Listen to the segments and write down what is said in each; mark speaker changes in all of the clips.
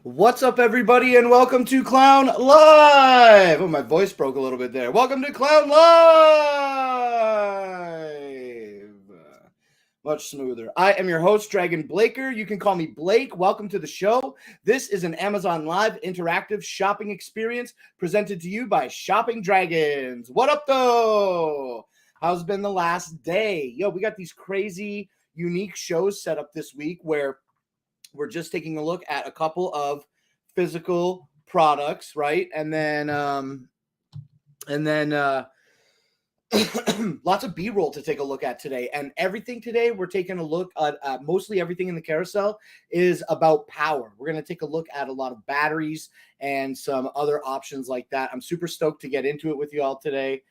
Speaker 1: What's up, everybody, and welcome to Clown Live. Oh, my voice broke a little bit there. Welcome to Clown Live. Much smoother. I am your host, Dragon Blaker. You can call me Blake. Welcome to the show. This is an Amazon Live interactive shopping experience presented to you by ShoppingDragons. What up, though? How's been the last day? Yo, we got these crazy, unique shows set up this week where we're just taking a look at a couple of physical products, right? And then lots of B-roll to take a look at today. And everything today, we're taking a look at mostly everything in the carousel is about power. We're going to take a look at a lot of batteries and some other options like that. I'm super stoked to get into it with you all today.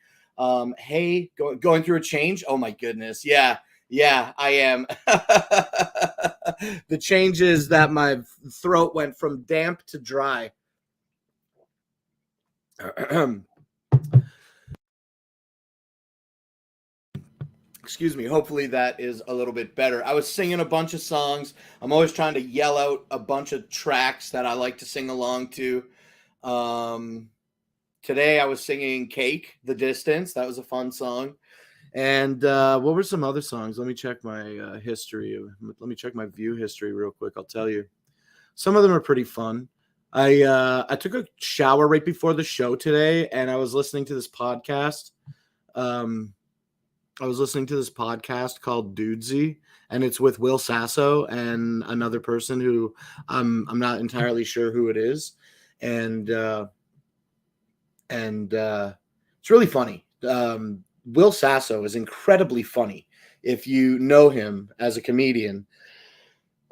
Speaker 1: Hey, going through a change? Oh my goodness. Yeah, I am. The change is that my throat went from damp to dry. Excuse me. Hopefully that is a little bit better. I was singing a bunch of songs. I'm always trying to yell out a bunch of tracks that I like to sing along to. Today I was singing Cake, The Distance. That was a fun song. And what were some other songs? Let me check my history. Let me check my view history real quick. I'll tell you. Some of them are pretty fun. I took a shower right before the show today, and I was listening to this podcast. I was listening to this podcast called Dudesy, and it's with Will Sasso and another person who I'm not entirely sure who it is, and it's really funny. Will Sasso is incredibly funny if you know him as a comedian.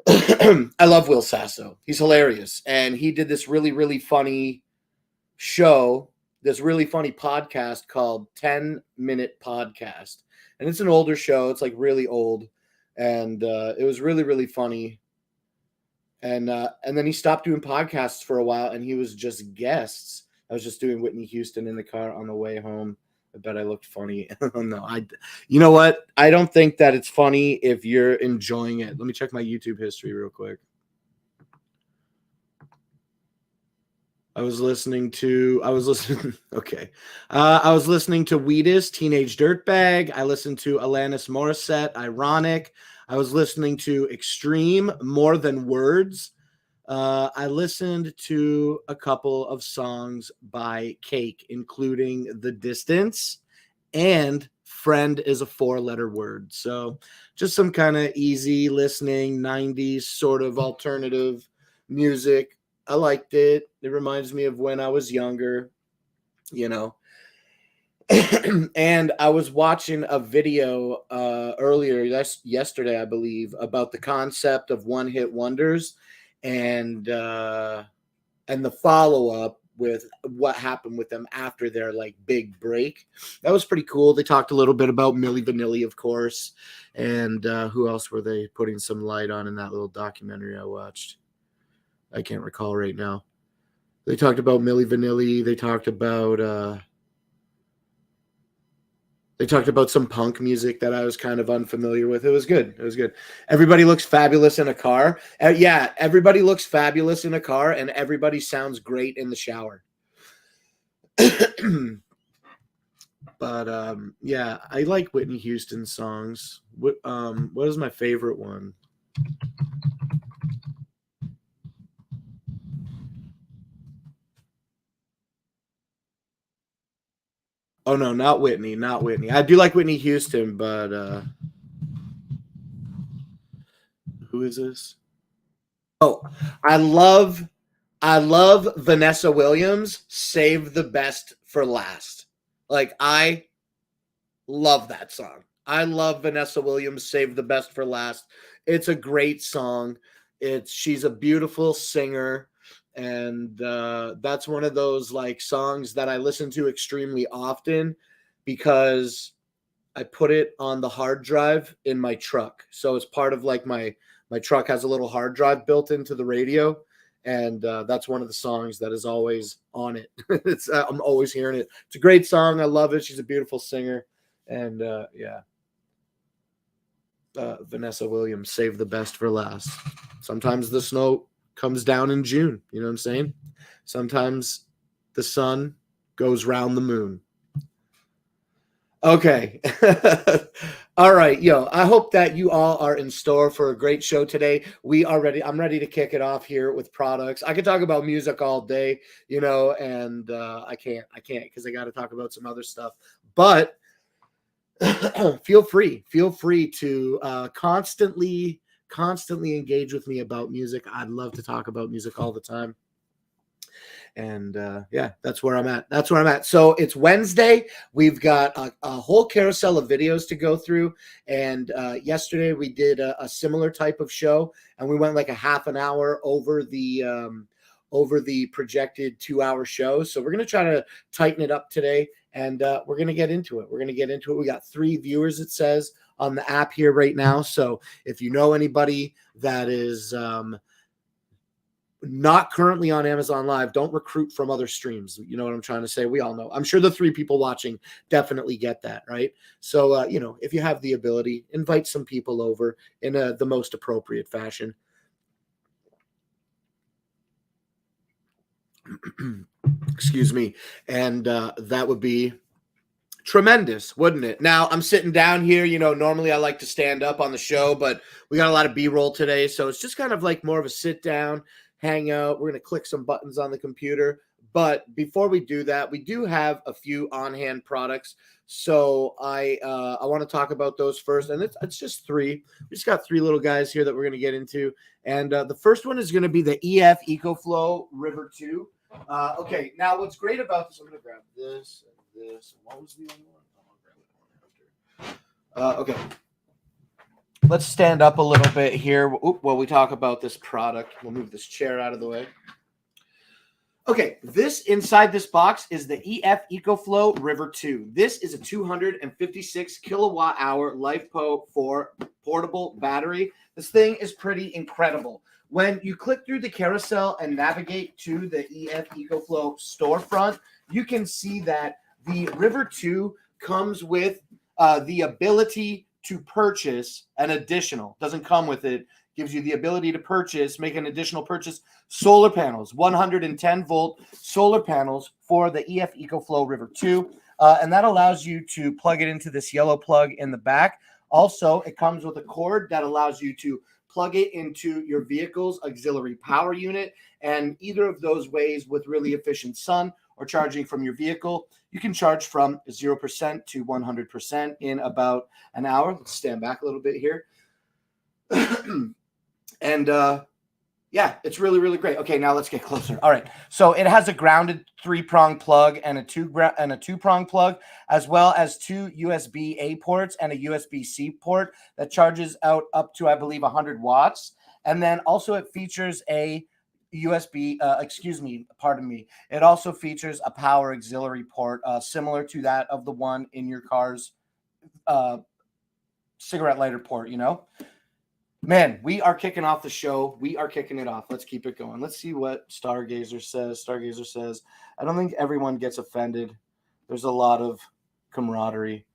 Speaker 1: I love Will Sasso. He's hilarious. And he did this really, really funny show, this really funny podcast called 10-Minute Podcast. And it's an older show. It's like really old. And it was really, really funny. And then he stopped doing podcasts for a while, and he was just guests. I was just doing Whitney Houston in the car on the way home. I bet I looked funny. No, you know what? I don't think that it's funny if you're enjoying it. Let me check my YouTube history real quick. I was listening to Wheatus, Teenage Dirtbag. I listened to Alanis Morissette, Ironic. I was listening to Extreme, More Than Words. I listened to a couple of songs by Cake, including The Distance and Friend is a 4-letter word. So just some kind of easy listening, 90s sort of alternative music. I liked it. It reminds me of when I was younger, you know. And I was watching a video earlier yesterday, I believe, about the concept of one-hit wonders and the follow-up with what happened with them after their like big break. That was pretty cool. They talked a little bit about Milli Vanilli, of course, and who else were they putting some light on in that little documentary I watched? I can't recall right now. They talked about Milli Vanilli. They talked about some punk music that I was kind of unfamiliar with. It was good. It was good. Everybody looks fabulous in a car. Yeah, everybody looks fabulous in a car, and everybody sounds great in the shower. But yeah, I like Whitney Houston songs. What is my favorite one? Oh no, not Whitney, not Whitney. I do like Whitney Houston, but who is this? Oh, I love Vanessa Williams, Save the Best for Last. Like I love that song. I love Vanessa Williams, Save the Best for Last. It's a great song. She's a beautiful singer, and that's one of those like songs that I listen to extremely often because I put it on the hard drive in my truck. So it's part of like my truck has a little hard drive built into the radio, and that's one of the songs that is always on it. I'm always hearing it. It's a great song. I love it. She's a beautiful singer. And yeah, Vanessa Williams, Save the Best for Last. Sometimes the snow comes down in June. You know what I'm saying? Sometimes the sun goes round the moon. Okay. All right, yo. I hope that you all are in store for a great show today. I'm ready to kick it off here with products. I could talk about music all day, and I can't because I got to talk about some other stuff. But feel free to constantly engage with me about music. I'd love to talk about music all the time. And yeah, that's where I'm at. So it's Wednesday. We've got a whole carousel of videos to go through. And yesterday we did a similar type of show, and we went like a half an hour over the projected 2-hour show. So we're going to try to tighten it up today, and we're going to get into it. We got 3 viewers, it says, on the app here right now. So if you know anybody that is not currently on Amazon Live, don't recruit from other streams. You know what I'm trying to say? We all know. I'm sure the 3 people watching definitely get that, right? So, if you have the ability, invite some people over in the most appropriate fashion. Excuse me. And that would be tremendous, wouldn't it? Now I'm sitting down here, normally I like to stand up on the show, but we got a lot of B-roll today. So it's just kind of like more of a sit down, hang out. We're going to click some buttons on the computer. But before we do that, we do have a few on-hand products. So I want to talk about those first. And it's just 3. We just got 3 little guys here that we're going to get into. And the first one is going to be the EF EcoFlow River 2. Okay, now what's great about this, I'm going to grab this. What was the other one? I'll grab it okay. Let's stand up a little bit here while we talk about this product. We'll move this chair out of the way. Okay, this inside this box is the EF EcoFlow River 2. This is a 256 kilowatt hour LiFePO4 portable battery. This thing is pretty incredible. When you click through the carousel and navigate to the EF EcoFlow storefront, you can see that the River 2 comes with the ability to purchase an additional, doesn't come with it, gives you the ability to purchase, make an additional purchase, solar panels, 110 volt solar panels for the EF EcoFlow River 2. And that allows you to plug it into this yellow plug in the back. Also, it comes with a cord that allows you to plug it into your vehicle's auxiliary power unit. And either of those ways, with really efficient sun or charging from your vehicle, you can charge from 0% to 100% in about an hour. Let's stand back a little bit here. And Yeah, it's really, really great. Okay, now let's get closer. All right, so it has a grounded 3-prong plug and a two-prong plug, as well as two USB-A ports and a USB-C port that charges out up to, I believe, 100 watts. And then also it features a USB. Pardon me. It also features a power auxiliary port, similar to that of the one in your car's uh, cigarette lighter port. Man, we are kicking off the show. We are kicking it off. Let's keep it going. Let's see what Stargazer says. Stargazer says, I don't think everyone gets offended. There's a lot of camaraderie.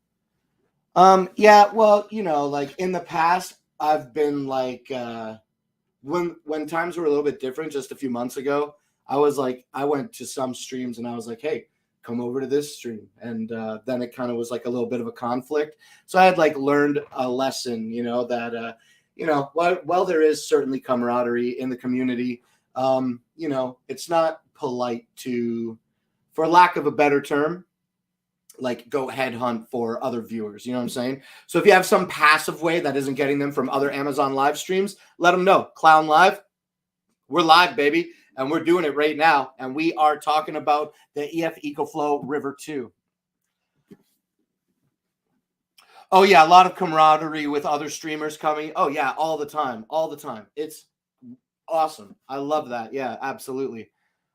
Speaker 1: Yeah, well, like in the past, I've been like when times were a little bit different just a few months ago, I went to some streams and I was like, hey, come over to this stream. And then it kind of was like a little bit of a conflict. So I had like learned a lesson, that while there is certainly camaraderie in the community, it's not polite to, for lack of a better term, like go headhunt for other viewers. You know what I'm saying? So if you have some passive way that isn't getting them from other Amazon live streams, let them know. Clown Live, we're live, baby. And we're doing it right now. And we are talking about the EF EcoFlow River 2. Oh, yeah, a lot of camaraderie with other streamers coming. Oh, yeah, all the time. All the time. It's awesome. I love that. Yeah, absolutely.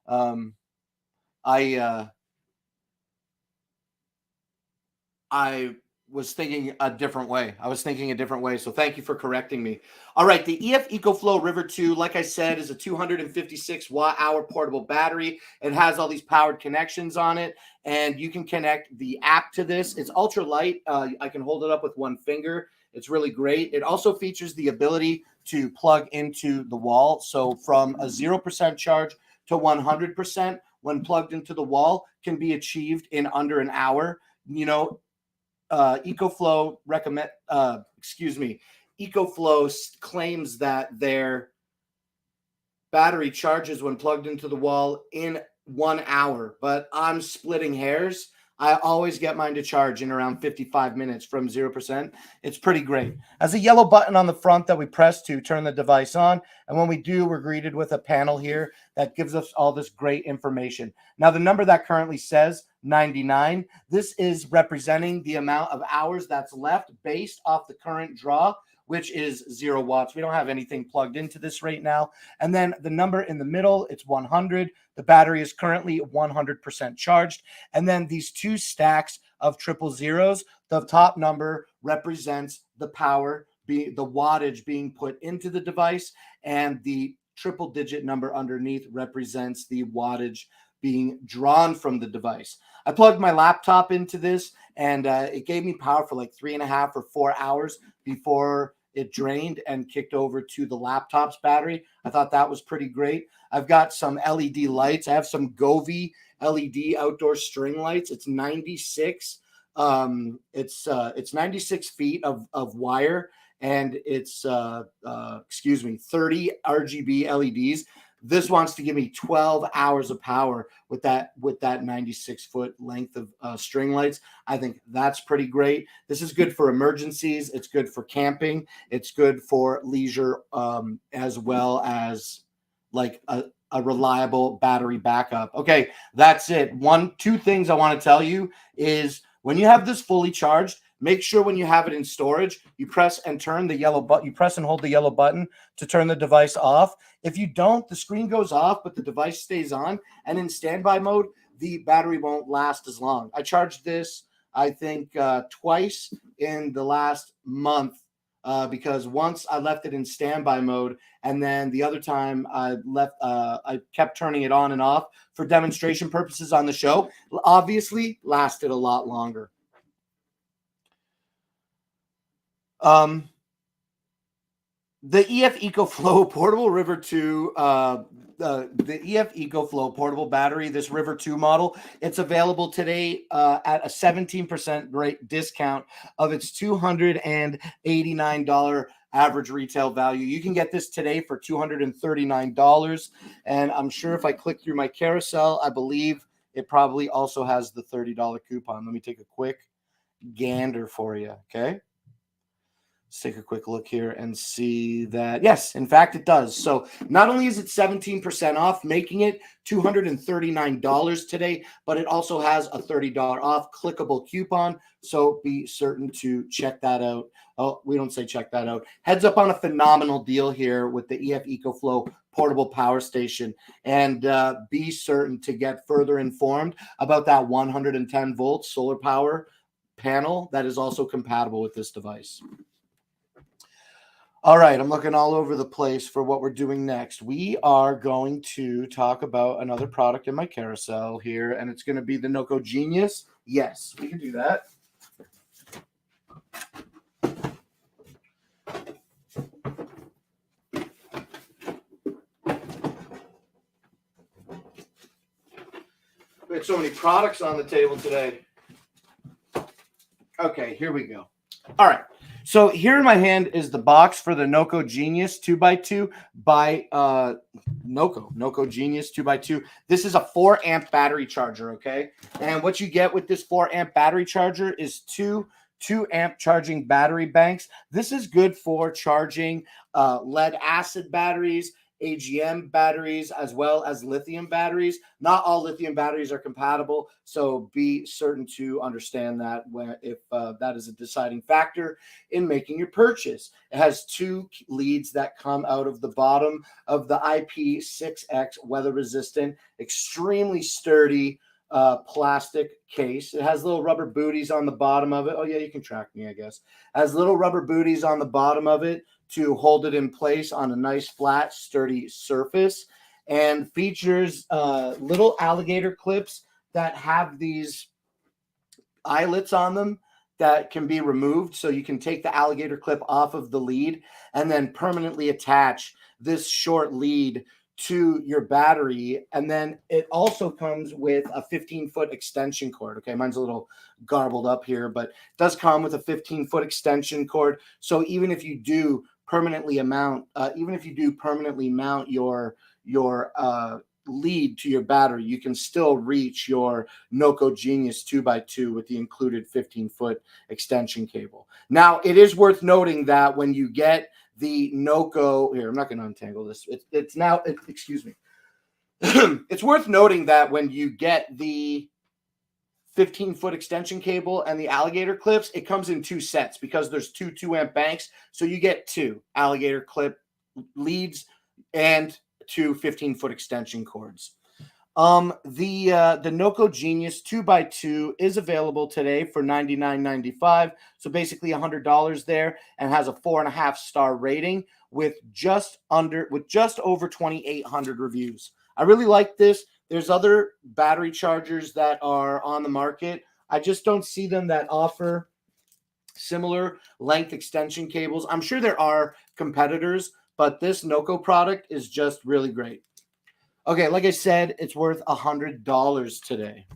Speaker 1: I was thinking a different way. So thank you for correcting me. All right. The EF EcoFlow River 2, like I said, is a 256 watt-hour portable battery. It has all these powered connections on it, and you can connect the app to this. It's ultra light. I can hold it up with one finger. It's really great. It also features the ability to plug into the wall. So from a 0% charge to 100% when plugged into the wall can be achieved in under an hour. EcoFlow EcoFlow claims that their battery charges when plugged into the wall in 1 hour, but I'm splitting hairs. I always get mine to charge in around 55 minutes from 0%. It's pretty great. Has a yellow button on the front that we press to turn the device on. And when we do, we're greeted with a panel here that gives us all this great information. Now, the number that currently says 99, this is representing the amount of hours that's left based off the current draw, which is 0 watts. We don't have anything plugged into this right now. And then the number in the middle, it's 100. The battery is currently 100% charged. And then these two stacks of triple zeros, the top number represents the power, the wattage being put into the device, and the triple digit number underneath represents the wattage being drawn from the device. I plugged my laptop into this, and it gave me power for like 3.5 or 4 hours before it drained and kicked over to the laptop's battery. I thought that was pretty great. I've got some LED lights. I have some Govee LED outdoor string lights. It's 96. It's 96 feet of wire, and it's 30 RGB LEDs. This wants to give me 12 hours of power with that 96-foot length of string lights. I think that's pretty great. This is good for emergencies. It's good for camping. It's good for leisure, as well as like a reliable battery backup. Okay, that's it. Two things I want to tell you is when you have this fully charged, make sure when you have it in storage, you press and turn the yellow button. You press and hold the yellow button to turn the device off. If you don't, the screen goes off, but the device stays on. And in standby mode, the battery won't last as long. I charged this, I think, twice in the last month, because once I left it in standby mode, and then the other time I kept turning it on and off for demonstration purposes on the show. Obviously, lasted a lot longer. The EF EcoFlow Portable River 2, the EF EcoFlow Portable Battery, this River 2 model, it's available today at a 17% rate discount of its $289 average retail value. You can get this today for $239. And I'm sure if I click through my carousel, I believe it probably also has the $30 coupon. Let me take a quick gander for you, okay? Let's take a quick look here and see that, yes, in fact, it does. So not only is it 17% off, making it $239 today, but it also has a $30 off clickable coupon. So be certain to check that out. Oh, we don't say check that out. Heads up on a phenomenal deal here with the EF EcoFlow portable power station, and be certain to get further informed about that 110 volt solar power panel that is also compatible with this device. All right, I'm looking all over the place for what we're doing next. We are going to talk about another product in my carousel here, and it's going to be the Noco Genius. Yes, we can do that. We had so many products on the table today. Okay, here we go. All right. So here in my hand is the box for the Noco Genius 2x2 by Noco Genius 2x2. This is a 4 amp battery charger, okay? And what you get with this 4 amp battery charger is two 2 amp charging battery banks. This is good for charging lead acid batteries, AGM batteries, as well as lithium batteries. Not all lithium batteries are compatible, so be certain to understand that if that is a deciding factor in making your purchase. It has 2 leads that come out of the bottom of the IP6X weather resistant, extremely sturdy plastic case. It has little rubber booties on the bottom of it. Oh yeah, you can track me, I guess. It has little rubber booties on the bottom of it to hold it in place on a nice flat sturdy surface, and features little alligator clips that have these eyelets on them that can be removed, so you can take the alligator clip off of the lead and then permanently attach this short lead to your battery. And then it also comes with a 15-foot extension cord. Okay, mine's a little garbled up here, but it does come with a 15-foot extension cord. So even if you do permanently mount your lead to your battery, you can still reach your Noco Genius 2x2 with the included 15-foot extension cable. Now, it is worth noting that when you get the Noco, here, I'm not going to untangle this. Excuse me. It's worth noting that when you get the 15-foot extension cable and the alligator clips, it comes in 2 sets because there's 2 2-amp banks. So you get 2 alligator clip leads and 2 15-foot extension cords. The Noco Genius 2x2 is available today for $99.95, so basically $100 there, and has a 4.5-star rating with just over 2,800 reviews. I really like this. There's other battery chargers that are on the market. I just don't see them that offer similar length extension cables. I'm sure there are competitors, but this Noco product is just really great. Okay, like I said, it's worth $100 today.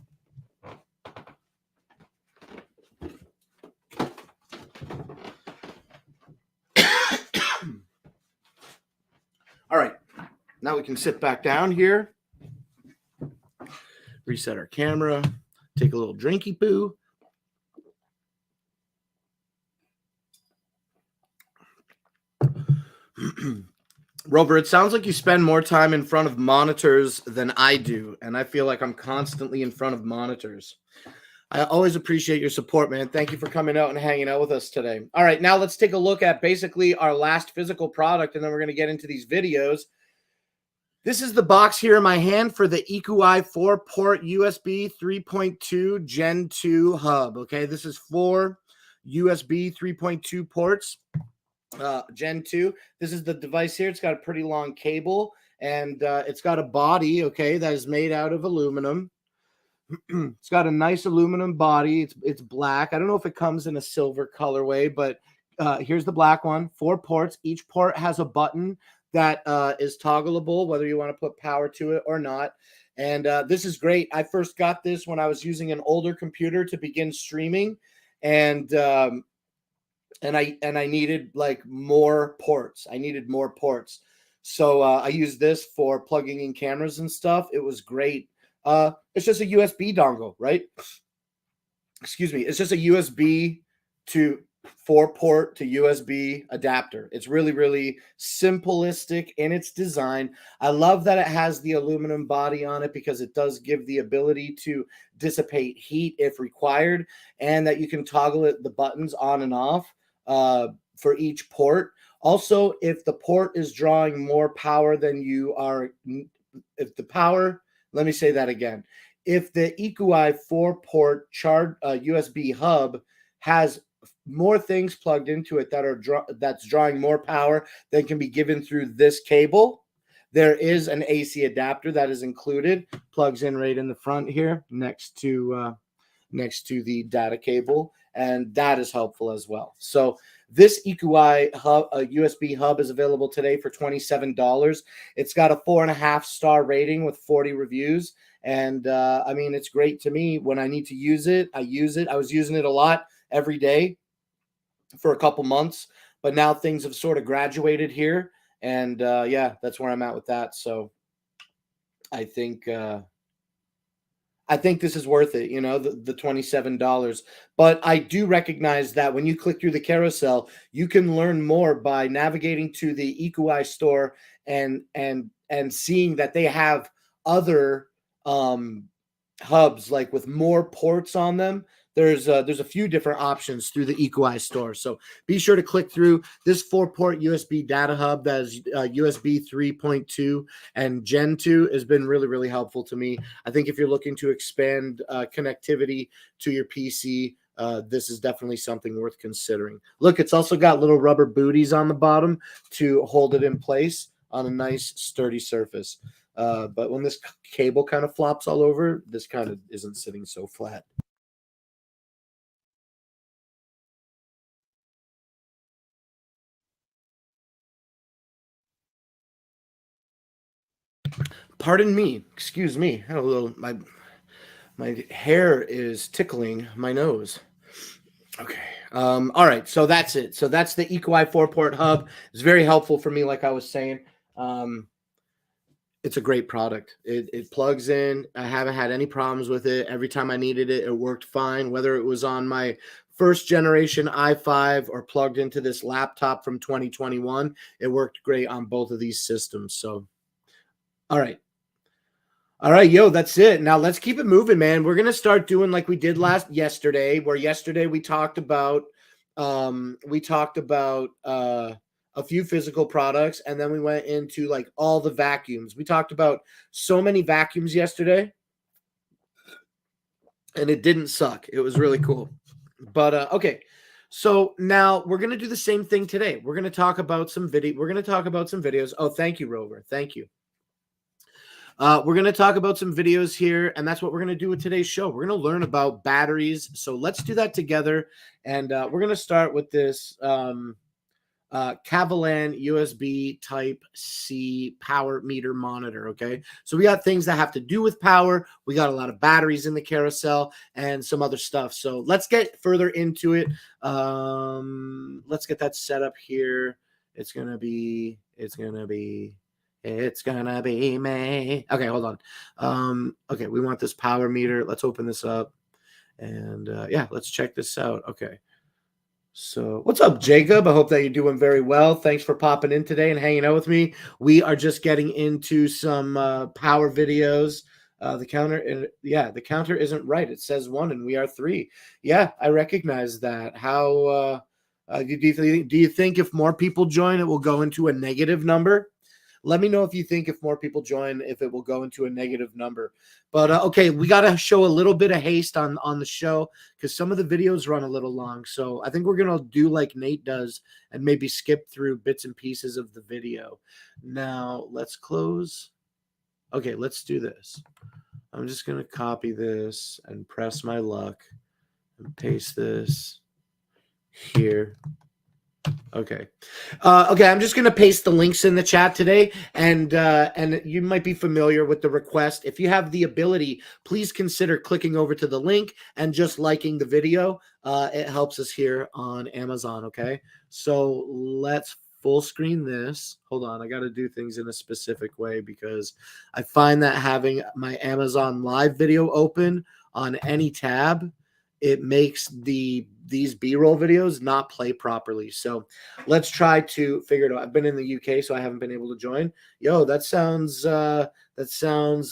Speaker 1: All right, now we can sit back down here, reset our camera, take a little drinky poo. Rover, it sounds like you spend more time in front of monitors than I do, and I feel like I'm constantly in front of monitors. I always appreciate your support, man. Thank you for coming out and hanging out with us today. All right, now let's take a look at basically our last physical product, and then we're going to get into these videos. This is the box here in my hand for the EQI 4-port USB 3.2 Gen 2 hub. Okay, this is 4 USB 3.2 ports. Gen 2. This is the device here. It's got a pretty long cable, and it's got a body, okay, that is made out of aluminum. It's got a nice aluminum body. It's black. I don't know if it comes in a silver colorway, but here's the black one. 4 ports. Each port has a button that is toggleable, whether you want to put power to it or not. And this is great. I first got this when I was using an older computer to begin streaming, and I needed like more ports. So I used this for plugging in cameras and stuff. It was great. It's just a USB dongle, right? Excuse me. It's just a USB to 4-port to USB adapter. It's really, really simplistic in its design. I love that it has the aluminum body on it because it does give the ability to dissipate heat if required, and that you can toggle the buttons on and off for each port. Also, if the port is drawing more power than you are, if the power, let me say that again. If the EQI 4-port USB hub has more things plugged into it that are that's drawing more power than can be given through this cable, there is an AC adapter that is included, plugs in right in the front here next to the data cable, and that is helpful as well. So this EQI hub, USB hub, is available today for $27. It's got a 4.5-star rating with 40 reviews. And I mean, it's great to me. When I need to use it, I use it. I was using it a lot every day for a couple months, but now things have sort of graduated here. And yeah, that's where I'm at with that. So I think this is worth it, the $27. But I do recognize that when you click through the carousel, you can learn more by navigating to the EQI store and seeing that they have other hubs, like with more ports on them. There's a few different options through the EQI store. So be sure to click through this 4-port USB data hub that is USB 3.2 and Gen 2 has been really, really helpful to me. I think if you're looking to expand connectivity to your PC, this is definitely something worth considering. Look, it's also got little rubber booties on the bottom to hold it in place on a nice sturdy surface. But when this cable kind of flops all over, this kind of isn't sitting so flat. Pardon me, excuse me. I had a little, my hair is tickling my nose. Okay. All right. So that's it. So that's the EQI 4-port hub. It's very helpful for me, like I was saying. It's a great product. It plugs in. I haven't had any problems with it. Every time I needed it, it worked fine. Whether it was on my first generation i5 or plugged into this laptop from 2021, it worked great on both of these systems. So, all right. All right, yo, that's it. Now let's keep it moving, man. We're gonna start doing like we did yesterday, where yesterday we talked about a few physical products, and then we went into like all the vacuums. We talked about so many vacuums yesterday, and it didn't suck. It was really cool. But okay. So now we're gonna do the same thing today. We're gonna talk about some videos. Oh, thank you, Rover. Thank you. We're going to talk about some videos here, and that's what we're going to do with today's show. We're going to learn about batteries. So let's do that together. And we're going to start with this Cavalan USB Type-C power meter monitor, okay? So we got things that have to do with power. We got a lot of batteries in the carousel and some other stuff. So let's get further into it. Let's get that set up here. It's going to be me. Okay, hold on. Okay, we want this power meter. Let's open this up. And yeah, let's check this out. Okay. So what's up, Jacob? I hope that you're doing very well. Thanks for popping in today and hanging out with me. We are just getting into some power videos. The counter isn't right. It says 1 and we are 3. Yeah, I recognize that. How do you think if more people join, it will go into a negative number? Let me know if you think if more people join, if it will go into a negative number. But okay, we got to show a little bit of haste on the show because some of the videos run a little long. So I think we're going to do like Nate does and maybe skip through bits and pieces of the video. Now, let's close. Okay, let's do this. I'm just going to copy this and press my luck and paste this here. Okay. Okay, I'm just going to paste the links in the chat today, and you might be familiar with the request. If you have the ability, please consider clicking over to the link and just liking the video. It helps us here on Amazon, okay? So let's full screen this. Hold on, I got to do things in a specific way because I find that having my Amazon Live video open on any tab it makes these B-roll videos not play properly. So let's try to figure it out. I've been in the UK, so I haven't been able to join. Yo, that sounds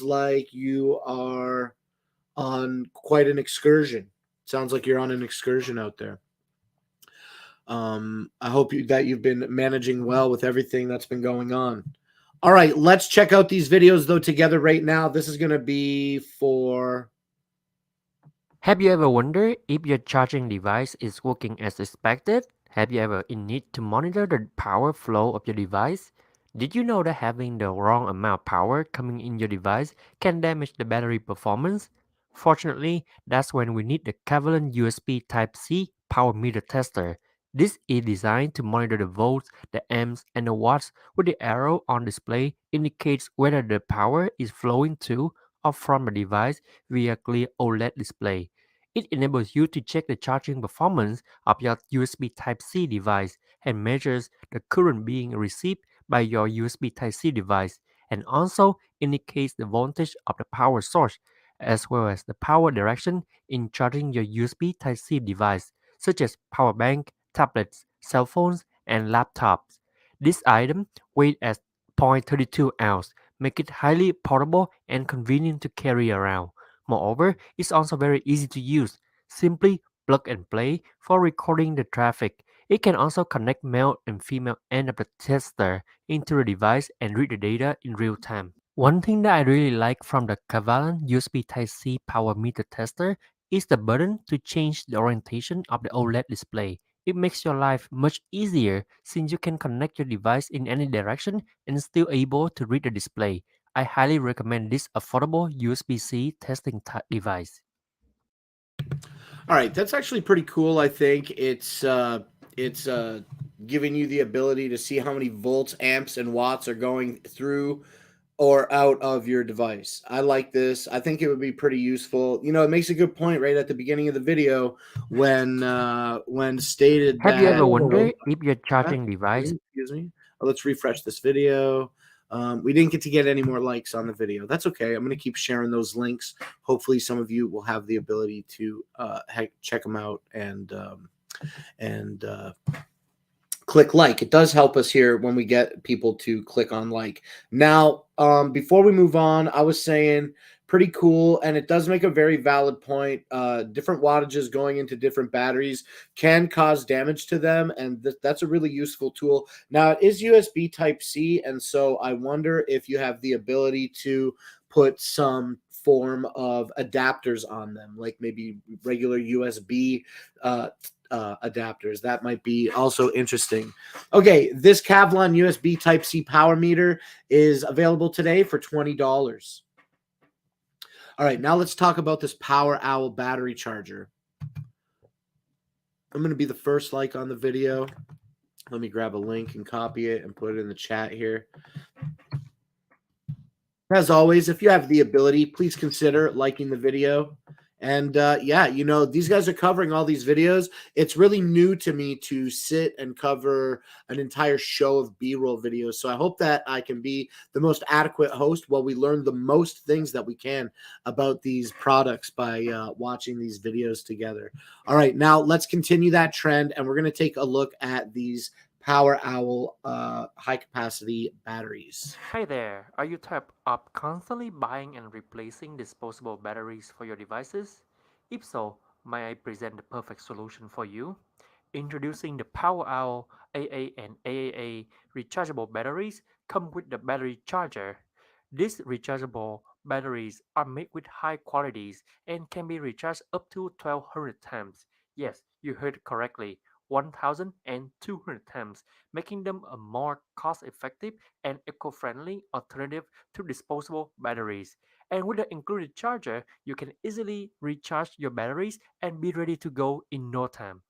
Speaker 1: like you are on quite an excursion. Sounds like you're on an excursion out there. I hope that you've been managing well with everything that's been going on. All right, let's check out these videos though together right now. This is going to be for.
Speaker 2: Have you ever wondered if your charging device is working as expected? Have you ever in need to monitor the power flow of your device? Did you know that having the wrong amount of power coming in your device can damage the battery performance? Fortunately, that's when we need the Kevlar USB Type-C power meter tester. This is designed to monitor the volts, the amps, and the watts with the arrow on display indicates whether the power is flowing to or from the device via clear OLED display. It enables you to check the charging performance of your USB Type-C device and measures the current being received by your USB Type-C device and also indicates the voltage of the power source as well as the power direction in charging your USB Type-C device such as power bank, tablets, cell phones, and laptops. This item weighs at 0.32 ounce, make it highly portable and convenient to carry around. Moreover, it's also very easy to use. Simply plug and play for recording the traffic. It can also connect male and female end of the tester into the device and read the data in real time. One thing that I really like from the Kavalan USB Type-C power meter tester is the button to change the orientation of the OLED display. It makes your life much easier since you can connect your device in any direction and still able to read the display. I highly recommend this affordable USB-C testing device.
Speaker 1: All right, that's actually pretty cool. I think it's giving you the ability to see how many volts, amps, and watts are going through or out of your device. I like this. I think it would be pretty useful. You know, it makes a good point right at the beginning of the video when stated
Speaker 2: Have you
Speaker 1: that.
Speaker 2: ever wondered if your charging device
Speaker 1: Excuse me. Let's refresh this video. We didn't get any more likes on the video. That's okay. I'm going to keep sharing those links. Hopefully, some of you will have the ability to check them out and click like. It does help us here when we get people to click on like. Now, before we move on, I was saying pretty cool, and it does make a very valid point. Different wattages going into different batteries can cause damage to them, and that's a really useful tool. Now, it is USB Type C, and so I wonder if you have the ability to put some form of adapters on them, like maybe regular USB adapters. That might be also interesting. Okay, this Kavlan USB Type C power meter is available today for $20. All right, now let's talk about this Power Owl battery charger. I'm going to be the first like on the video. Let me grab a link and copy it and put it in the chat here. As always, if you have the ability, please consider liking the video. And yeah, you know, these guys are covering all these videos. It's really new to me to sit and cover an entire show of B-roll videos. So I hope that I can be the most adequate host while we learn the most things that we can about these products by watching these videos together. All right, now let's continue that trend, and we're going to take a look at these Power Owl high capacity batteries.
Speaker 2: Hi there, are you tired of constantly buying and replacing disposable batteries for your devices? If so, may I present the perfect solution for you? Introducing the Power Owl AA and AAA rechargeable batteries come with the battery charger. These rechargeable batteries are made with high qualities and can be recharged up to 1200 times. Yes, you heard correctly, 1200 times, making them a more cost-effective and eco-friendly alternative to disposable batteries. And with the included charger, you can easily recharge your batteries and be ready to go in no time.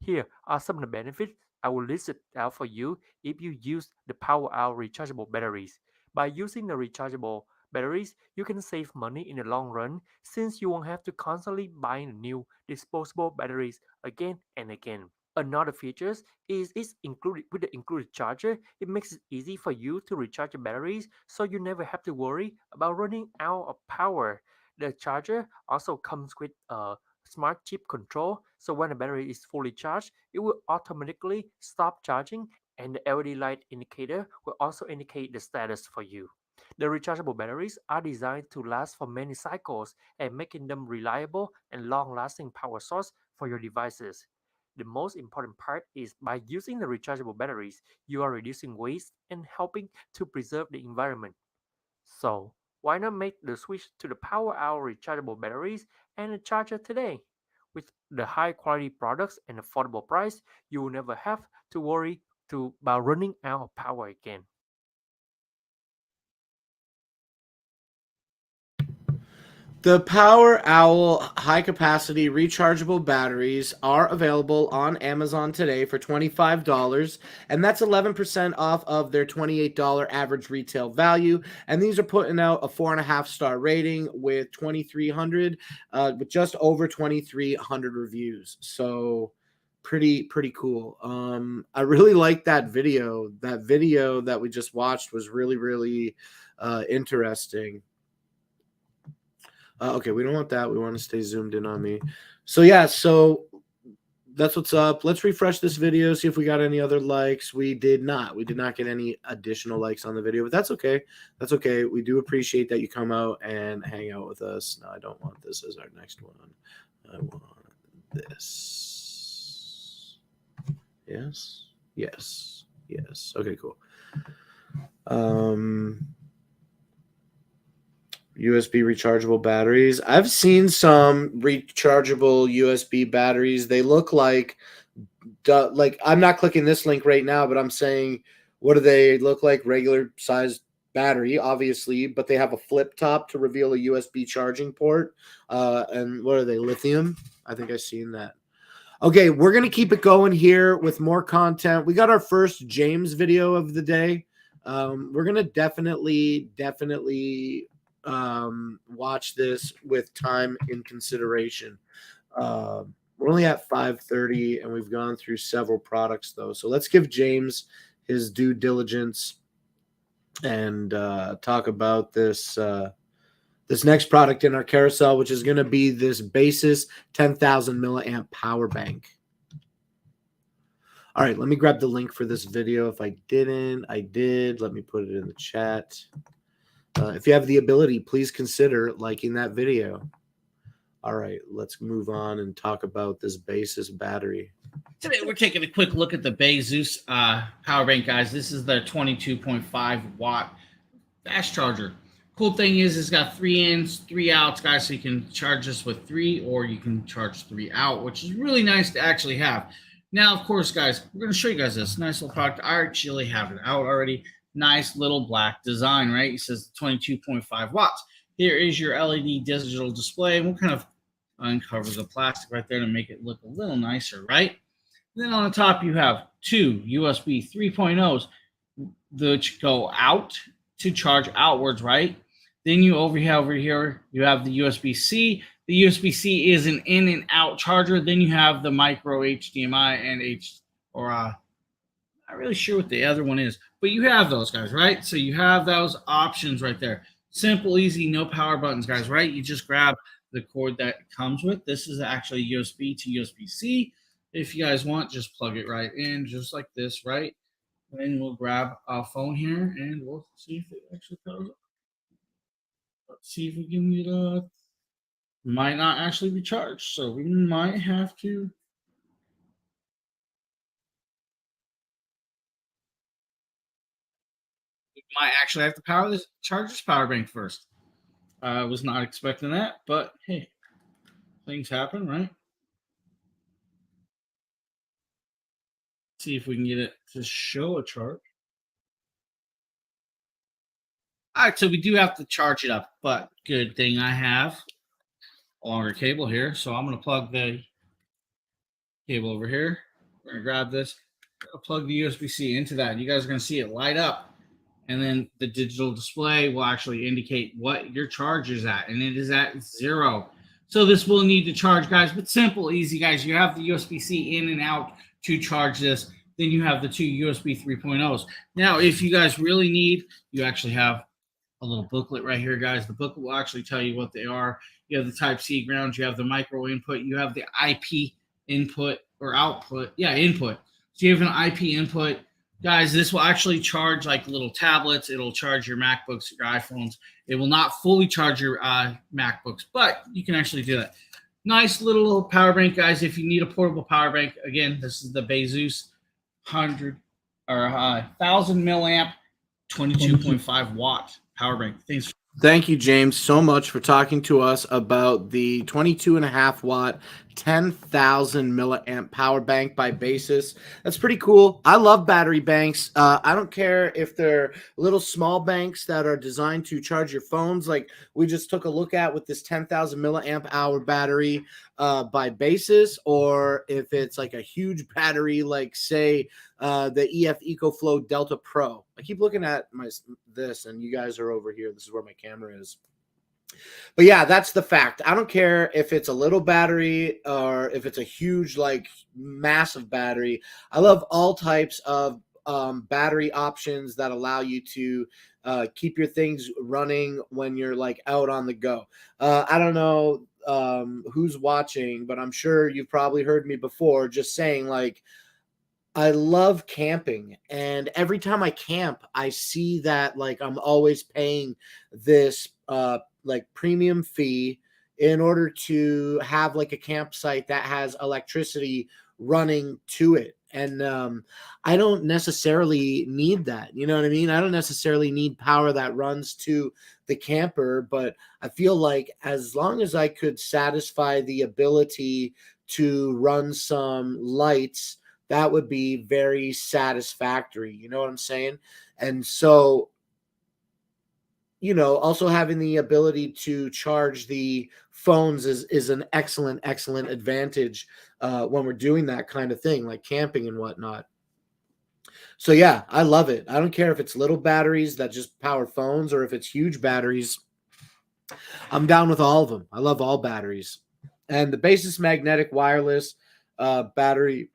Speaker 2: Here are some of the benefits I will list it out for you if you use the Power Hour rechargeable batteries. By using the rechargeable batteries, you can save money in the long run since you won't have to constantly buy new disposable batteries again and again. Another feature is it's included with the included charger. It makes it easy for you to recharge your batteries so you never have to worry about running out of power. The charger also comes with a smart chip control, so when the battery is fully charged, it will automatically stop charging, and the LED light indicator will also indicate the status for you. The rechargeable batteries are designed to last for many cycles and making them reliable and long-lasting power source for your devices. The most important part is by using the rechargeable batteries, you are reducing waste and helping to preserve the environment. So, why not make the switch to the Power Hour rechargeable batteries and a charger today? With the high quality products and affordable price, you will never have to worry about running out of power again.
Speaker 1: The Power Owl high capacity rechargeable batteries are available on Amazon today for $25, and that's 11% off of their $28 average retail value. And these are putting out a 4.5-star rating with 2,300, with just over 2,300 reviews. So pretty cool. I really like that video. That video that we just watched was really interesting. Okay, we don't want that. We want to stay zoomed in on me. So yeah, so that's what's up. Let's refresh this video, see if we got any other likes. We did not. We did not get any additional likes on the video, but that's okay. That's okay. We do appreciate that you come out and hang out with us. No, I don't want this as our next one. I want this. Yes. Yes. Yes. Okay, cool. USB rechargeable batteries. I've seen some rechargeable USB batteries. They look like I'm not clicking this link right now, but I'm saying, what do they look like? Regular sized battery, obviously, but they have a flip top to reveal a USB charging port. And what are they? Lithium? I think I've seen that. Okay, we're going to keep it going here with more content. We got our first James video of the day. We're going to definitely watch this with time in consideration. We're only at 5:30 and we've gone through several products though. So let's give James his due diligence and talk about this this next product in our carousel, which is going to be this Basis 10,000 milliamp power bank. All right, let me grab the link for this video. If I didn't, I did. Let me put it in the chat. If you have the ability, please consider liking that video. All right, let's move on and talk about this Basis battery.
Speaker 3: Today, we're taking a quick look at the Basis power bank, guys. This is the 22.5 watt fast charger. Cool thing is it's got 3 ins, 3 outs, guys, so you can charge this with 3 or you can charge 3 out, which is really nice to actually have. Now, of course, guys, we're going to show you guys this nice little product. I actually have it out already. Nice little black design, right? It says 22.5 watts. Here is your LED digital display. We'll kind of uncover the plastic right there to make it look a little nicer, right? Then on the top, you have 2 USB 3.0s that go out to charge outwards, right? Then you over here, you have the USB-C. The USB-C is an in and out charger. Then you have the micro HDMI and not really sure what the other one is, but you have those, guys, right? So you have those options right there. Simple, easy, no power buttons, guys, right? You just grab the cord that it comes with. This is actually USB to USB-C. If you guys want, just plug it right in, just like this, right? And then we'll grab a phone here, and we'll see if it actually powers up. Let's see if we can get might not actually be charged, so we might have to. We might actually have to charge this power bank first. I was not expecting that, but hey, things happen, right? See if we can get it to show a charge. All right, so we do have to charge it up, but good thing I have a longer cable here. So I'm going to plug the cable over here. We're going to grab this, plug the USB-C into that. You guys are going to see it light up. And then the digital display will actually indicate what your charge is at. And it is at 0. So this will need to charge, guys, but simple, easy, guys. You have the USB-C in and out to charge this. Then you have the 2 USB 3.0s. Now, if you guys really need, you actually have a little booklet right here, guys. The booklet will actually tell you what they are. You have the Type-C ground, you have the micro input, you have the IP input or output. Yeah, input. So you have an IP input. Guys, this will actually charge like little tablets. It'll charge your MacBooks, your iPhones. It will not fully charge your MacBooks, but you can actually do that. Nice little power bank, guys. If you need a portable power bank, again, this is the Bezus 100 or 1000 milliamp, 22.5 watt power bank. Thanks.
Speaker 1: Thank you, James, so much for talking to us about the 22.5 watt, 10,000 milliamp power bank by Basis. That's pretty cool. I love battery banks. I don't care if they're little small banks that are designed to charge your phones, like we just took a look at with this 10,000 milliamp hour battery by Basis, or if it's like a huge battery, like say the EF EcoFlow Delta Pro. I keep looking at this, and you guys are over here. This is where my camera is. But yeah, that's the fact. I don't care if it's a little battery or if it's a huge, like massive battery. I love all types of battery options that allow you to keep your things running when you're like out on the go. I don't know who's watching, but I'm sure you've probably heard me before just saying like, I love camping, and every time I camp, I see that like I'm always paying this like premium fee in order to have like a campsite that has electricity running to it. And I don't necessarily need that. You know what I mean? I don't necessarily need power that runs to the camper, but I feel like as long as I could satisfy the ability to run some lights, that would be very satisfactory. You know what I'm saying? And so, you know, also having the ability to charge the phones is an excellent advantage when we're doing that kind of thing, like camping and whatnot. So yeah, I love it. I don't care if it's little batteries that just power phones or if it's huge batteries. I'm down with all of them. I love all batteries. And the Basis magnetic wireless battery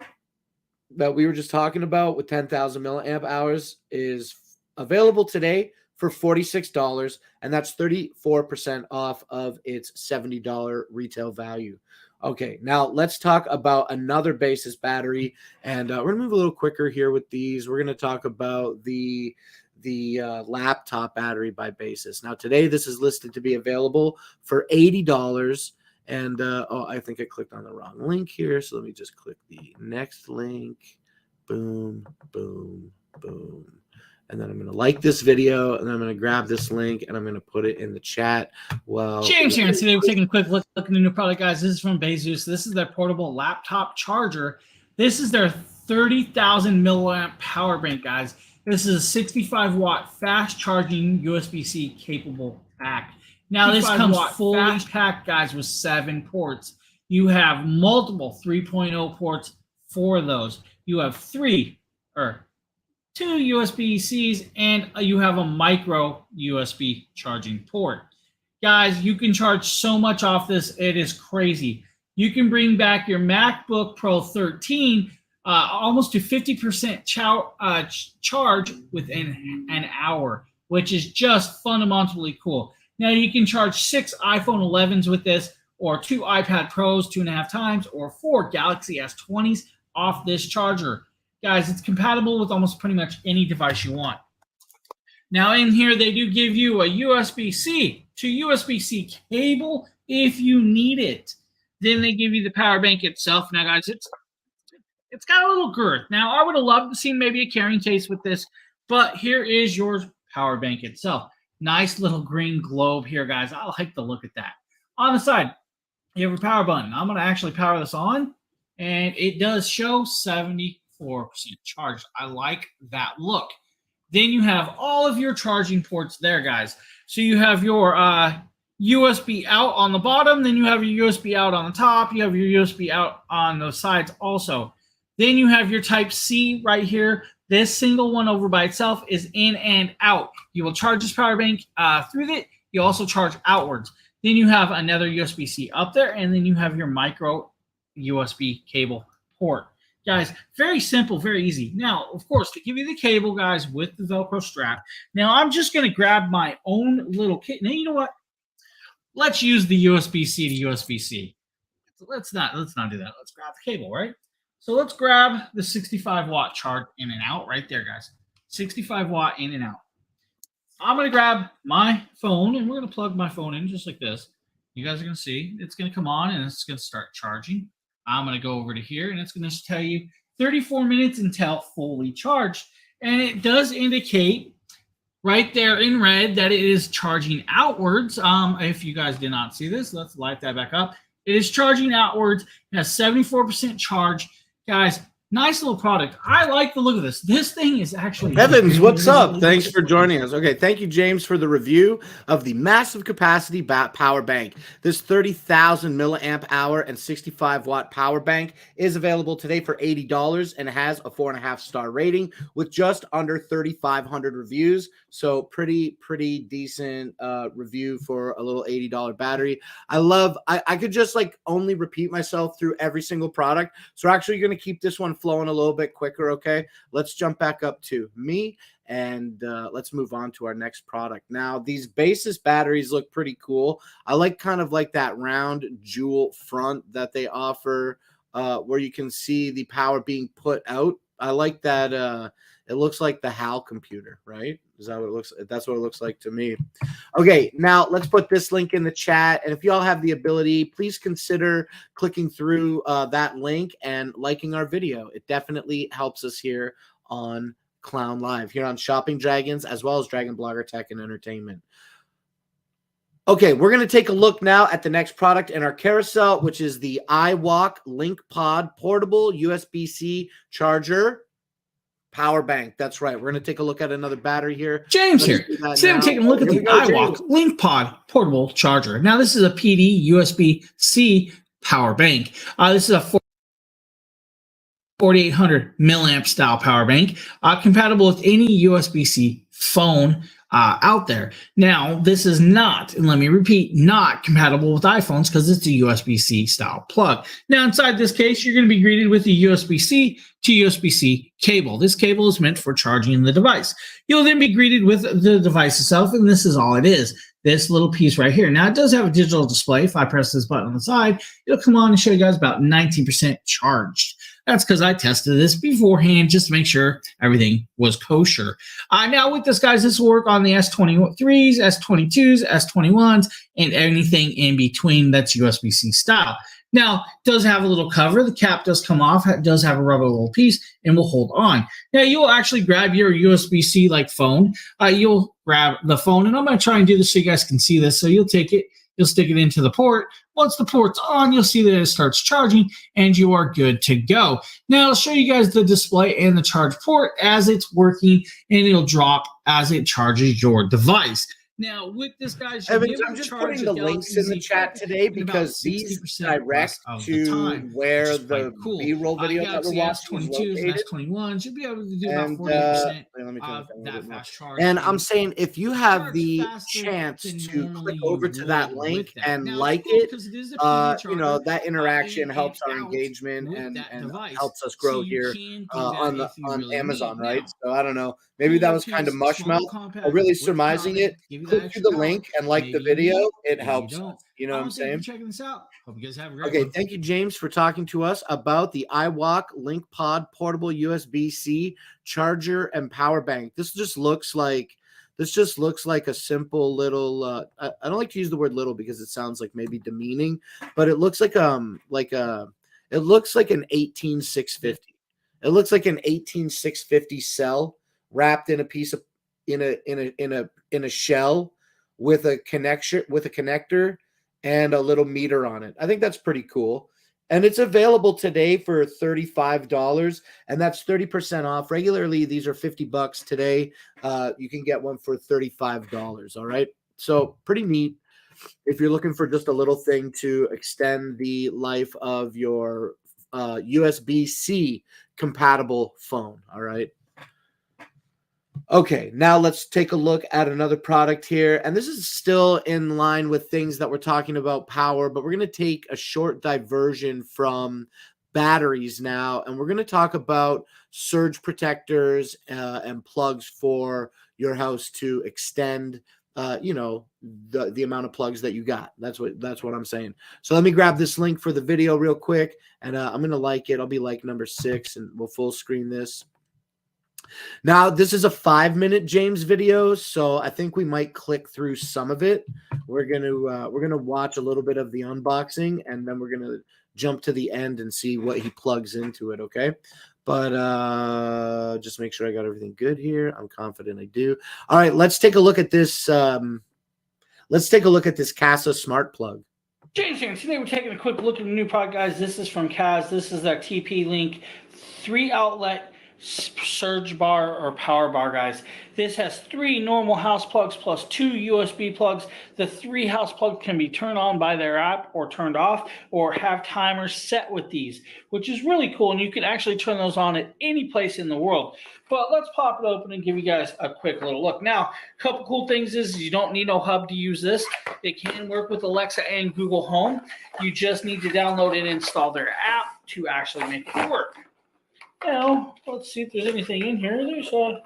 Speaker 1: that we were just talking about with 10,000 milliamp hours is available today for $46, and that's 34% off of its $70 retail value. Okay, now let's talk about another Basis battery, and we're gonna move a little quicker here with these. We're gonna talk about the laptop battery by Basis. Now today this is listed to be available for $80. And oh, I think I clicked on the wrong link here. So let me just click the next link. Boom, boom, boom. And then I'm going to like this video, and then I'm going to grab this link, and I'm going to put it in the chat. Well,
Speaker 3: James here, and today we're taking a quick look at the new product, guys. This is from Bezus. This is their portable laptop charger. This is their 30,000 milliamp power bank, guys. This is a 65 watt fast charging USB-C capable pack. Now, this comes fully packed, guys, with 7 ports. You have multiple 3.0 ports for those. You have 2 USB-Cs, and you have a micro USB charging port. Guys, you can charge so much off this. It is crazy. You can bring back your MacBook Pro 13 almost to 50% charge within an hour, which is just fundamentally cool. Now, you can charge 6 iPhone 11s with this, or 2 iPad Pros 2.5 times, or 4 Galaxy S20s off this charger. Guys, it's compatible with almost pretty much any device you want. Now, in here, they do give you a USB-C to USB-C cable if you need it. Then they give you the power bank itself. Now, guys, it's got a little girth. Now, I would have loved to see maybe a carrying case with this, but here is your power bank itself. Nice little green globe here, guys. I like the look at that. On the side, you have a power button. I'm going to actually power this on, and it does show 74% charged. I like that look. Then you have all of your charging ports there, guys. So you have your USB out on the bottom. Then you have your USB out on the top. You have your USB out on the sides also. Then you have your Type-C right here. This single one over by itself is in and out. You will charge this power bank through it. You also charge outwards. Then you have another USB-C up there, and then you have your micro USB cable port. Guys, very simple, very easy. Now, of course, to give you the cable, guys, with the Velcro strap. Now, I'm just going to grab my own little kit. Now, you know what? Let's use the USB-C to USB-C. Let's not do that. Let's grab the cable, right? So let's grab the 65-watt charge in and out right there, guys. 65-watt in and out. I'm going to grab my phone, and we're going to plug my phone in just like this. You guys are going to see it's going to come on, and it's going to start charging. I'm going to go over to here, and it's going to tell you 34 minutes until fully charged. And it does indicate right there in red that it is charging outwards. If you guys did not see this, let's light that back up. It is charging outwards. It has 74% charge. Guys, nice little product. I like the look of this. This thing is actually...
Speaker 1: Evans, what's up? Thanks for joining us. Okay, thank you, James, for the review of the massive capacity power bank. This 30,000 milliamp hour and 65-watt power bank is available today for $80 and has a 4.5-star rating with just under 3,500 reviews. So pretty decent review for a little $80 battery. I could just like only repeat myself through every single product. So we're actually going to keep this one flowing a little bit quicker. Okay, let's jump back up to me and let's move on to our next product. Now, these basis batteries look pretty cool. I like kind of like that round jewel front that they offer where you can see the power being put out. I like that. It looks like the HAL computer, right? Is that what it looks like? That's what it looks like to me. Okay, now let's put this link in the chat. And if y'all have the ability, please consider clicking through that link and liking our video. It definitely helps us here on Clown Live, here on Shopping Dragons, as well as Dragon Blogger Tech and Entertainment. Okay, we're going to take a look now at the next product in our carousel, which is the iWalk Link Pod Portable USB-C Charger Power bank. That's right. We're going to take a look at another battery here.
Speaker 3: James here. Today I'm taking a look at the iWalk Link Pod Portable Charger. Now, this is a PD USB-C power bank. This is a 4800 milliamp style power bank, compatible with any USB-C phone out there. Now, this is not, and let me repeat, not compatible with iPhones because it's a USB-C style plug. Now, inside this case, you're going to be greeted with a USB-C to USB-C cable. This cable is meant for charging the device. You'll then be greeted with the device itself, and this is all it is. This little piece right here. Now, it does have a digital display. If I press this button on the side, it'll come on and show you guys about 19% charged. That's because I tested this beforehand just to make sure everything was kosher. Now with this, guys, this will work on the S23s, S22s, S21s, and anything in between that's USB-C style. Now, it does have a little cover. The cap does come off. It does have a rubber little piece and will hold on. Now, you'll actually grab your USB-C like phone. You'll grab the phone, and I'm going to try and do this so you guys can see this. So you'll take it. You'll stick it into the port. Once the port's on, you'll see that it starts charging, and you are good to go. Now, I'll show you guys the display and the charge port as it's working, and it'll drop as it charges your device. Now, with this, guys,
Speaker 1: Evans, I'm just putting the links in the chat today because these direct to where the B-roll video that we're watching is located.
Speaker 3: S22s, you'll be able to do about 40% of that fast charge.
Speaker 1: And I'm saying if you have the chance to click over to that link and like it, you know, that interaction helps our engagement and helps us grow here on Amazon, right? So I don't know. Maybe that was kind of mushmouth. I'm really surmising it. Click through the link and like the video. It helps us. You know what I'm saying?
Speaker 3: Checking this out. Hope you guys have a great
Speaker 1: Okay,
Speaker 3: one.
Speaker 1: thank you, James, for talking to us about the iWalk Link Pod Portable USB-C charger and power bank. This just looks like a simple little. I don't like to use the word little because it sounds like maybe demeaning, but it looks like an 18650. It looks like an 18650 cell wrapped in a piece of in a shell with a connector and a little meter on it. I think that's pretty cool. And it's available today for $35, and that's 30% off. Regularly, these are $50 today. You can get one for $35. All right. So pretty neat if you're looking for just a little thing to extend the life of your USB-C compatible phone. All right. Okay, now let's take a look at another product here. And this is still in line with things that we're talking about power, but we're going to take a short diversion from batteries now, and we're going to talk about surge protectors and plugs for your house to extend the amount of plugs that you got. That's what I'm saying. So let me grab this link for the video real quick, and I'm going to like it. I'll be like number 6, and we'll full screen this. Now, this is a 5-minute James video, so I think we might click through some of it. We're gonna watch a little bit of the unboxing, and then we're gonna jump to the end and see what he plugs into it. Okay, but just make sure I got everything good here. I'm confident I do. All right, let's take a look at this. Let's take a look at this Casa Smart Plug.
Speaker 4: James here. Today we're taking a quick look at the new product, guys. This is from Kaz. This is their TP-Link 3-outlet surge bar or power bar, guys. This has 3 normal house plugs plus 2 USB plugs. The 3 house plugs can be turned on by their app or turned off, or have timers set with these, which is really cool, and you can actually turn those on at any place in the world. But let's pop it open and give you guys a quick little look. Now, a couple cool things is you don't need no hub to use this. It can work with Alexa and Google Home. You just need to download and install their app to actually make it work. Now, let's see if there's anything in here. There's a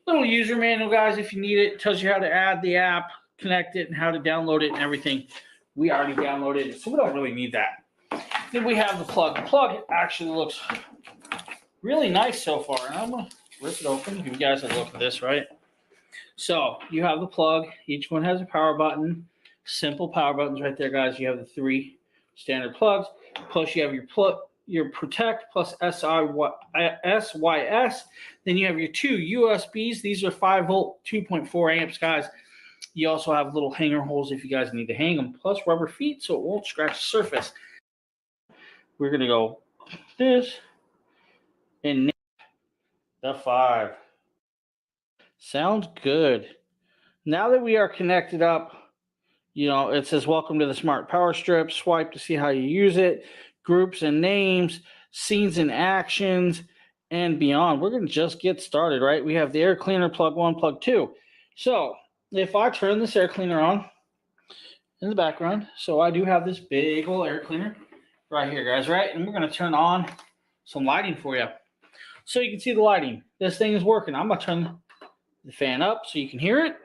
Speaker 4: little user manual, guys, if you need it. It tells you how to add the app, connect it, and how to download it and everything. We already downloaded it, so we don't really need that. Then we have the plug. The plug actually looks really nice so far. And I'm going to rip it open, give you guys a look at this, right? So you have the plug. Each one has a power button. Simple power buttons right there, guys. You have the 3 standard plugs. Plus you have your Protect plus SYS. Then you have your 2 USBs. These are 5-volt, 2.4 amps, guys. You also have little hanger holes if you guys need to hang them, plus rubber feet so it won't scratch the surface. We're going to go this and the 5. Sounds good. Now that we are connected up, it says welcome to the Smart Power Strip. Swipe to see how you use it. Groups and names, scenes and actions, and beyond. We're going to just get started, right? We have the air cleaner, plug 1, plug 2. So if I turn this air cleaner on in the background, so I do have this big old air cleaner right here, guys, right? And we're going to turn on some lighting for you. So you can see the lighting. This thing is working. I'm going to turn the fan up so you can hear it.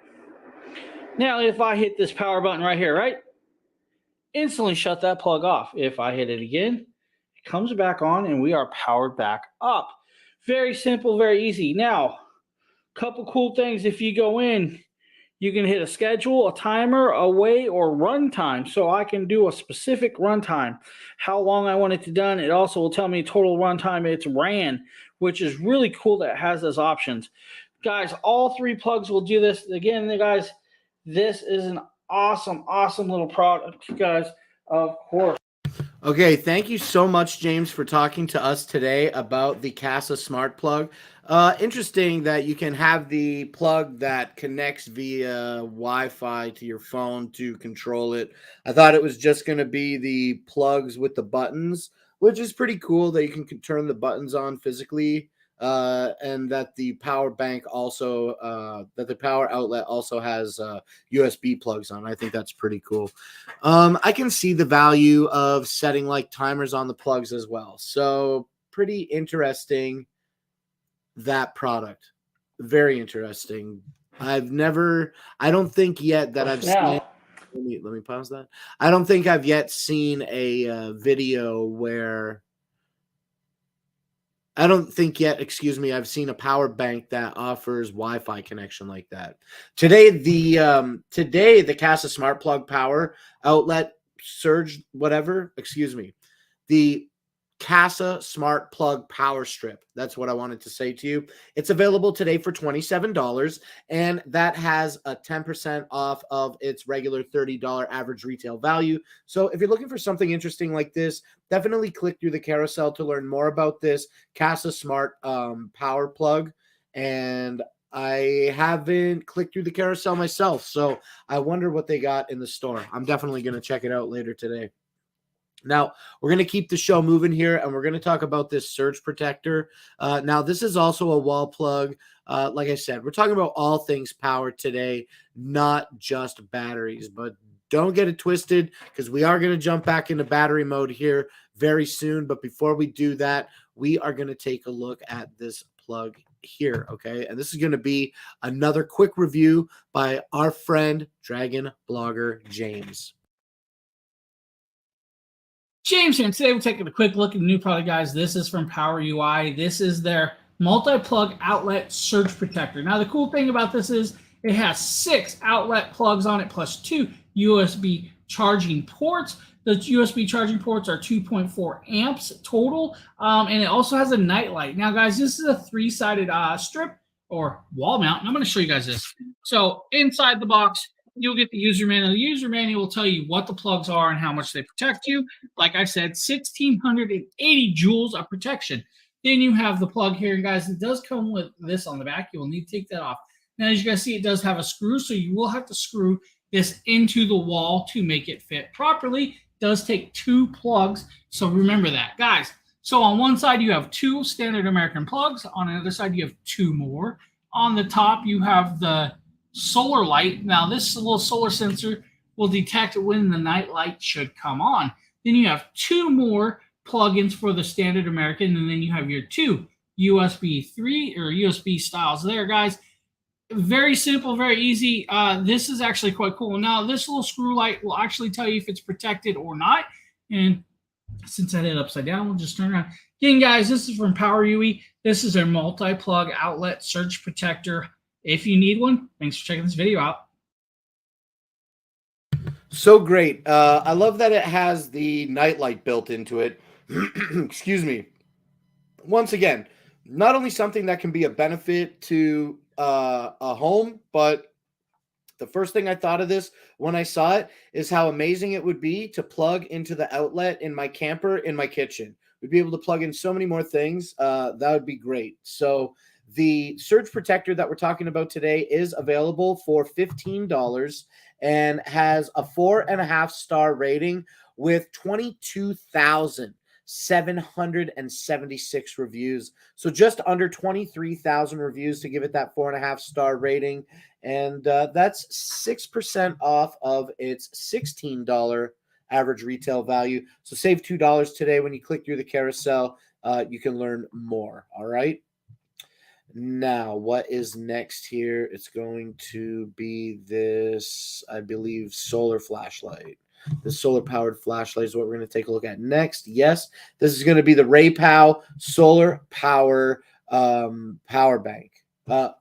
Speaker 4: Now, if I hit this power button right here, right? Instantly shut that plug off. If I hit it again, it comes back on and we are powered back up. Very simple, very easy. Now, a couple cool things. If you go in, you can hit a schedule, a timer, away, or run time. So I can do a specific run time, how long I want it to done. It also will tell me total run time it's ran, which is really cool that it has those options. Guys, all 3 plugs will do this. Again, guys, this is an awesome little product, guys, of course.
Speaker 1: Okay, thank you so much, James, for talking to us today about the Casa Smart Plug. Interesting that you can have the plug that connects via Wi-Fi to your phone to control it. I thought it was just going to be the plugs with the buttons, which is pretty cool that you can turn the buttons on physically. And that the power bank also, that the power outlet also has USB plugs on. I think that's pretty cool. I can see the value of setting like timers on the plugs as well. So pretty interesting, that product. Very interesting. I don't think yet that I've seen. Let me pause that. I don't think I've yet seen a video where. I don't think yet, I've seen a power bank that offers Wi-Fi connection like that. Today, the Casa Smart Plug power outlet surge, the Casa Smart Plug Power Strip. That's what I wanted to say to you. It's available today for $27, and that has a 10% off of its regular $30 average retail value. So if you're looking for something interesting like this, definitely click through the carousel to learn more about this Casa Smart Power Plug. And I haven't clicked through the carousel myself, so I wonder what they got in the store. I'm definitely going to check it out later today. Now, we're going to keep the show moving here, and we're going to talk about this surge protector. Now, this is also a wall plug. Like I said, we're talking about all things power today, not just batteries. But don't get it twisted, because we are going to jump back into battery mode here very soon. But before we do that, we are going to take a look at this plug here, okay? And this is going to be another quick review by our friend Dragon Blogger James.
Speaker 3: James here, and today we're taking a quick look at the new product, guys. This is from Power UI. This is their multi-plug outlet surge protector. Now, the cool thing about this is it has 6 outlet plugs on it plus 2 USB charging ports. The USB charging ports are 2.4 amps total, and it also has a night light. Now, guys, this is a 3-sided strip or wall mount, and I'm going to show you guys this. So inside the box, you'll get the user manual. The user manual will tell you what the plugs are and how much they protect you. Like I said, 1,680 joules of protection. Then you have the plug here, and guys, it does come with this on the back. You will need to take that off. Now, as you guys see, it does have a screw, so you will have to screw this into the wall to make it fit properly. It does take 2 plugs, so remember that. Guys, so on one side, you have 2 standard American plugs. On the other side, you have 2 more. On the top, you have the solar light. Now, this little solar sensor will detect when the night light should come on. Then you have 2 more plugins for the standard American, and then you have your 2 USB 3 or USB styles there, guys. Very simple, very easy. This is actually quite cool. Now, this little screw light will actually tell you if it's protected or not. And since I had it upside down, we'll just turn around. Again, guys, this is from Power UI. This is a multi-plug outlet surge protector. If you need one, thanks for checking this video out.
Speaker 1: So great. I love that it has the nightlight built into it. Excuse me. Once again, not only something that can be a benefit to a home, but the first thing I thought of this when I saw it is how amazing it would be to plug into the outlet in my camper in my kitchen. We'd be able to plug in so many more things. That would be great. So the surge protector that we're talking about today is available for $15 and has a 4.5-star rating with 22,776 reviews. So just under 23,000 reviews to give it that 4.5-star rating. And that's 6% off of its $16 average retail value. So save $2 today when you click through the carousel. You can learn more. All right. Now, what is next here? It's going to be this, I believe, solar flashlight. The solar-powered flashlight is what we're going to take a look at next. Yes, this is going to be the RayPow Solar Power Power Bank.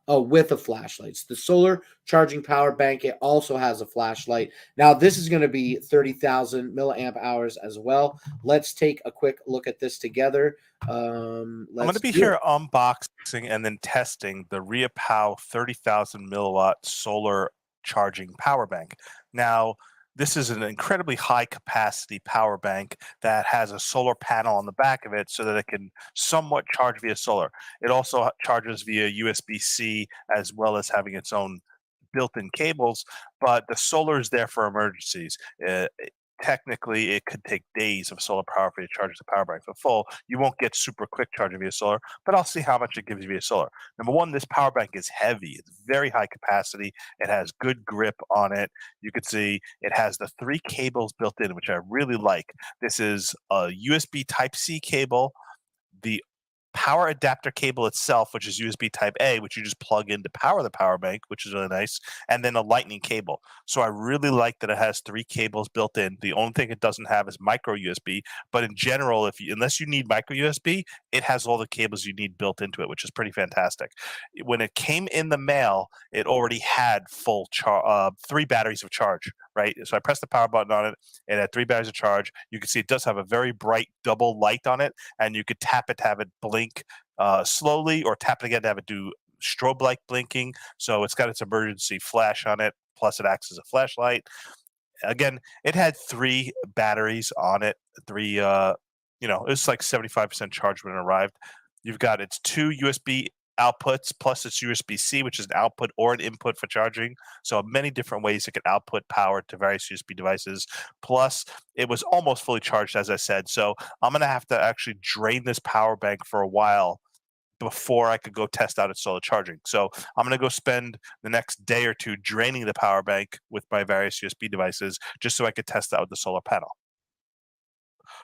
Speaker 1: With a flashlight. It's the solar charging power bank. It also has a flashlight. Now, this is going to be 30,000 milliamp hours as well. Let's take a quick look at this together.
Speaker 5: I'm going to be here unboxing and then testing the RayPow 30,000 milliwatt solar charging power bank. Now, this is an incredibly high capacity power bank that has a solar panel on the back of it so that it can somewhat charge via solar. It also charges via USB-C as well as having its own built-in cables, but the solar is there for emergencies. Technically, it could take days of solar power for you to charge the power bank. For full, you won't get super quick charging via solar, but I'll see how much it gives you via solar. Number one, this power bank is heavy. It's very high capacity. It has good grip on it. You can see it has the 3 cables built in, which I really like. This is a USB Type-C cable, the power adapter cable itself, which is USB Type A, which you just plug in to power the power bank, which is really nice, and then a lightning cable. So I really like that it has 3 cables built in. The only thing it doesn't have is micro USB, but in general, unless you need micro USB, it has all the cables you need built into it, which is pretty fantastic. When it came in the mail, it already had full 3 batteries of charge, right? So I pressed the power button on it. It had 3 batteries of charge. You can see it does have a very bright double light on it, and you could tap it to have it blink slowly, or tap it again to have it do strobe-like blinking. So it's got its emergency flash on it, plus it acts as a flashlight. Again, it had 3 batteries on it. It was like 75% charged when it arrived. You've got its 2 USB outputs plus its USB-C, which is an output or an input for charging. So many different ways it can output power to various USB devices. Plus, it was almost fully charged, as I said. So I'm going to have to actually drain this power bank for a while before I could go test out its solar charging. So I'm going to go spend the next day or 2 draining the power bank with my various USB devices just so I could test out with the solar panel.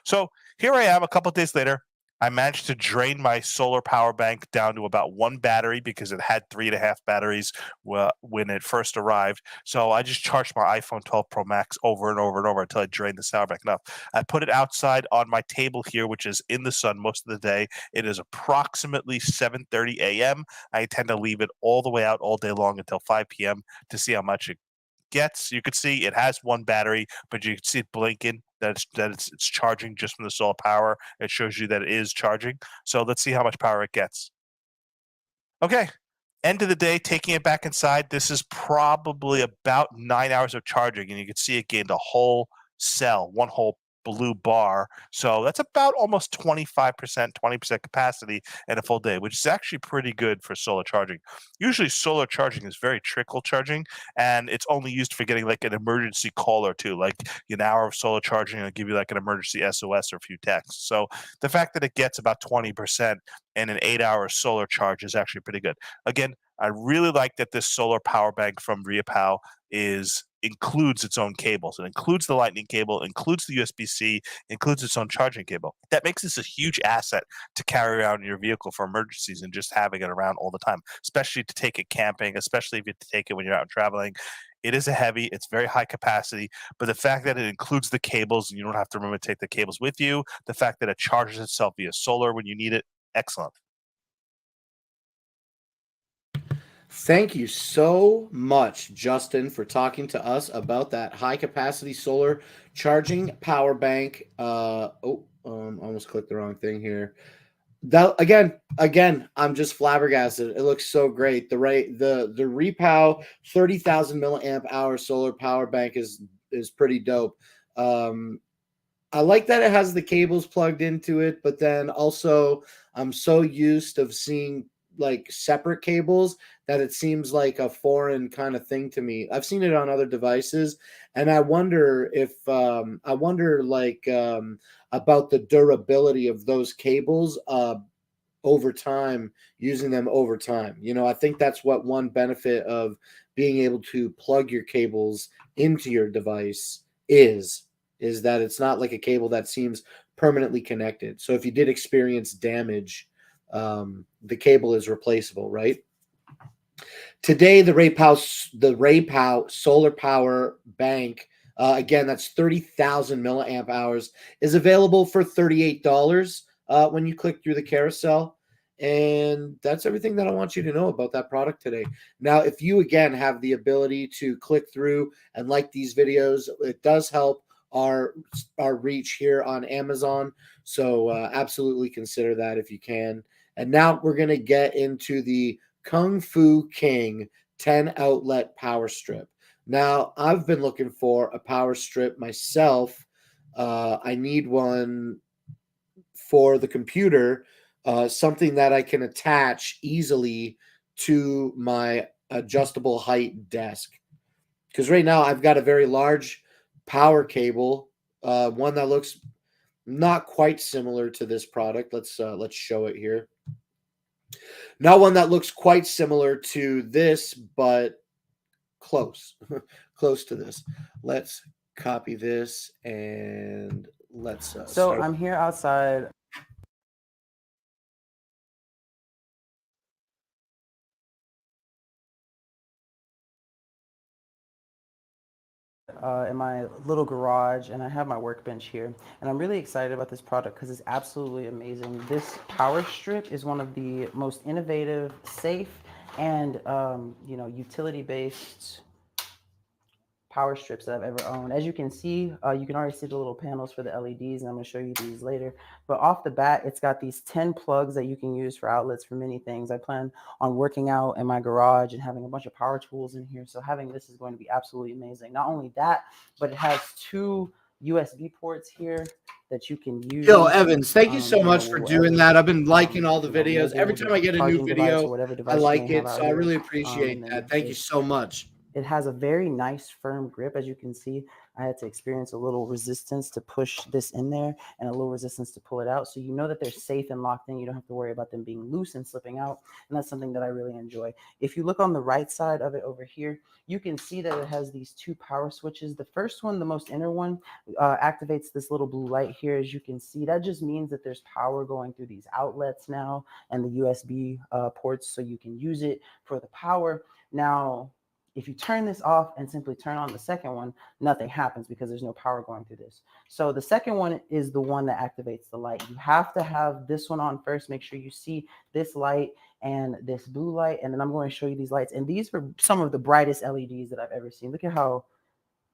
Speaker 5: So here I am a couple of days later. I managed to drain my solar power bank down to about 1 battery because it had 3.5 batteries when it first arrived. So I just charged my iPhone 12 Pro Max over and over and over until I drained the power bank enough. I put it outside on my table here, which is in the sun most of the day. It is approximately 7:30 a.m. I tend to leave it all the way out all day long until 5 p.m. to see how much it gets. You can see it has 1 battery, but you can see it blinking that it's charging just from the solar power. It shows you that it is charging. So let's see how much power it gets. Okay. End of the day, taking it back inside, this is probably about 9 hours of charging, and you can see it gained a whole cell, one whole blue bar. So that's about almost 25%, 20% capacity in a full day, which is actually pretty good for solar charging. Usually solar charging is very trickle charging, and it's only used for getting like an emergency call or two, like an hour of solar charging will give you like an emergency SOS or a few texts. So the fact that it gets about 20% in an 8-hour solar charge is actually pretty good. Again, I really like that this solar power bank from ReaPow includes its own cables. It includes the lightning cable, includes the USB-C, includes its own charging cable. That makes this a huge asset to carry around in your vehicle for emergencies and just having it around all the time, especially to take it camping, especially if you take it when you're out traveling. It is it's very high capacity, but the fact that it includes the cables and you don't have to remember to take the cables with you, the fact that it charges itself via solar when you need it, excellent.
Speaker 1: Thank you so much, Justin, for talking to us about that high-capacity solar charging power bank. Almost clicked the wrong thing here. That again, I'm just flabbergasted. It looks so great. The RePow 30,000 milliamp hour solar power bank is pretty dope. I like that it has the cables plugged into it, but then also I'm so used of seeing like separate cables that it seems like a foreign kind of thing to me. I've seen it on other devices, and I wonder about the durability of those cables over time, using them over time. I think that's what one benefit of being able to plug your cables into your device is that it's not like a cable that seems permanently connected. So if you did experience damage, the cable is replaceable, right? Today, the RePow solar power bank, again, that's 30,000 milliamp hours, is available for $38 when you click through the carousel. And that's everything that I want you to know about that product today. Now, if you, again, have the ability to click through and like these videos, it does help our reach here on Amazon. So absolutely consider that if you can. And now we're going to get into the Kung Fu King 10 outlet power strip. Now, I've been looking for a power strip myself. I need one for the computer, something that I can attach easily to my adjustable height desk. Because right now I've got a very large power cable, one that looks not quite similar to this product. Let's show it here. Not one that looks quite similar to this, but close, close to this. Let's copy this and let's.
Speaker 6: So I'm here outside. In my little garage, and I have my workbench here, and I'm really excited about this product because it's absolutely amazing. This power strip is one of the most innovative, safe, and utility-based power strips that I've ever owned. As you can see, you can already see the little panels for the LEDs, and I'm going to show you these later. But off the bat, it's got these 10 plugs that you can use for outlets for many things. I plan on working out in my garage and having a bunch of power tools in here, so having this is going to be absolutely amazing. Not only that, but it has 2 USB ports here that you can use.
Speaker 1: Yo, Evans, thank you so much for doing that. I've been liking all the videos. Every time I get a new video, I like it, so I really appreciate that. Thank you so much.
Speaker 6: It has a very nice firm grip. As you can see, I had to experience a little resistance to push this in there and a little resistance to pull it out. So you know that they're safe and locked in. You don't have to worry about them being loose and slipping out. And that's something that I really enjoy. If you look on the right side of it over here, you can see that it has these two power switches. The first one, the most inner one, activates this little blue light here. As you can see, that just means that there's power going through these outlets now and the USB ports, so you can use it for the power. Now, if you turn this off and simply turn on the second one, nothing happens because there's no power going through this. So the second one is the one that activates the light. You have to have this one on first. Make sure you see this light and this blue light, and then I'm going to show you these lights. And these are some of the brightest LEDs that I've ever seen. Look at how,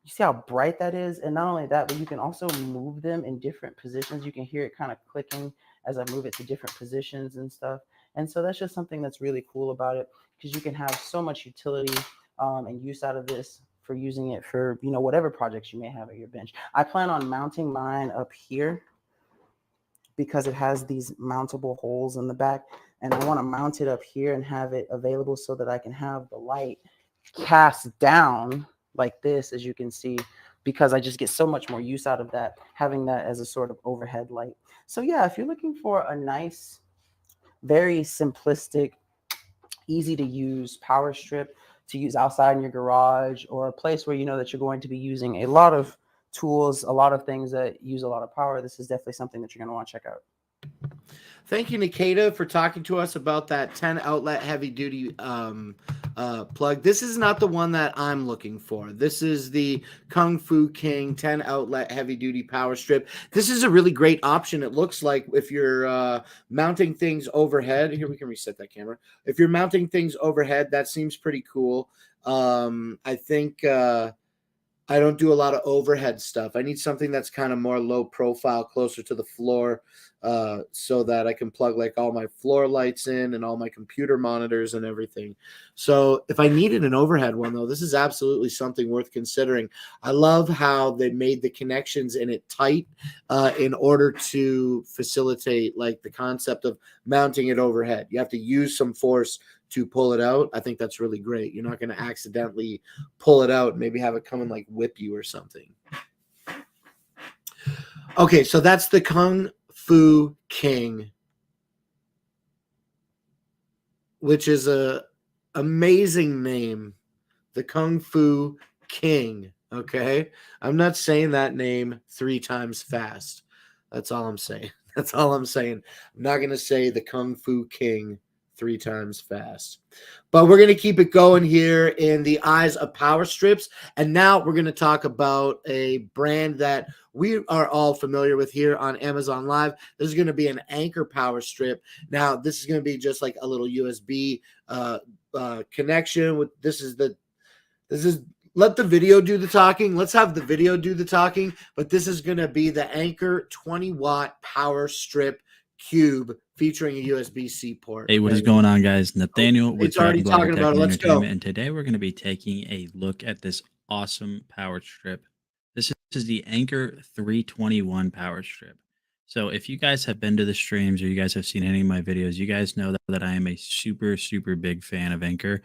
Speaker 6: you see how bright that is? And not only that, but you can also move them in different positions. You can hear it kind of clicking as I move it to different positions and stuff. And so that's just something that's really cool about it, because you can have so much utility and use out of this for using it for, you know, whatever projects you may have at your bench. I plan on mounting mine up here because it has these mountable holes in the back, and I want to mount it up here and have it available so that I can have the light cast down like this, as you can see, because I just get so much more use out of that, having that as a sort of overhead light. So yeah, if you're looking for a nice, very simplistic, easy to use power strip to use outside in your garage, or a place where you know that you're going to be using a lot of tools, a lot of things that use a lot of power, this is definitely something that you're going to want to check out.
Speaker 1: Thank you, Nikita, for talking to us about that 10 outlet heavy duty plug. This is not the one that I'm looking for. This is the Kung Fu King 10 outlet heavy duty power strip. This is a really great option. It looks like if you're mounting things overhead, here we can reset that camera. If you're mounting things overhead, that seems pretty cool. I think I don't do a lot of overhead stuff. I need something that's kind of more low profile, closer to the floor, so that I can plug like all my floor lights in and all my computer monitors and everything. So if I needed an overhead one, though, this is absolutely something worth considering. I love how they made the connections in it tight in order to facilitate like the concept of mounting it overhead. You have to use some force to pull it out. I think that's really great. You're not going to accidentally pull it out and maybe have it come and like whip you or something. Okay, so that's the Kung Fu King, which is a amazing name. The Kung Fu King. Okay, I'm not saying that name 3 times fast. That's all I'm saying. That's all I'm saying. I'm not going to say the Kung Fu King 3 times fast. But we're going to keep it going here in the eyes of power strips. And now we're going to talk about a brand that we are all familiar with here on Amazon Live. This is going to be an Anker power strip. Now, this is going to be just like a little USB connection with this is let the video do the talking. Let's have the video do the talking. But this is going to be the Anker 20-watt power strip cube featuring a USB-C port.
Speaker 7: Hey, what is going on, guys? Nathaniel with
Speaker 1: It's already
Speaker 7: Dragon
Speaker 1: talking about it. Let's go.
Speaker 7: And today we're going to be taking a look at this awesome power strip. This is the Anker 321 power strip. So if you guys have been to the streams or you guys have seen any of my videos, you guys know that I am a super, super big fan of Anker.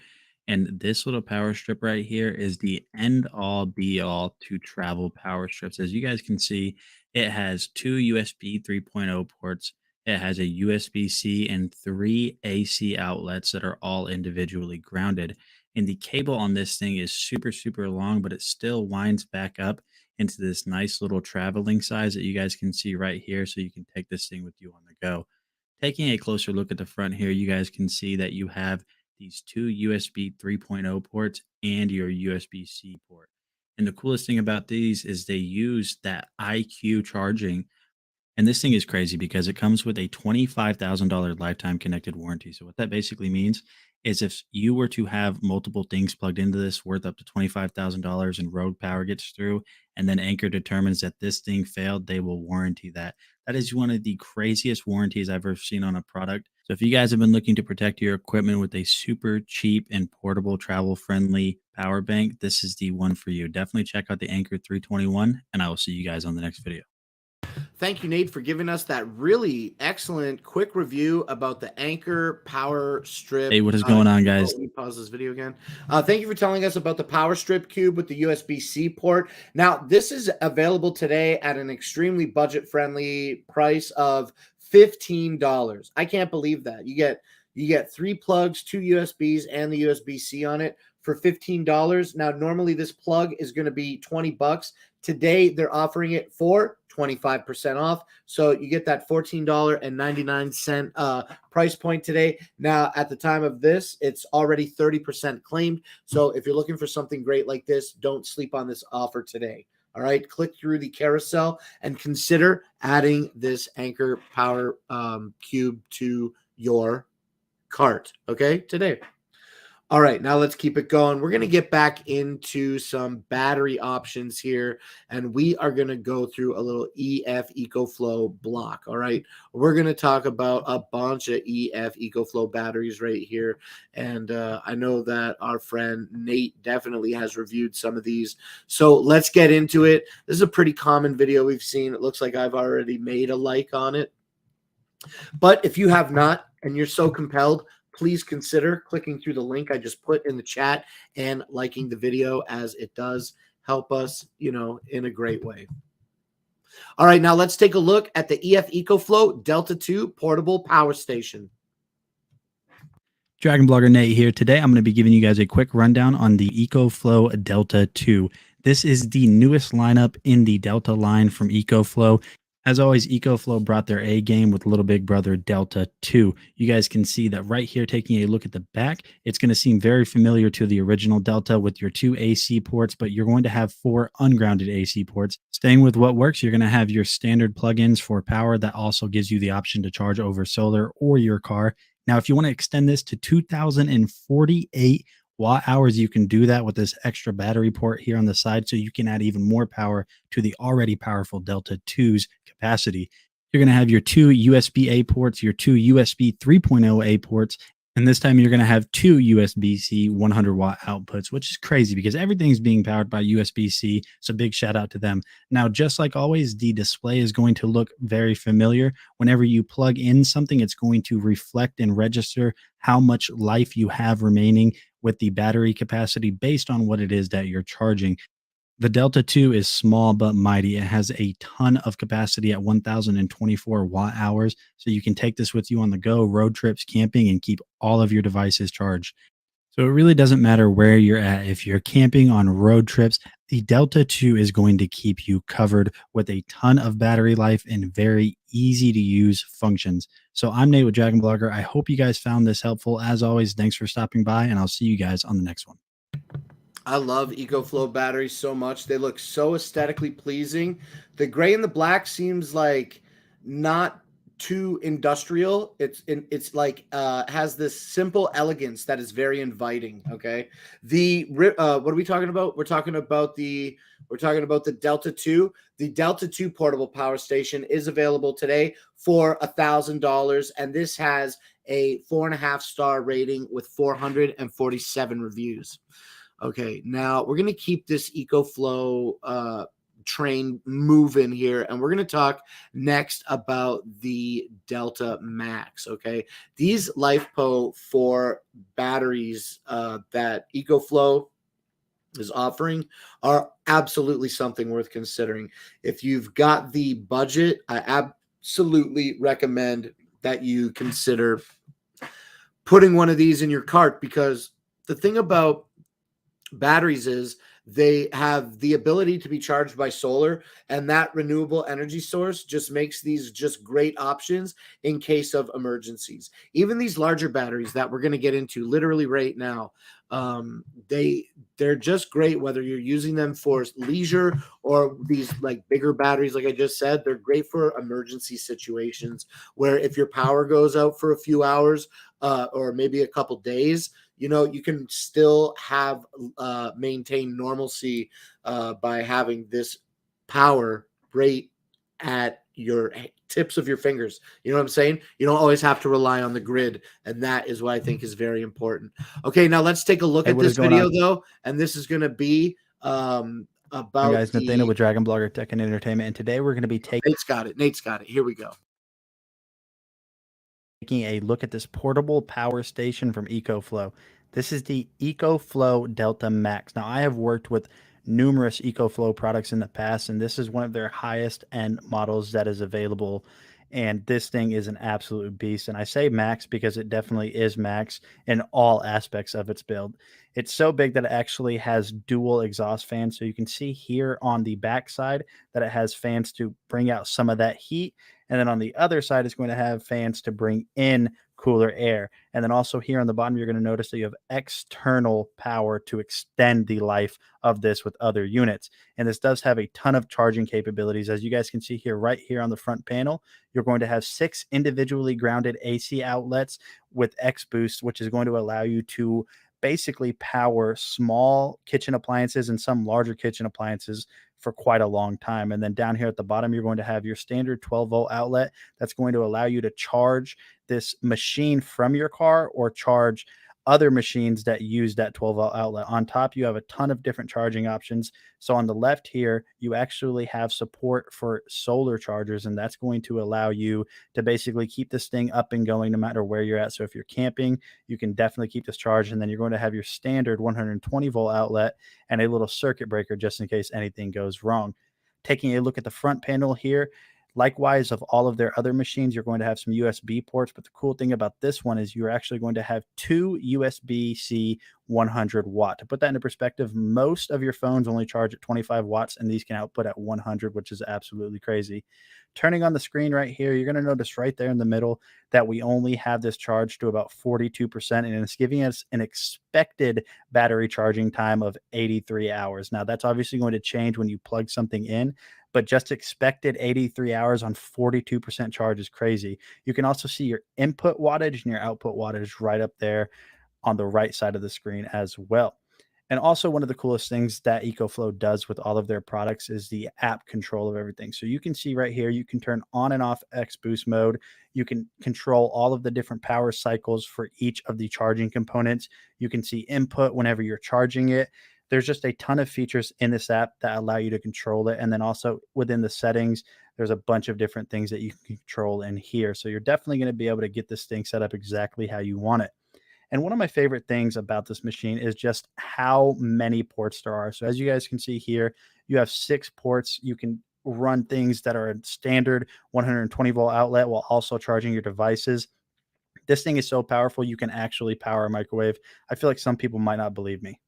Speaker 7: And this little power strip right here is the end-all, be-all to travel power strips. As you guys can see, it has 2 USB 3.0 ports. It has a USB-C and 3 AC outlets that are all individually grounded. And the cable on this thing is super, super long, but it still winds back up into this nice little traveling size that you guys can see right here. So you can take this thing with you on the go. Taking a closer look at the front here, you guys can see that you have these 2 USB 3.0 ports and your USB-C port. And the coolest thing about these is they use that IQ charging. And this thing is crazy because it comes with a $25,000 lifetime connected warranty. So what that basically means is if you were to have multiple things plugged into this worth up to $25,000 and rogue power gets through, and then Anker determines that this thing failed, they will warranty that. That is one of the craziest warranties I've ever seen on a product. So if you guys have been looking to protect your equipment with a super cheap and portable travel friendly power bank, this is the one for you. Definitely check out the Anker 321, and I will see you guys on the next video.
Speaker 1: Thank you, Nate, for giving us that really excellent quick review about the Anchor Power Strip.
Speaker 7: Hey, what is going on, guys?
Speaker 1: Let me pause this video again. Thank you for telling us about the Power Strip Cube with the USB-C port. Now, this is available today at an extremely budget-friendly price of $15. I can't believe that. You get 3 plugs, 2 USBs, and the USB-C on it for $15. Now, normally this plug is going to be $20. Today, they're offering it for 25% off. So you get that $14.99 price point today. Now, at the time of this, it's already 30% claimed. So if you're looking for something great like this, don't sleep on this offer today. All right, click through the carousel and consider adding this Anchor Power Cube to your cart, okay, today. All right, now let's keep it going. We're going to get back into some battery options here, and we are going to go through a little EF EcoFlow block, all right? We're going to talk about a bunch of EF EcoFlow batteries right here, and I know that our friend Nate definitely has reviewed some of these, so let's get into it. This is a pretty common video we've seen. It looks like I've already made a like on it, but if you have not and you're so compelled, please consider clicking through the link I just put in the chat and liking the video, as it does help us, in a great way. All right, now let's take a look at the EF EcoFlow Delta 2 portable power station.
Speaker 7: Dragon Blogger Nate here. Today, I'm going to be giving you guys a quick rundown on the EcoFlow Delta 2. This is the newest lineup in the Delta line from EcoFlow. As always, EcoFlow brought their A game with little big brother Delta 2. You guys can see that right here, taking a look at the back, it's going to seem very familiar to the original Delta with your 2 AC ports, but you're going to have 4 ungrounded AC ports. Staying with what works, you're going to have your standard plugins for power that also gives you the option to charge over solar or your car. Now, if you want to extend this to 2048 watt hours, you can do that with this extra battery port here on the side, so you can add even more power to the already powerful Delta 2's capacity. You're going to have your 2 USB-A ports, your 2 USB 3.0A ports, and this time you're going to have 2 USB-C 100 watt outputs, which is crazy because everything's being powered by USB-C. So big shout out to them. Now, just like always, the display is going to look very familiar. Whenever you plug in something, it's going to reflect and register how much life you have remaining with the battery capacity based on what it is that you're charging. The Delta 2 is small but mighty. It has a ton of capacity at 1024 watt hours, so you can take this with you on the go, road trips, camping, and keep all of your devices charged. So it really doesn't matter where you're at. If you're camping on road trips, the Delta 2 is going to keep you covered with a ton of battery life and very easy to use functions. So I'm Nate with Dragon Blogger. I hope you guys found this helpful. As always, thanks for stopping by, and I'll see you guys on the next one.
Speaker 1: I love EcoFlow batteries so much. They look so aesthetically pleasing. The gray and the black seems like not too industrial. It's like has this simple elegance that is very inviting. Okay. What are we talking about? We're talking about the Delta 2. The Delta 2 portable power station is available today for $1,000, and this has a 4.5-star rating with 447 reviews. Okay, now we're going to keep this EcoFlow train moving here, and we're going to talk next about the Delta Max, okay? These LifePo 4 batteries that EcoFlow is offering are absolutely something worth considering. If you've got the budget, I absolutely recommend that you consider putting one of these in your cart, because the thing about batteries is they have the ability to be charged by solar, and that renewable energy source just makes these just great options in case of emergencies. Even these larger batteries that we're going to get into literally right now, they're just great whether you're using them for leisure or these like bigger batteries. Like I just said, they're great for emergency situations where if your power goes out for a few hours or maybe a couple days, you can still have maintain normalcy by having this power right at your tips of your fingers. You know what I'm saying? You don't always have to rely on the grid, and that is what I think is very important. Okay, now let's take a look at this video though, and this is going to be about
Speaker 8: guys, Nathaniel with Dragon Blogger Tech and Entertainment, and today we're going to be taking
Speaker 1: Nate's got it. Here we go.
Speaker 8: Taking a look at this portable power station from EcoFlow. This is the EcoFlow Delta Max. Now, I have worked with numerous EcoFlow products in the past, and this is one of their highest end models that is available. And this thing is an absolute beast. And I say max because it definitely is max in all aspects of its build. It's so big that it actually has dual exhaust fans. So you can see here on the back side that it has fans to bring out some of that heat. And then on the other side, it's going to have fans to bring in cooler air. And then also here on the bottom, you're going to notice that you have external power to extend the life of this with other units. And this does have a ton of charging capabilities. As you guys can see here, right here on the front panel, you're going to have 6 individually grounded AC outlets with X Boost, which is going to allow you to basically power small kitchen appliances and some larger kitchen appliances for quite a long time. And then down here at the bottom, you're going to have your standard 12-volt outlet that's going to allow you to charge this machine from your car or charge other machines that use that 12-volt outlet. On top, you have a ton of different charging options. So on the left here, you actually have support for solar chargers, and that's going to allow you to basically keep this thing up and going no matter where you're at. So if you're camping, you can definitely keep this charged, and then you're going to have your standard 120-volt outlet and a little circuit breaker just in case anything goes wrong. Taking a look at the front panel here, likewise, of all of their other machines, you're going to have some USB ports. But the cool thing about this one is you're actually going to have 2 USB-C 100 watt. To put that into perspective, most of your phones only charge at 25 watts, and these can output at 100, which is absolutely crazy. Turning on the screen right here, you're going to notice right there in the middle that we only have this charged to about 42%, and it's giving us an expected battery charging time of 83 hours. Now, that's obviously going to change when you plug something in, but just expected 83 hours on 42% charge is crazy. You can also see your input wattage and your output wattage right up there on the right side of the screen as well. And also, one of the coolest things that EcoFlow does with all of their products is the app control of everything. So you can see right here, you can turn on and off X Boost mode. You can control all of the different power cycles for each of the charging components. You can see input whenever you're charging it. There's just a ton of features in this app that allow you to control it. And then also within the settings, there's a bunch of different things that you can control in here. So you're definitely going to be able to get this thing set up exactly how you want it. And one of my favorite things about this machine is just how many ports there are. So as you guys can see here, you have 6 ports. You can run things that are a standard 120-volt outlet while also charging your devices. This thing is so powerful, you can actually power a microwave. I feel like some people might not believe me.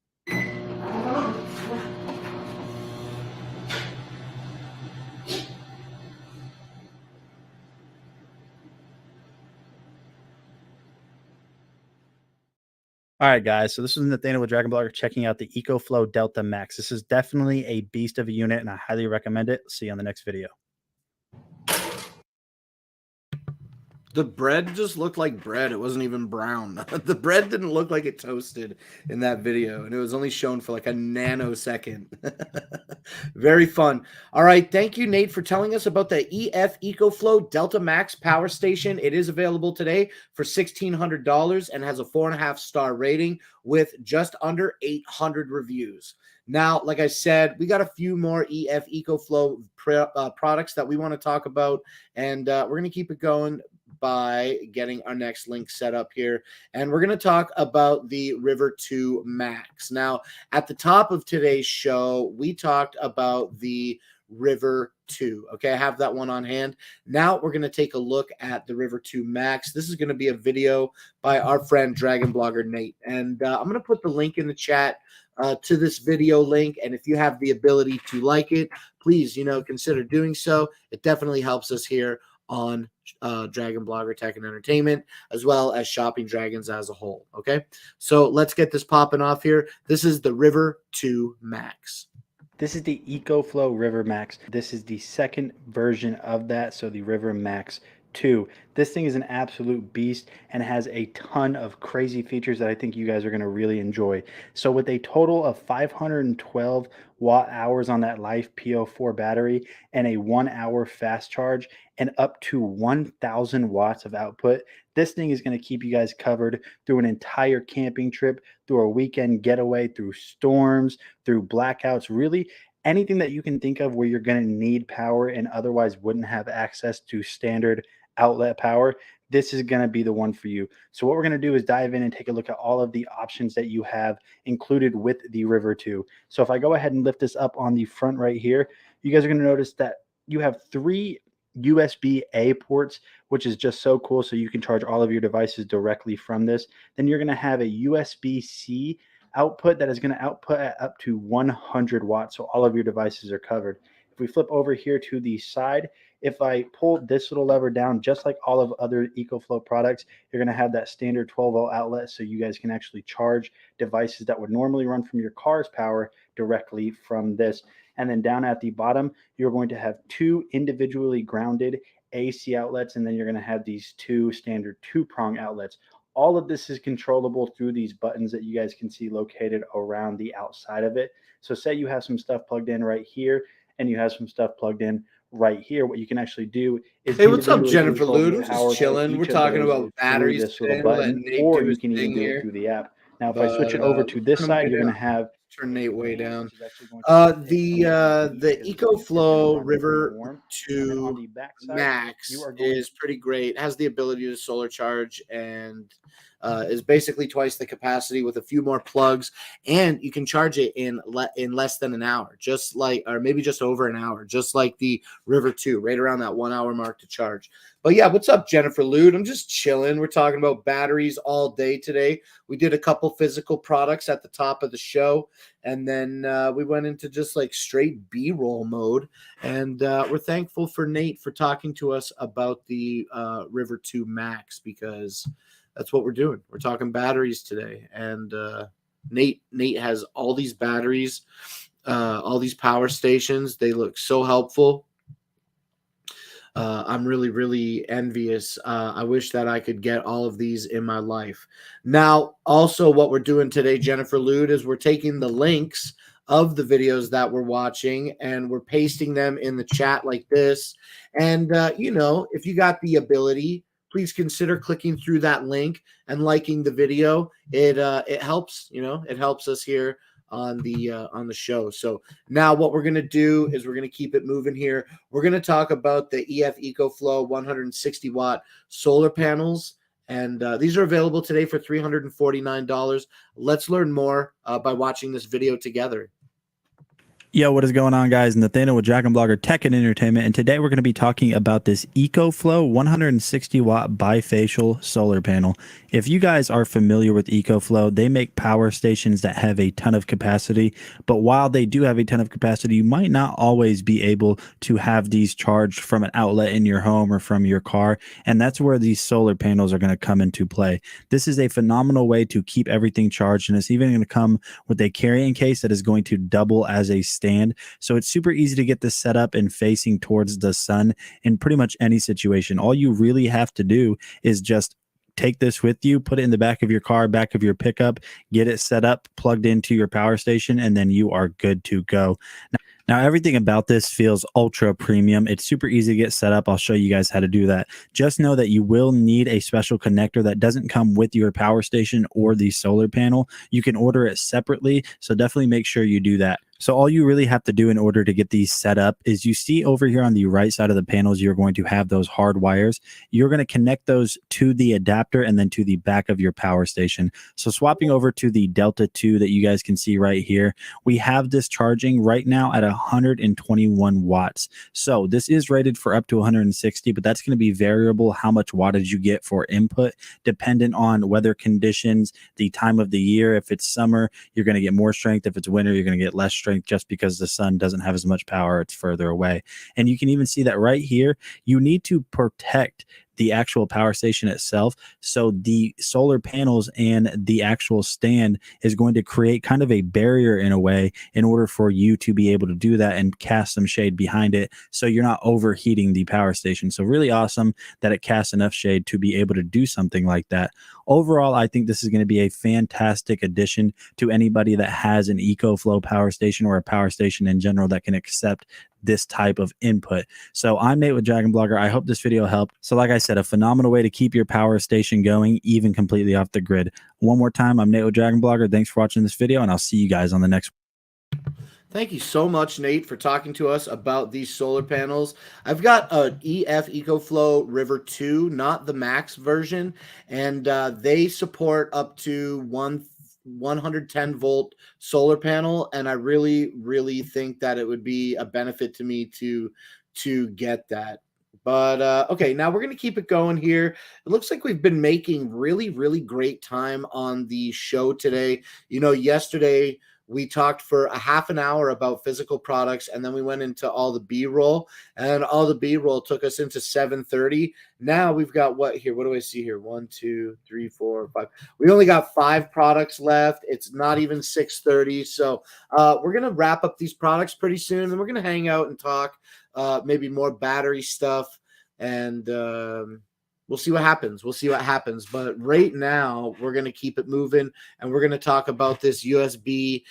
Speaker 8: All right, guys. So this is Nathaniel with Dragon Blogger checking out the EcoFlow Delta Max. This is definitely a beast of a unit, and I highly recommend it. See you on the next video.
Speaker 1: The bread just looked like bread. It wasn't even brown. The bread didn't look like it toasted in that video, and it was only shown for like a nanosecond. Very fun. All right. Thank you, Nate, for telling us about the EF EcoFlow Delta Max Power Station. It is available today for $1,600 and has a 4.5-star rating with just under 800 reviews. Now, like I said, we got a few more EF EcoFlow products that we want to talk about, and we're going to keep it going by getting our next link set up here. And we're going to talk about the River 2 Max. Now, at the top of today's show, we talked about the River 2. Okay, I have that one on hand. Now we're going to take a look at the River 2 Max. This is going to be a video by our friend Dragon Blogger Nate. And I'm going to put the link in the chat to this video link. And if you have the ability to like it, please, consider doing so. It definitely helps us here on Dragon Blogger Tech and Entertainment, as well as Shopping Dragons as a whole. Okay, so let's get this popping off here. This is the River 2 Max. This is the EcoFlow River Max. This is the second version of that, so the River Max 2. This thing is an absolute beast and has a ton of crazy features that I think you guys are going to really enjoy. So with a total of 512 watt hours on that Life PO4 battery and a 1-hour fast charge and up to 1,000 watts of output, this thing is going to keep you guys covered through an entire camping trip, through a weekend getaway, through storms, through blackouts, really
Speaker 8: anything that you can think of where you're going to need power and otherwise wouldn't have access to standard outlet power, this is going to be the one for you. So what we're going to do is dive in and take a look at all of the options that you have included with the River 2. So if I go ahead and lift this up on the front right here, you guys are going to notice that you have 3 USB-A ports, which is just so cool. So you can charge all of your devices directly from this. Then you're going to have a USB-C output that is going to output at up to 100 watts. So all of your devices are covered. If we flip over here to the side, if I pull this little lever down, just like all of other EcoFlow products, you're going to have that standard 12-volt outlet so you guys can actually charge devices that would normally run from your car's power directly from this. And then down at the bottom, you're going to have 2 individually grounded AC outlets, and then you're going to have these 2 standard 2-prong outlets. All of this is controllable through these buttons that you guys can see located around the outside of it. So say you have some stuff plugged in right here and you have some stuff plugged in right here. What you can actually do is,
Speaker 1: hey, what's up, Jennifer Lude? We're just chilling. We're talking about batteries
Speaker 8: this little
Speaker 1: today. We'll let
Speaker 8: button,
Speaker 1: Nate
Speaker 8: or
Speaker 1: do
Speaker 8: you
Speaker 1: his
Speaker 8: can even
Speaker 1: thing
Speaker 8: do
Speaker 1: here.
Speaker 8: it through the app. Now, if I switch it over to this side, you're going to have
Speaker 1: turn Nate way down. The EcoFlow River 2 Max is pretty great. It has the ability to solar charge and is basically twice the capacity with a few more plugs, and you can charge it in less than an hour, just like, or maybe just over an hour, just like the River 2, right around that 1 hour mark to charge. But yeah, what's up, Jennifer Lude? I'm just chilling. We're talking about batteries all day today. We did a couple physical products at the top of the show, and then we went into just like straight B-roll mode. And we're thankful for Nate for talking to us about the River 2 Max, because that's what we're doing. We're talking batteries today. And Nate has all these batteries, all these power stations. They look so helpful. I'm really, really envious. I wish that I could get all of these in my life. Now, also what we're doing today, Jennifer Lude, is we're taking the links of the videos that we're watching and we're pasting them in the chat like this. And, if you got the ability, please consider clicking through that link and liking the video. It helps, it helps us here on the show. So now what we're going to do is we're going to keep it moving here. We're going to talk about the EF EcoFlow 160 watt solar panels. And these are available today for $349. Let's learn more by watching this video together.
Speaker 7: Yo, what is going on, guys? Nathaniel with Dragon Blogger Tech and Entertainment, and today we're going to be talking about this EcoFlow 160 watt bifacial solar panel. If you guys are familiar with EcoFlow, they make power stations that have a ton of capacity, but while they do have a ton of capacity, you might not always be able to have these charged from an outlet in your home or from your car, and that's where these solar panels are going to come into play. This is a phenomenal way to keep everything charged, and it's even going to come with a carrying case that is going to double as a stand. So it's super easy to get this set up and facing towards the sun in pretty much any situation. All you really have to do is just take this with you, put it in the back of your car, back of your pickup, get it set up, plugged into your power station, and then you are good to go. Now, everything about this feels ultra premium. It's super easy to get set up. I'll show you guys how to do that. Just know that you will need a special connector that doesn't come with your power station or the solar panel. You can order it separately, so definitely make sure you do that. So all you really have to do in order to get these set up is you see over here on the right side of the panels, you're going to have those hard wires. You're going to connect those to the adapter and then to the back of your power station. So swapping over to the Delta 2 that you guys can see right here, we have this charging right now at 121 watts. So this is rated for up to 160, but that's going to be variable how much wattage you get for input, dependent on weather conditions, the time of the year. If it's summer, you're going to get more strength. If it's winter, you're going to get less strength, just because the sun doesn't have as much power, it's further away. And you can even see that right here, you need to protect the actual power station itself. So the solar panels and the actual stand is going to create kind of a barrier in a way in order for you to be able to do that and cast some shade behind it so you're not overheating the power station. So really awesome that it casts enough shade to be able to do something like that. Overall, I think this is going to be a fantastic addition to anybody that has an EcoFlow power station or a power station in general that can accept this type of input. So I'm Nate with Dragon Blogger. I hope this video helped. So like I said, a phenomenal way to keep your power station going, even completely off the grid. One more time, I'm Nate with Dragon Blogger. Thanks for watching this video, and I'll see you guys on the next one.
Speaker 1: Thank you so much, Nate, for talking to us about these solar panels. I've got an EF EcoFlow River 2, not the Max version, and they support up to 110 volt solar panel, and I really, really think that it would be a benefit to me to get that. But okay, now we're going to keep it going here. It looks like we've been making really, really great time on the show today. You know, yesterday we talked for a half an hour about physical products, and then we went into all the B-roll, and all the B-roll took us into 7:30. Now we've got what here? What do I see here? 1, 2, 3, 4, 5. We only got 5 products left. It's not even 6:30. So we're going to wrap up these products pretty soon, and we're going to hang out and talk maybe more battery stuff, and we'll see what happens. We'll see what happens. But right now, we're going to keep it moving, and we're going to talk about this USB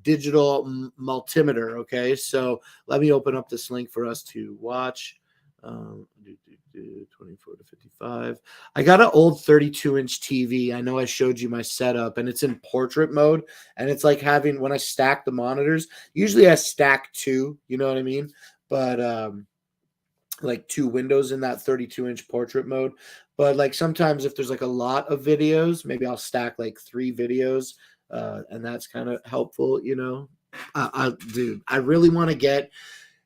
Speaker 1: digital multimeter. Okay, so let me open up this link for us to watch. 24 to 55. I got an old 32-inch TV. I know I showed you my setup, and it's in portrait mode, and it's like having, when I stack the monitors, usually I stack 2, you know what I mean? But like 2 windows in that 32-inch portrait mode. But like sometimes if there's like a lot of videos, maybe I'll stack like 3 videos, and that's kind of helpful, you know. Dude, I really want to get.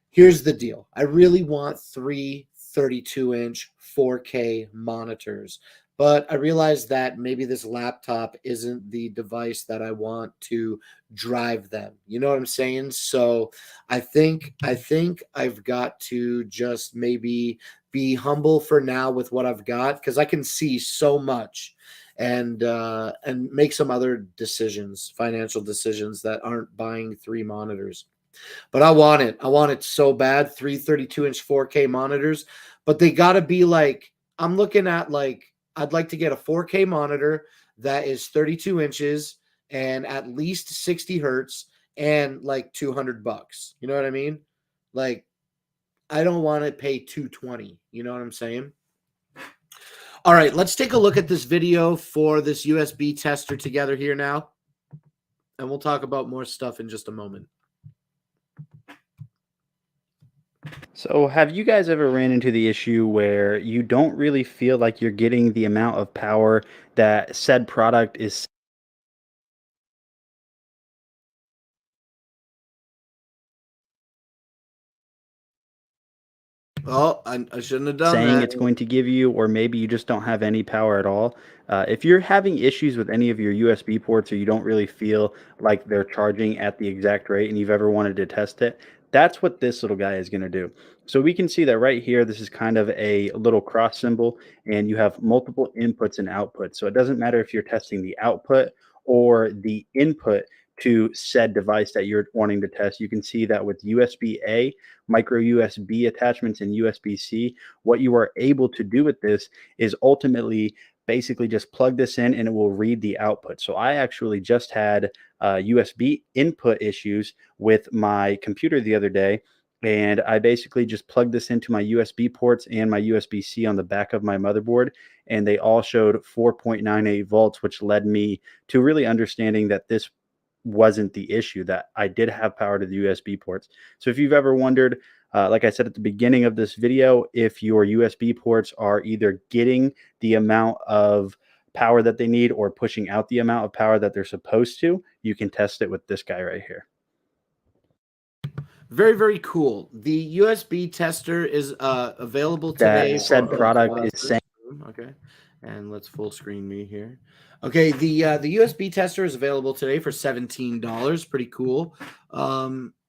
Speaker 1: Here's the deal. I really want 3 32-inch 4K monitors. But I realized that maybe this laptop isn't the device that I want to drive them. You know what I'm saying? So I think I've got to just maybe be humble for now with what I've got, because I can see so much and make some other decisions, financial decisions, that aren't buying 3 monitors. But I want it. I want it so bad. 3 32-inch 4K monitors, but they got to be like, I'm looking at like, I'd like to get a 4K monitor that is 32 inches and at least 60 hertz and like $200. You know what I mean? Like, I don't want to pay 220. You know what I'm saying? All right, let's take a look at this video for this USB tester together here now, and we'll talk about more stuff in just a moment.
Speaker 8: So, have you guys ever ran into the issue where you don't really feel like you're getting the amount of power that said product is
Speaker 1: Oh, I shouldn't have done
Speaker 8: saying
Speaker 1: that.
Speaker 8: it's going to give you, or maybe you just don't have any power at all? If you're having issues with any of your USB ports, or you don't really feel like they're charging at the exact rate and you've ever wanted to test it, that's what this little guy is going to do. So we can see that right here, this is kind of a little cross symbol, and you have multiple inputs and outputs. So it doesn't matter if you're testing the output or the input to said device that you're wanting to test. You can see that with USB-A, micro USB attachments, and USB-C, what you are able to do with this is ultimately basically just plug this in and it will read the output. So I actually just had USB input issues with my computer the other day, and I basically just plugged this into my USB ports and my USB-C on the back of my motherboard, and they all showed 4.98 volts, which led me to really understanding that this wasn't the issue, that I did have power to the USB ports. So if you've ever wondered, like I said at the beginning of this video, if your USB ports are either getting the amount of power that they need or pushing out the amount of power that they're supposed to, you can test it with this guy right here.
Speaker 1: Very, very cool. The USB tester is available today.
Speaker 8: That said product is saying.
Speaker 1: Okay, and let's full screen me here. Okay, the USB tester is available today for $17. Pretty cool.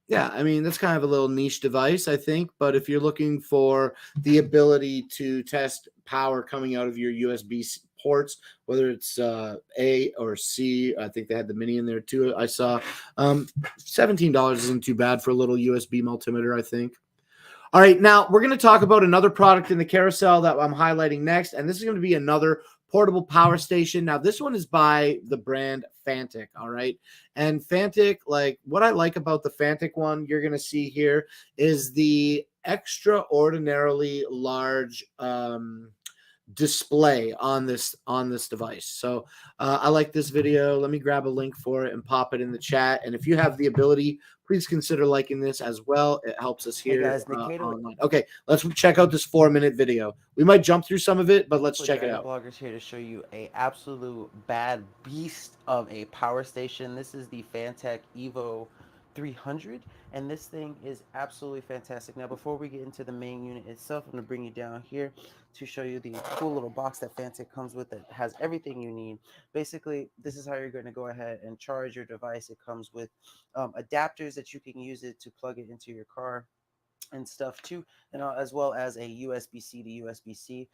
Speaker 1: Yeah, I mean, that's kind of a little niche device, I think. But if you're looking for the ability to test power coming out of your USB ports, whether it's A or C, I think they had the mini in there too. I saw $17 isn't too bad for a little USB multimeter, I think. All right, now we're going to talk about another product in the carousel that I'm highlighting next, and this is going to be another portable power station. Now, this one is by the brand Fantic, all right? And Fantic, like, what I like about the Fantic one, you're going to see here, is the extraordinarily large display on this device. So I like this video. Let me grab a link for it and pop it in the chat. And if you have the ability, please consider liking this as well. It helps us here
Speaker 6: guys, Nikita-
Speaker 1: online. Okay, let's check out this 4-minute video. We might jump through some of it, but let's check it
Speaker 6: Dragon
Speaker 1: out.
Speaker 6: Bloggers here to show you a absolute bad beast of a power station. This is the Fantech Evo 300, and this thing is absolutely fantastic. Now, before we get into the main unit itself, I'm going to bring you down here to show you the cool little box that Fantech comes with that has everything you need. Basically, this is how you're going to go ahead and charge your device. It comes with adapters that you can use it to plug it into your car and stuff too, and as well as a USB-C to USB-C,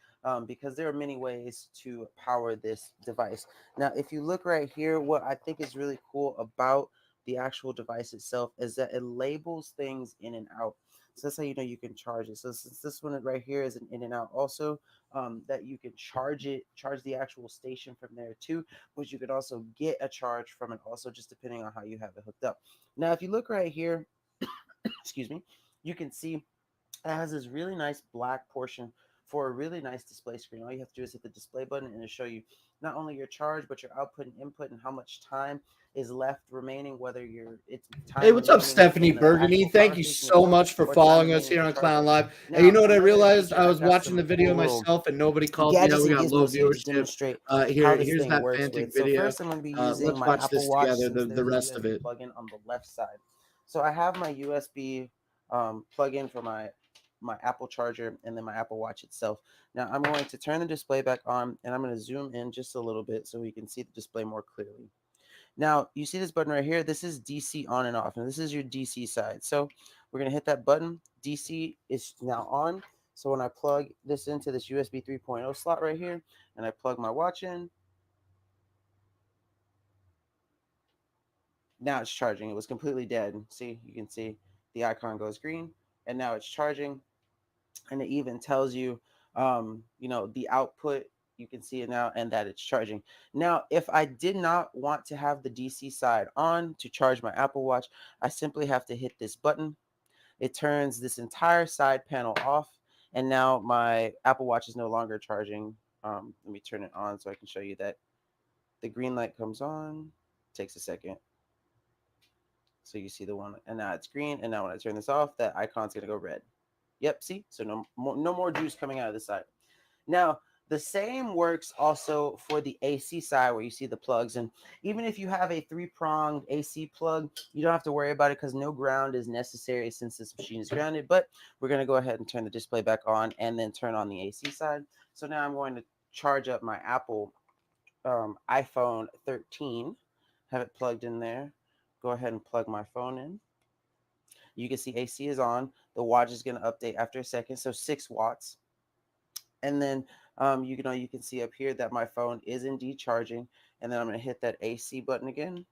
Speaker 6: because there are many ways to power this device. Now, if you look right here, what I think is really cool about the actual device itself is that it labels things in and out. So that's how you know you can charge it. So since this one right here is an in and out also, that you can charge the actual station from there too, which you could also get a charge from it also, just depending on how you have it hooked up. Now, if you look right here, excuse me, you can see it has this really nice black portion for a really nice display screen. All you have to do is hit the display button and it'll show you not only your charge, but your output and input and how much time is left remaining, whether it's time.
Speaker 1: Hey, what's up,
Speaker 6: remaining
Speaker 1: Stephanie
Speaker 6: in the
Speaker 1: Burgundy?
Speaker 6: actual
Speaker 1: Thank
Speaker 6: power
Speaker 1: you
Speaker 6: station
Speaker 1: so
Speaker 6: itself,
Speaker 1: much for
Speaker 6: or time
Speaker 1: following us
Speaker 6: remaining
Speaker 1: here
Speaker 6: for
Speaker 1: on
Speaker 6: charging.
Speaker 1: Clown Live.
Speaker 6: Now,
Speaker 1: Hey, you know what I
Speaker 6: another
Speaker 1: realized?
Speaker 6: feature,
Speaker 1: I
Speaker 6: I've
Speaker 1: was
Speaker 6: got
Speaker 1: watching the
Speaker 6: some
Speaker 1: video
Speaker 6: cool little
Speaker 1: myself and nobody called me
Speaker 6: gadgets
Speaker 1: out. We
Speaker 6: and
Speaker 1: got low
Speaker 6: gizmos here to
Speaker 1: viewership.
Speaker 6: demonstrate how
Speaker 1: Here,
Speaker 6: this
Speaker 1: here's
Speaker 6: thing
Speaker 1: that
Speaker 6: works
Speaker 1: Fantic
Speaker 6: with. So
Speaker 1: video.
Speaker 6: first, I'm going to be using
Speaker 1: Let's
Speaker 6: my
Speaker 1: watch
Speaker 6: Apple
Speaker 1: this
Speaker 6: Watch,
Speaker 1: together,
Speaker 6: since
Speaker 1: the
Speaker 6: there's a
Speaker 1: rest of
Speaker 6: USB
Speaker 1: it.
Speaker 6: plug-in on the left side. So I have my USB plug-in for my Apple charger and then my Apple Watch itself. Now I'm going to turn the display back on and I'm going to zoom in just a little bit so we can see the display more clearly. Now you see this button right here. This is DC on and off, and this is your DC side. So we're going to hit that button. DC is now on. So when I plug this into this USB 3.0 slot right here and I plug my watch in, now it's charging. It was completely dead. See, you can see the icon goes green and now it's charging. And it even tells you, the output. You can see it now and that it's charging. Now, if I did not want to have the DC side on to charge my Apple Watch, I simply have to hit this button. It turns this entire side panel off, and now my Apple Watch is no longer charging. Let me turn it on so I can show you that the green light comes on. Takes a second. So you see the one, and now it's green, and now when I turn this off, that icon's gonna go red. Yep, see? So no more juice coming out of this side. Now, the same works also for the AC side where you see the plugs. And even if you have a 3-pronged AC plug, you don't have to worry about it because no ground is necessary since this machine is grounded. But we're going to go ahead and turn the display back on and then turn on the AC side. So now I'm going to charge up my Apple iPhone 13, have it plugged in there. Go ahead and plug my phone in. You can see AC is on. The watch is going to update after a second, so 6 watts. And then you can see up here that my phone is indeed charging. And then I'm going to hit that AC button again.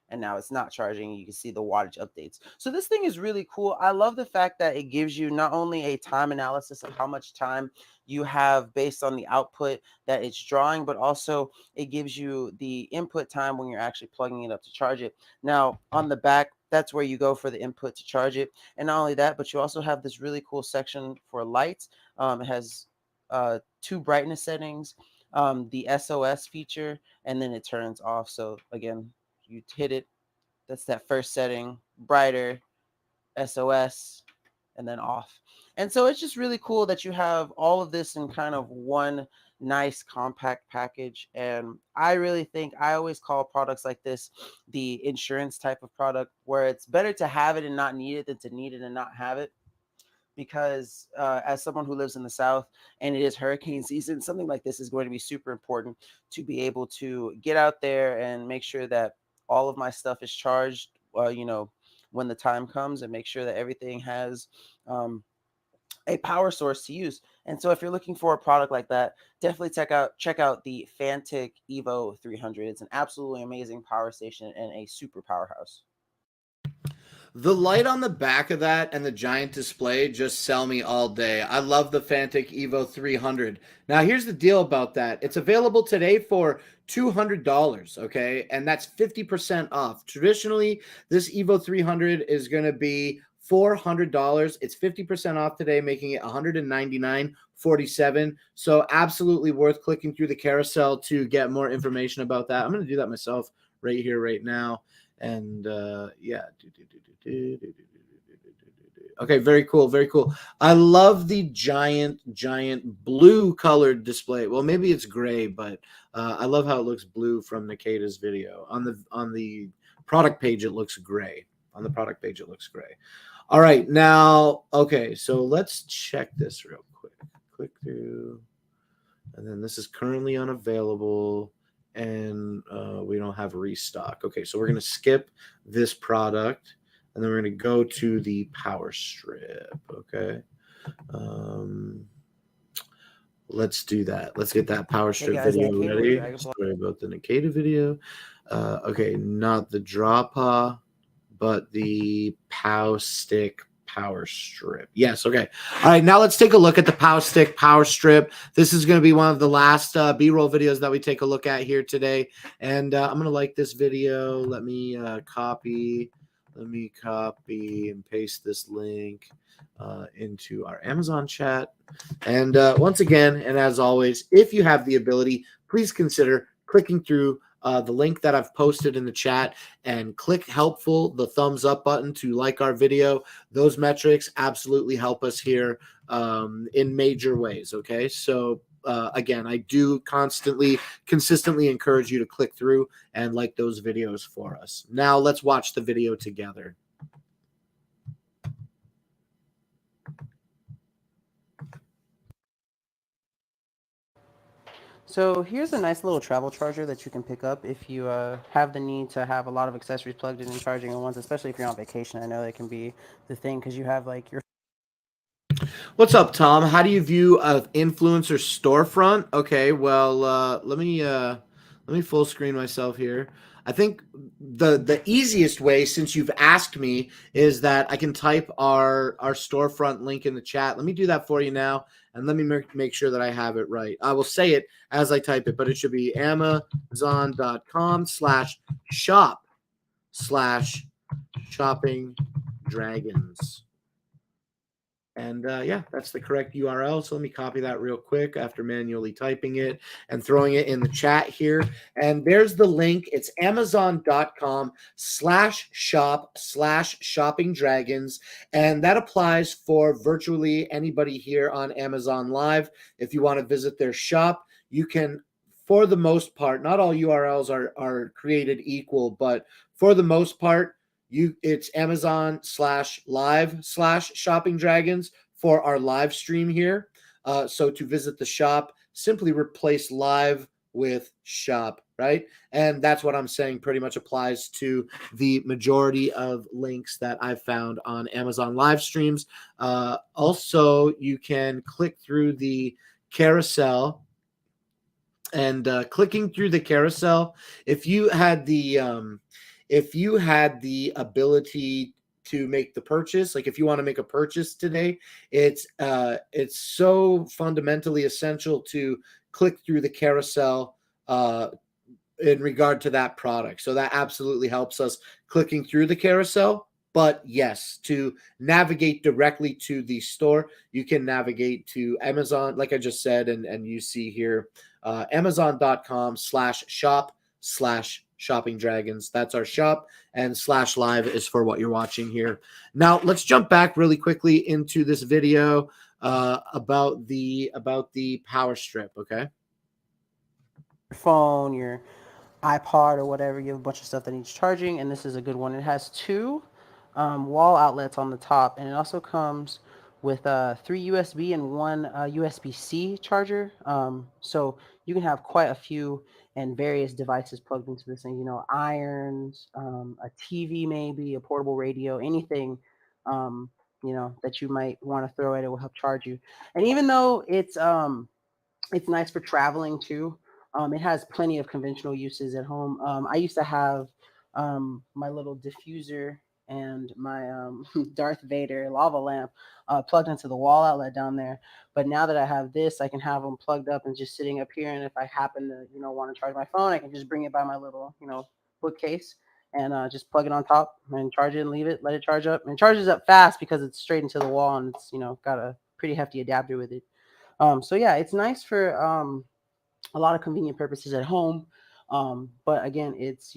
Speaker 6: And now it's not charging. You can see the wattage updates. So this thing is really cool. I love the fact that it gives you not only a time analysis of how much time you have based on the output that it's drawing, but also it gives you the input time when you're actually plugging it up to charge it. Now on the back, that's where you go for the input to charge it. And not only that, but you also have this really cool section for lights. It has 2 brightness settings, the SOS feature, and then it turns off. So again, you hit it, that's that first setting, brighter, SOS, and then off. And so it's just really cool that you have all of this in kind of one nice compact package. And I really think, I always call products like this the insurance type of product, where it's better to have it and not need it than to need it and not have it. Because as someone who lives in the South and it is hurricane season, something like this is going to be super important to be able to get out there and make sure that all of my stuff is charged, when the time comes, and make sure that everything has a power source to use. And so if you're looking for a product like that, definitely check out the Fantech Evo 300. It's an absolutely amazing power station and a super powerhouse.
Speaker 1: The light on the back of that and the giant display just sell me all day. I love the Fantech Evo 300. Now, here's the deal about that. It's available today for $200, okay? And that's 50% off. Traditionally, this Evo 300 is going to be $400. It's 50% off today, making it $199.47. So absolutely worth clicking through the carousel to get more information about that. I'm going to do that myself right here, right now. And yeah. Okay, very cool, very cool. I love the giant blue colored display. Well, maybe it's gray, but I love how it looks blue from Nikida's video. On the product page, it looks gray. On the product page, it looks gray. All right, now, okay, so let's check this real quick. Click through, and then this is currently unavailable, and we don't have restock. Okay, so we're going to skip this product, and then we're going to go to the power strip. Okay, let's do that. Let's get that power strip video ready. Sorry about the Nikita video. Okay, not the Drawpaw, but the Pow Stick power strip. Yes, okay. All right, now let's take a look at the Pow Stick power strip. This is going to be one of the last B-roll videos that we take a look at here today. And I'm going to like this video. Let me copy and paste this link into our Amazon chat. And once again, and as always, if you have the ability, please consider clicking through the link that I've posted in the chat and click helpful, the thumbs up button to like our video. Those metrics absolutely help us here in major ways. Okay. So again, I do consistently encourage you to click through and like those videos for us. Now let's watch the video together.
Speaker 6: So here's a nice little travel charger that you can pick up if you have the need to have a lot of accessories plugged in and charging at once, especially if you're on vacation. I know that can be the thing because you have like your...
Speaker 1: What's up, Tom? How do you view an influencer storefront? Okay, well, let me full screen myself here. I think the easiest way, since you've asked me, is that I can type our storefront link in the chat. Let me do that for you now, and let me make sure that I have it right. I will say it as I type it, but it should be Amazon.com/shop/ShoppingDragons. And yeah, that's the correct URL. So let me copy that real quick after manually typing it and throwing it in the chat here. And there's the link. It's Amazon.com/shop/ShoppingDragons. And that applies for virtually anybody here on Amazon Live. If you want to visit their shop, you can, for the most part, not all URLs are created equal, but for the most part, it's Amazon/live/ShoppingDragons for our live stream here. So to visit the shop, simply replace live with shop, right? And that's what I'm saying pretty much applies to the majority of links that I've found on Amazon live streams. Also, you can click through the carousel, and clicking through the carousel, if you had the ability to make the purchase, like if you want to make a purchase today, it's so fundamentally essential to click through the carousel in regard to that product. So that absolutely helps us clicking through the carousel. But yes, to navigate directly to the store, you can navigate to Amazon, like I just said, and you see here, Amazon.com/shop/ShoppingDragons. That's our shop, and /live is for what you're watching here. Now let's jump back really quickly into this video about the power strip. Okay.
Speaker 6: Your phone, your iPod or whatever, you have a bunch of stuff that needs charging, and this is a good one. It has two wall outlets on the top, and it also comes with 3 USB and 1 USB-C charger. So you can have quite a few and various devices plugged into this thing, irons, a TV, maybe a portable radio, anything, that you might want to throw at it will help charge you. And even though it's nice for traveling too, it has plenty of conventional uses at home. I used to have my little diffuser and my Darth Vader lava lamp plugged into the wall outlet down there. But now that I have this, I can have them plugged up and just sitting up here. And if I happen to, want to charge my phone, I can just bring it by my little, bookcase and just plug it on top and charge it and leave it, let it charge up. And it charges up fast because it's straight into the wall and it's, got a pretty hefty adapter with it. So yeah, it's nice for a lot of convenient purposes at home. But again, it's,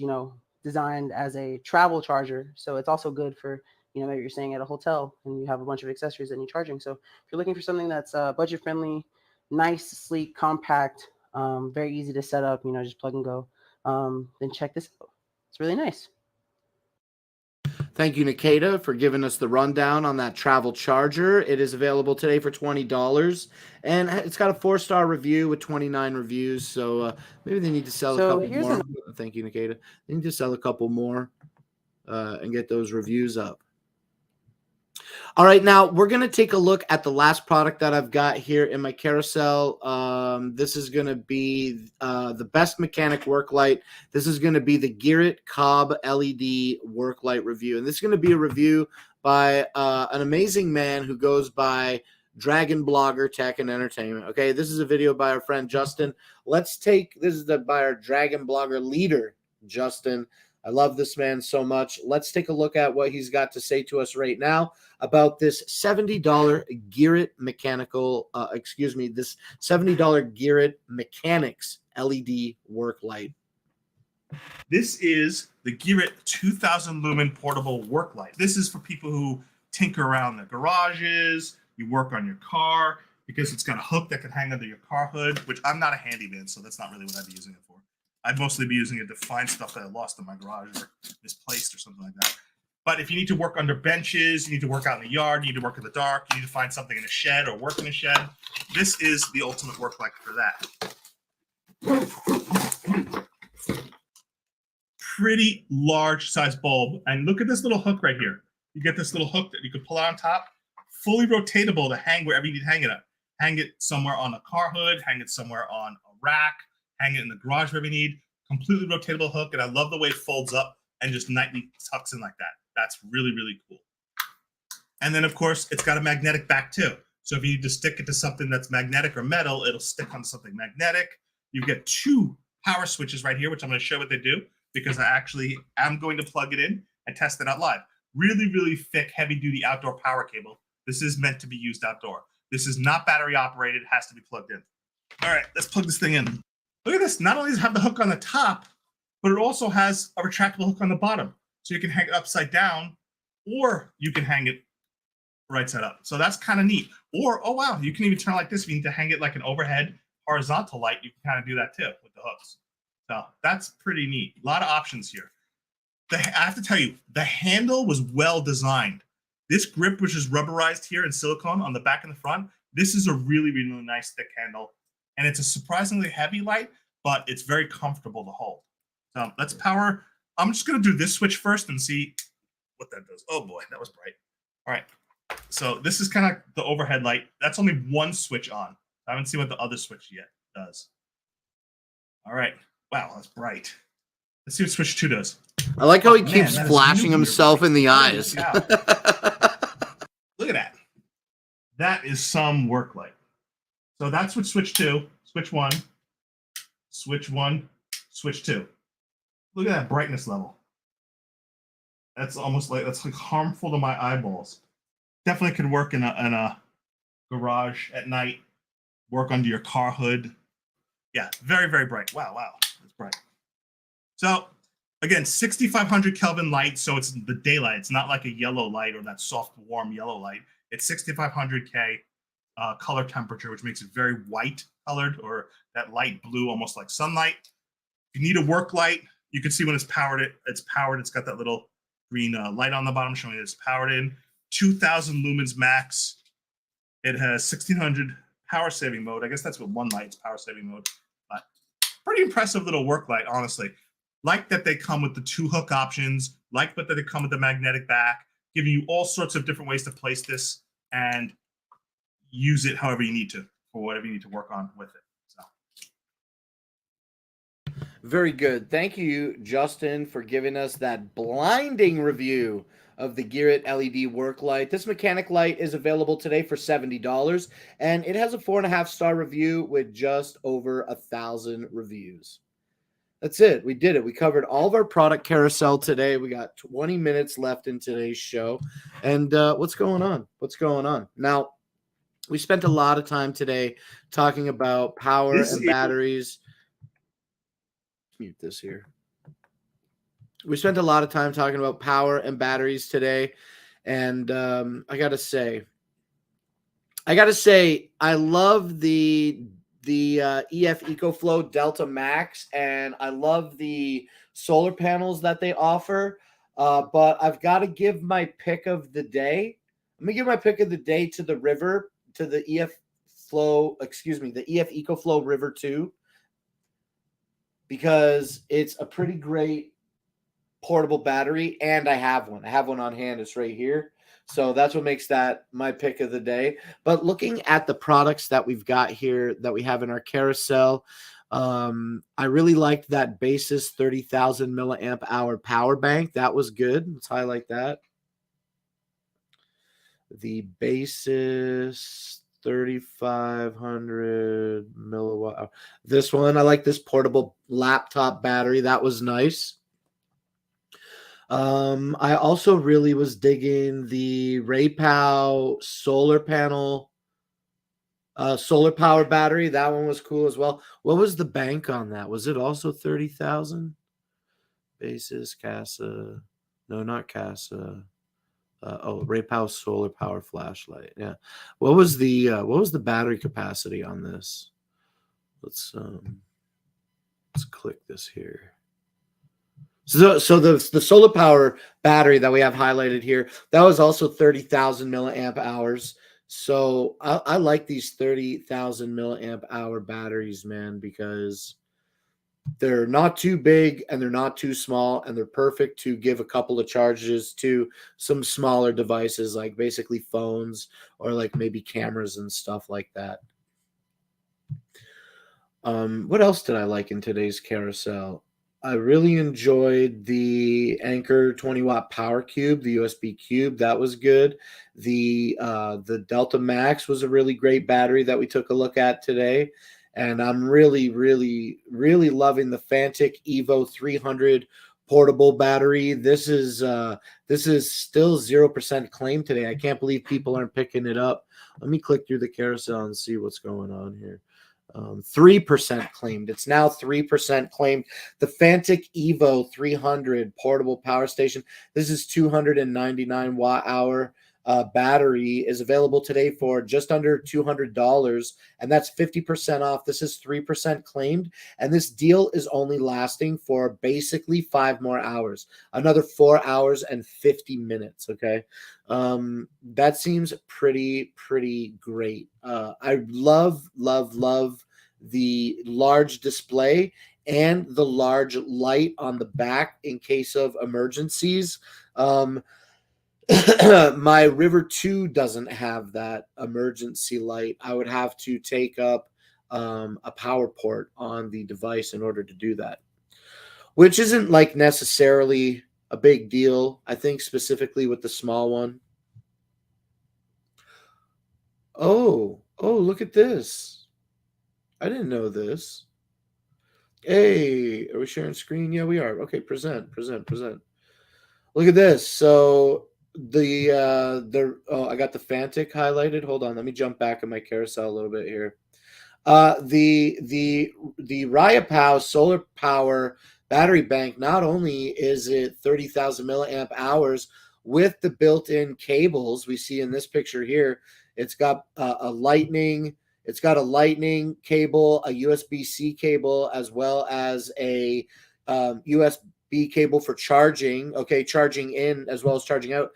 Speaker 6: designed as a travel charger. So it's also good for, maybe you're staying at a hotel and you have a bunch of accessories that you're charging. So if you're looking for something that's budget friendly, nice, sleek, compact, very easy to set up, just plug and go, then check this out. It's really nice.
Speaker 1: Thank you, Nikita, for giving us the rundown on that travel charger. It is available today for $20, and it's got a 4-star review with 29 reviews. So maybe they need to sell a couple more. Thank you, Nikita. They need to sell a couple more and get those reviews up. All right, now we're going to take a look at the last product that I've got here in my carousel. This is going to be the best mechanic work light. This is going to be the Garrett Cobb LED work light review. And this is going to be a review by an amazing man who goes by Dragon Blogger Tech and Entertainment. Okay, this is a video by our friend Justin. This is by our Dragon Blogger leader, Justin. I love this man so much. Let's take a look at what he's got to say to us right now about this $70 Garrett this $70 Garrett Mechanics LED work light.
Speaker 5: This is the Garrett 2000 lumen portable work light. This is for people who tinker around their garages, you work on your car, because it's got a hook that can hang under your car hood, which I'm not a handyman, so that's not really what I'd be using it for. I'd mostly be using it to find stuff that I lost in my garage or misplaced or something like that. But if you need to work under benches, you need to work out in the yard, you need to work in the dark, you need to find something in a shed or work in a shed, this is the ultimate work light for that. Pretty large size bulb. And look at this little hook right here. You get this little hook that you can pull out on top, fully rotatable to hang wherever you need to hang it up. Hang it somewhere on a car hood, hang it somewhere on a rack, hang it in the garage wherever you need. Completely rotatable hook, and I love the way it folds up and just nightly tucks in like that. That's really, really cool. And then, of course, it's got a magnetic back too. So if you need to stick it to something that's magnetic or metal, it'll stick on something magnetic. You get 2 power switches right here, which I'm going to show what they do, because I actually am going to plug it in and test it out live. Really, really thick, heavy-duty outdoor power cable. This is meant to be used outdoor. This is not battery operated. It has to be plugged in. All right, let's plug this thing in. Look at this. Not only does it have the hook on the top, but it also has a retractable hook on the bottom. So you can hang it upside down, or you can hang it right side up. So that's kind of neat. Or, oh wow, you can even turn it like this. If you need to hang it like an overhead horizontal light, you can kind of do that too with the hooks. So that's pretty neat. A lot of options here. I have to tell you, the handle was well designed. This grip, which is rubberized here in silicone on the back and the front, this is a really, really nice thick handle. And it's a surprisingly heavy light, but it's very comfortable to hold. So let's power. I'm just going to do this switch first and see what that does. Oh boy, that was bright. All right. So this is kind of the overhead light. That's only one switch on. I haven't seen what the other switch yet does. All right. Wow, that's bright. Let's see what switch 2 does.
Speaker 1: I like how he keeps flashing himself in the eyes.
Speaker 5: Look at that. That is some work light. So that's what switch 2, switch 1, switch 1, switch 2. Look at that brightness level. That's almost like, that's like harmful to my eyeballs. Definitely could work in a garage at night, work under your car hood. Yeah, very, very bright. Wow, that's bright. So again, 6,500 Kelvin light, so it's the daylight. It's not like a yellow light or that soft, warm yellow light. It's 6,500 K. Color temperature, which makes it very white colored, or that light blue, almost like sunlight. If you need a work light, you can see when it's powered. It's powered. It's got that little green light on the bottom showing it's powered in. 2,000 lumens max. It has 1,600 power saving mode. I guess that's what one light's power saving mode. But pretty impressive little work light, honestly. Like that they come with the 2 hook options. Like that they come with the magnetic back, giving you all sorts of different ways to place this and use it however you need to for whatever you need to work on with it. So
Speaker 1: very good. Thank you, Justin, for giving us that blinding review of the Garrett LED work light. This mechanic light is available today for $70, and it has a 4.5-star review with just over 1,000 reviews. That's it. We did it. We covered all of our product carousel today. We got 20 minutes left in today's show. And what's going on? What's going on? Now, we spent a lot of time today talking about power and batteries. Mute this here. We spent a lot of time talking about power and batteries today. And I got to say, I love the EF EcoFlow Delta Max, and I love the solar panels that they offer. But I've got to give my pick of the day. I'm gonna give my pick of the day to the River, to the the EF EcoFlow River 2, because it's a pretty great portable battery, and I have one. I have one on hand. It's right here. So that's what makes that my pick of the day. But looking at the products that we've got here that we have in our carousel, I really liked that Basis 30,000 milliamp hour power bank. That was good. Let's highlight that. The Basis 3,500 milliwatt hour. This one, I like this portable laptop battery. That was nice. I also really was digging the Raypow solar panel, solar power battery. That one was cool as well. What was the bank on that? Was it also 30,000? Basis, Casa. No, not Casa. Raypow solar power flashlight. Yeah. What was the battery capacity on this? Let's click this here. So the solar power battery that we have highlighted here, that was also 30,000 milliamp hours. So I like these 30,000 milliamp hour batteries, man, because they're not too big and they're not too small, and they're perfect to give a couple of charges to some smaller devices, like basically phones or like maybe cameras and stuff like that. What else did I like in today's carousel? I really enjoyed the Anker 20-watt power cube, the USB cube. That was good. The Delta Max was a really great battery that we took a look at today. And I'm really, really, really loving the Fantic Evo 300 portable battery. This is still 0% claim today. I can't believe people aren't picking it up. Let me click through the carousel and see what's going on here. 3% claimed. It's now 3% claimed. The Fantic Evo 300 portable power station. This is 299 watt hour battery, is available today for just under $200, and that's 50% off. This is 3% claimed, and this deal is only lasting for basically 5 more hours, another 4 hours and 50 minutes. Okay. That seems pretty great. I love the large display and the large light on the back in case of emergencies. My River 2 doesn't have that emergency light. I would have to take up a power port on the device in order to do that, which isn't like necessarily a big deal. I think specifically with the small one. Oh, look at this. I didn't know this. Hey, are we sharing screen? Yeah, we are. Okay, present. Look at this. So I got the Fantic highlighted. Hold on, let me jump back in my carousel a little bit here. The Raypow solar power battery bank, not only is it 30,000 milliamp hours with the built-in cables we see in this picture here, it's got a lightning cable, a USB-C cable, as well as a USB cable for charging. Okay, charging in as well as charging out.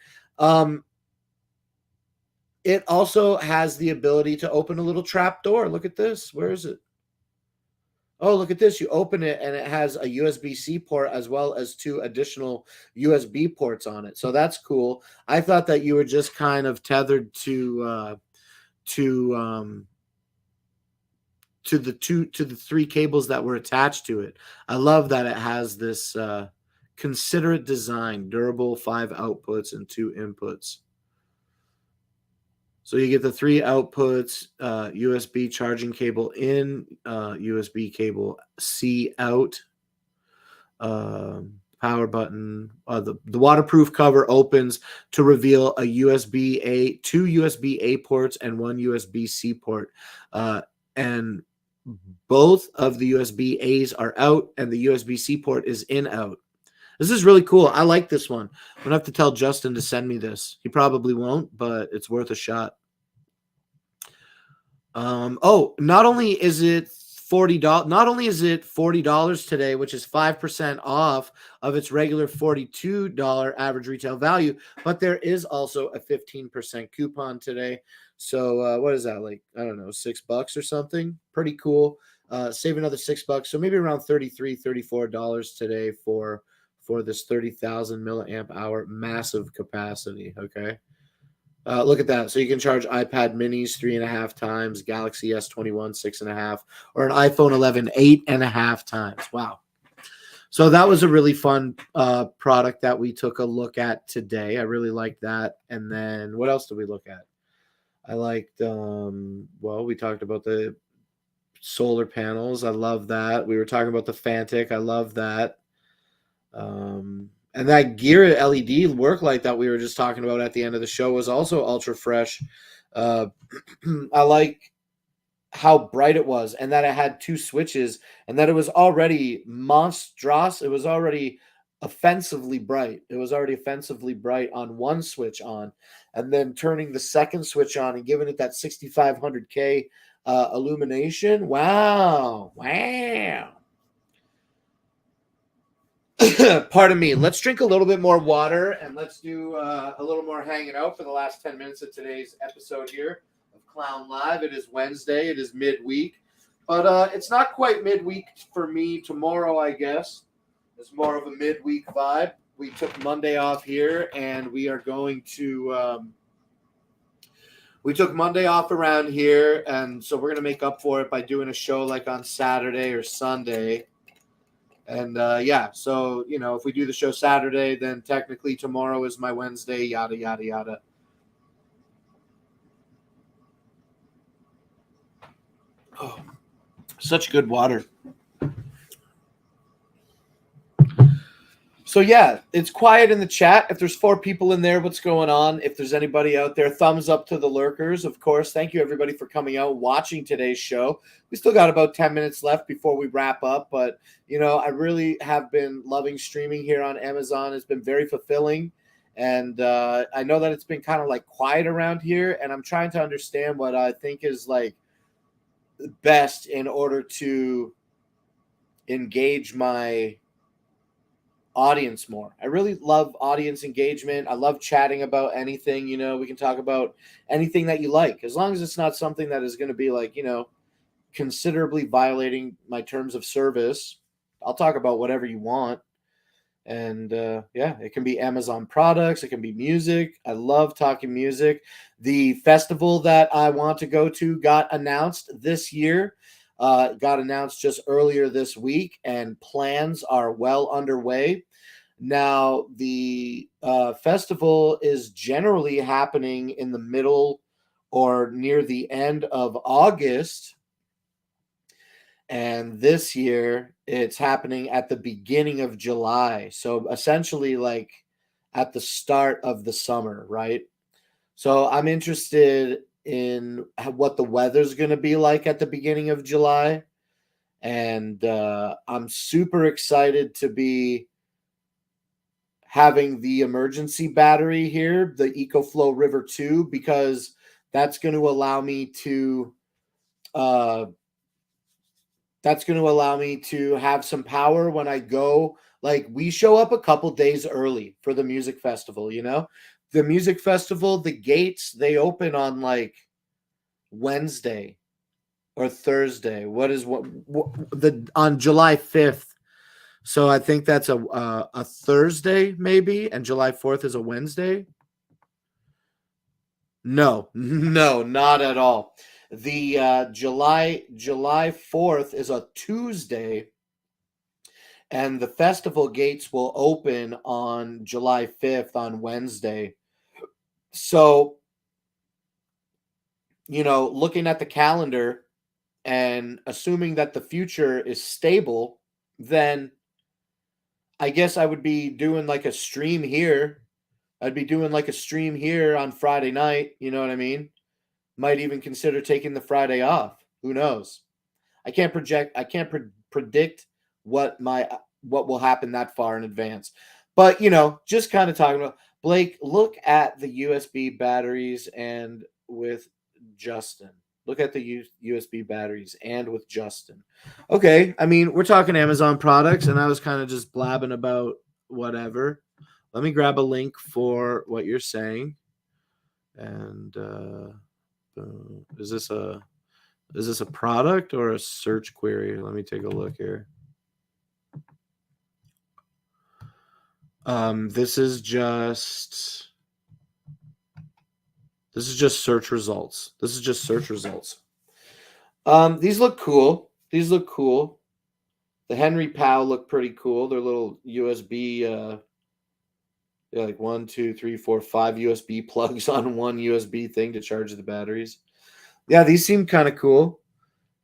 Speaker 1: It also has the ability to open a little trap door. Look at this. Where is it? Oh, look at this. You open it and it has a USB-C port as well as 2 additional USB ports on it. So that's cool. I thought that you were just kind of tethered to the 3 cables that were attached to it. I love that it has this considerate design, durable, 5 outputs and 2 inputs. So you get the 3 outputs, USB charging cable in, USB cable C out. Power button. The waterproof cover opens to reveal a USB-A, 2 USB-A ports, and 1 USB-C port. And both of the USB-As are out, and the USB-C port is out. This is really cool. I like this one. I'm gonna have to tell Justin to send me this. He probably won't, but it's worth a shot. Not only is it $40 today, which is 5% off of its regular $42 average retail value, but there is also a 15% coupon today. So what is that, like, I don't know, $6 or something? Pretty cool. Save another $6. So maybe around $34 today for this 30,000 milliamp hour massive capacity. Okay. Look at that. So you can charge iPad minis 3.5 times, Galaxy S21 6.5, or an iPhone 11 8.5 times. Wow. So that was a really fun product that we took a look at today. I really liked that. And then what else did we look at? I liked, we talked about the solar panels. I love that. We were talking about the Fantic. I love that. And that Gear LED work light that we were just talking about at the end of the show was also ultra fresh. I like how bright it was, and that it had 2 switches, and that it was already monstrous. It was already offensively bright. It was already offensively bright on one switch on, and then turning the second switch on and giving it that 6500K illumination. Wow. Pardon me. Let's drink a little bit more water and let's do a little more hanging out for the last 10 minutes of today's episode here of Clown Live. It is Wednesday. It is midweek. But it's not quite midweek for me tomorrow, I guess. It's more of a midweek vibe. We took Monday off here, and we are going to we took Monday off around here, and so we're going to make up for it by doing a show like on Saturday or Sunday. And so, if we do the show Saturday, then technically tomorrow is my Wednesday, yada, yada, yada. Oh, such good water. So, it's quiet in the chat. If there's 4 people in there, what's going on? If there's anybody out there, thumbs up to the lurkers, of course. Thank you, everybody, for coming out, watching today's show. We still got about 10 minutes left before we wrap up. But, I really have been loving streaming here on Amazon. It's been very fulfilling. And I know that it's been kind of like quiet around here. And I'm trying to understand what I think is like best in order to engage my audience more. I really love audience engagement. I love chatting about anything. We can talk about anything that you like, as long as it's not something that is going to be like, considerably violating my terms of service. I'll talk about whatever you want. And it can be Amazon products, it can be music. I love talking music. The festival that I want to go to got announced this year. Got announced just earlier this week, and plans are well underway. Now, the festival is generally happening in the middle or near the end of August. And this year, it's happening at the beginning of July. So essentially like at the start of the summer, right? So I'm interested in what the weather's going to be like at the beginning of July. And I'm super excited to be having the emergency battery here, the EcoFlow River 2, because that's going to allow me to have some power when I go. Like, we show up a couple days early for the music festival, The music festival, the gates, they open on like Wednesday or Thursday. On July 5th. So I think that's a Thursday maybe, and July 4th is a Wednesday. No, not at all. The July 4th is a Tuesday, and the festival gates will open on July 5th on Wednesday. So, looking at the calendar and assuming that the future is stable, then I guess I would be doing like a stream here. I'd be doing like a stream here on Friday night. You know what I mean? Might even consider taking the Friday off. Who knows? I can't project. I can't predict what will happen that far in advance. But just kind of talking about Blake. Look at the USB batteries and with Justin. Look at the USB batteries and with Justin. Okay, I mean we're talking Amazon products, and I was kind of just blabbing about whatever. Let me grab a link for what you're saying. And is this a product or a search query? Let me take a look here. This is just search results. This is just search results. These look cool. The Henry Powell look pretty cool. They're little USB. Like 1, 2, 3, 4, 5 USB plugs on one USB thing to charge the batteries. Yeah, these seem kind of cool.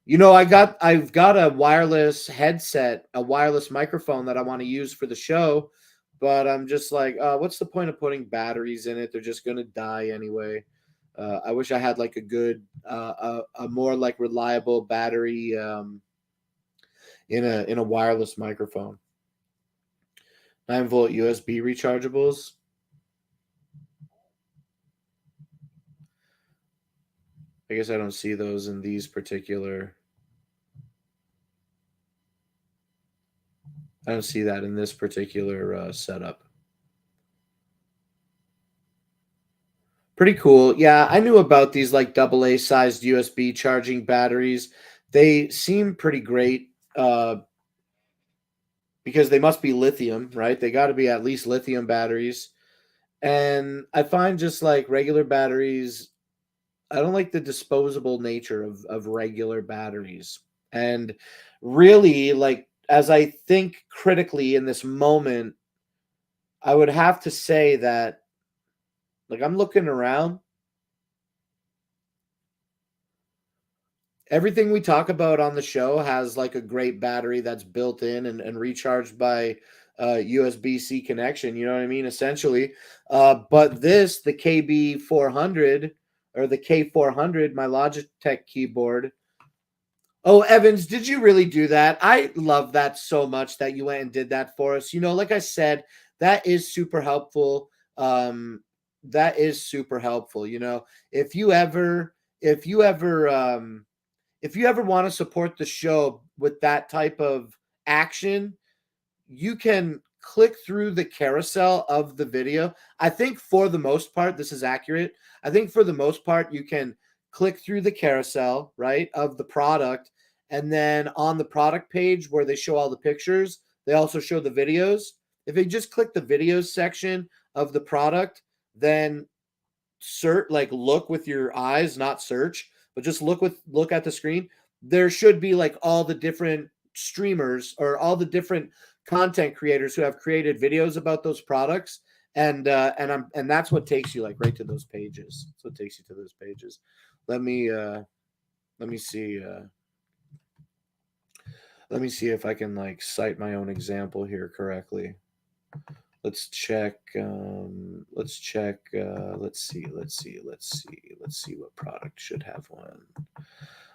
Speaker 1: I've got a wireless headset, a wireless microphone that I want to use for the show, but I'm just like, what's the point of putting batteries in it? They're just going to die anyway. I wish I had like a good, a more like reliable battery in a wireless microphone. 9-volt USB rechargeables. I guess I don't see those in these particular. I don't see that in this particular setup. Pretty cool. Yeah, I knew about these like AA sized USB charging batteries. They seem pretty great because they must be lithium, right? They got to be at least lithium batteries. And I find just like regular batteries, I don't like the disposable nature of regular batteries. And really, like, as I think critically in this moment, I would have to say that, like, I'm looking around. Everything we talk about on the show has like a great battery that's built in and recharged by USB-C connection. You know what I mean? Essentially. But the KB400 or the K400, my Logitech keyboard. Oh, Evans, did you really do that? I love that so much that you went and did that for us. Like I said, that is super helpful. That is super helpful. If you ever want to support the show with that type of action, you can click through the carousel of the video. I think for the most part, this is accurate. I think for the most part, you can click through the carousel, right, of the product. And then on the product page where they show all the pictures, they also show the videos. If you just click the videos section of the product, then look with your eyes, not search, but just look at the screen. There should be like all the different streamers or all the different content creators who have created videos about those products, and that's what takes you like right to those pages. So it takes you to those pages. Let me see. Let me see if I can like cite my own example here correctly. Let's check. Let's see what product should have one.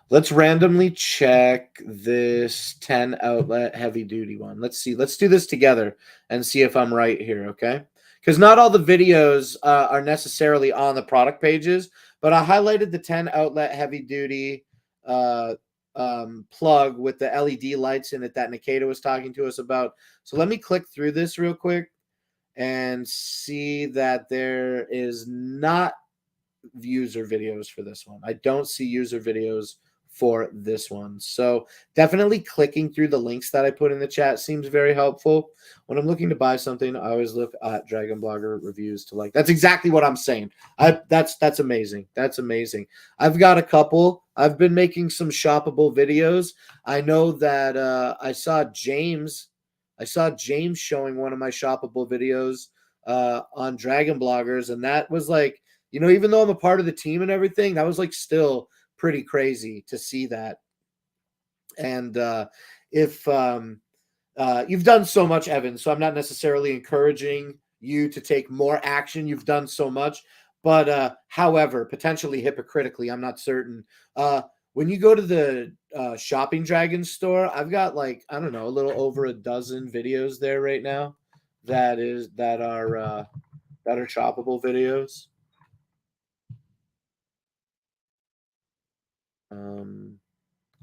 Speaker 1: Let's randomly check this 10 outlet heavy duty one. Let's see. Let's do this together and see if I'm right here. Okay. Because not all the videos are necessarily on the product pages, but I highlighted the 10 outlet heavy duty plug with the LED lights in it that Nikita was talking to us about. So let me click through this real quick and see that there is not user videos for this one. I don't see user videos for this one. So definitely clicking through the links that I put in the chat seems very helpful. When I'm looking to buy something, I always look at Dragon Blogger reviews to like. That's exactly what I'm saying. That's amazing. That's amazing. I've got a couple. I've been making some shoppable videos. I know that I saw James showing one of my shoppable videos on Dragon Bloggers, and that was like, even though I'm a part of the team and everything, that was like still pretty crazy to see that. And if You've done so much, Evan, so I'm not necessarily encouraging you to take more action. You've done so much. But however, potentially hypocritically, I'm not certain. When you go to the Shopping Dragons store, I've got like, I don't know, a little over a dozen videos there right now that are shoppable videos.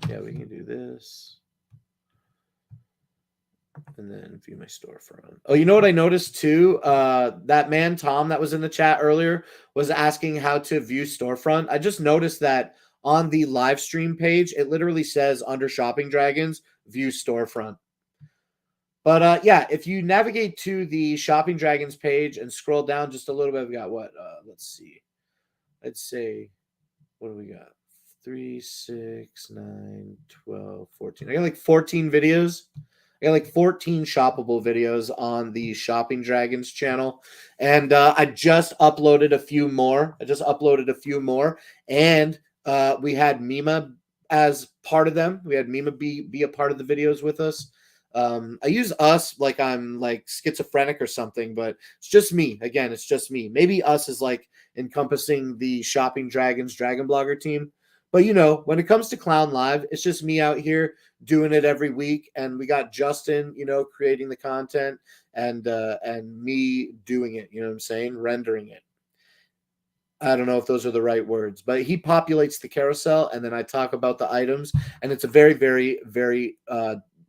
Speaker 1: Yeah, we can do this. And then view my storefront. Oh, you know what I noticed too? That man, Tom, that was in the chat earlier, was asking how to view storefront. I just noticed that on the live stream page, it literally says under Shopping Dragons, view storefront. But yeah, if you navigate to the Shopping Dragons page and scroll down just a little bit, we got what? Let's see. Let's say, what do we got? 3, 6, 9, 12, 14. I got like 14 videos. I got like 14 shoppable videos on the Shopping Dragons channel. And I just uploaded a few more. And we had Mima as part of them. We had Mima be a part of the videos with us. I use us like I'm like schizophrenic or something, but it's just me. Again, it's just me. Maybe us is like encompassing the Shopping Dragons Dragon Blogger team. But when it comes to Clown Live, it's just me out here doing it every week, and we got Justin, creating the content, and me doing it. You know what I'm saying? Rendering it. I don't know if those are the right words, but he populates the carousel, and then I talk about the items, and it's a very, very, very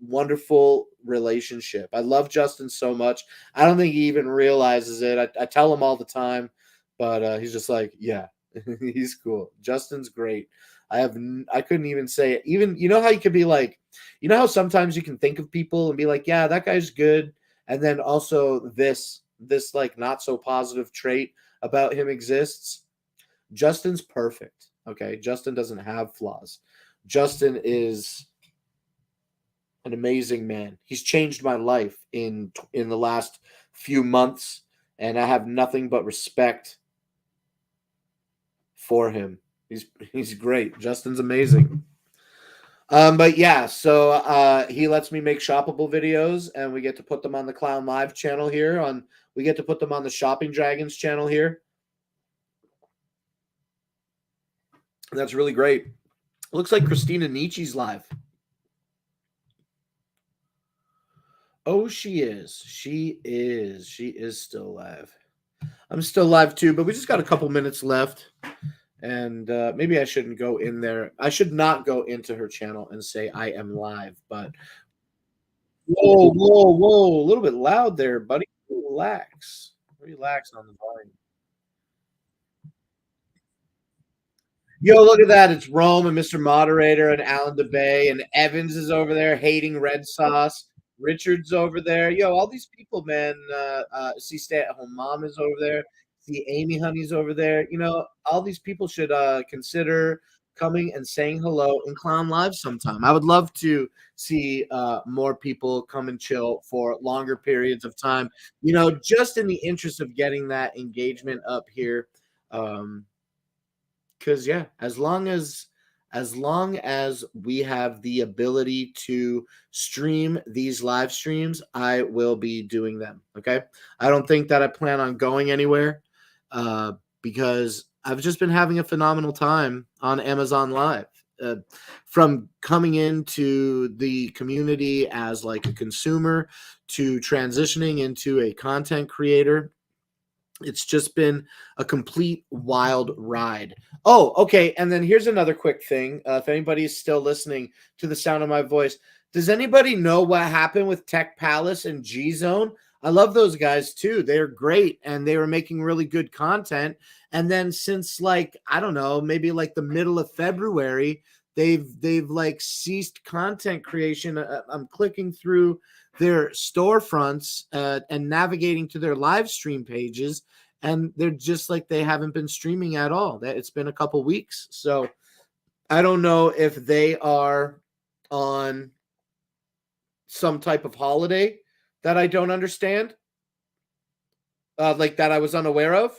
Speaker 1: wonderful relationship. I love Justin so much. I don't think he even realizes it. I tell him all the time, but he's just like, yeah, he's cool. Justin's great. I couldn't even say it. Even, how you could be like, how sometimes you can think of people and be like, yeah, that guy's good. And then also this like not so positive trait about him exists. Justin's perfect. Okay. Justin doesn't have flaws. Justin is an amazing man. He's changed my life in the last few months, and I have nothing but respect for him. He's great. Justin's amazing. But yeah, so he lets me make shoppable videos, and we get to put them on the Clown Live channel here. We get to put them on the Shopping Dragons channel here. That's really great. Looks like Christina Nietzsche's live. Oh, she is. She is still live. I'm still live too, but we just got a couple minutes left. And maybe I shouldn't go in there. I should not go into her channel and say I am live, but whoa, a little bit loud there, buddy. Relax on the volume. Yo, look at that. It's Rome and Mr. Moderator and Alan DeBay, and Evans is over there hating red sauce. Richard's over there. Yo, all these people, man. See, stay-at-home mom is over there. See, Amy Honey's over there. All these people should consider coming and saying hello in Clown Live sometime. I would love to see more people come and chill for longer periods of time, just in the interest of getting that engagement up here. Because yeah, as long as we have the ability to stream these live streams, I will be doing them. Okay, I don't think that I plan on going anywhere because I've just been having a phenomenal time on Amazon Live. From coming into the community as like a consumer to transitioning into a content creator, it's just been a complete wild ride. Oh, okay. And then here's another quick thing. If anybody's still listening to the sound of my voice, does anybody know what happened with Tech Palace and G Zone? I love those guys too. They're great, and they were making really good content. And then since like, I don't know, maybe like the middle of February, they've like ceased content creation. I'm clicking through their storefronts and navigating to their live stream pages, and they're just like they haven't been streaming at all. That it's been a couple weeks, so I don't know if they are on some type of holiday that I don't understand, like that I was unaware of,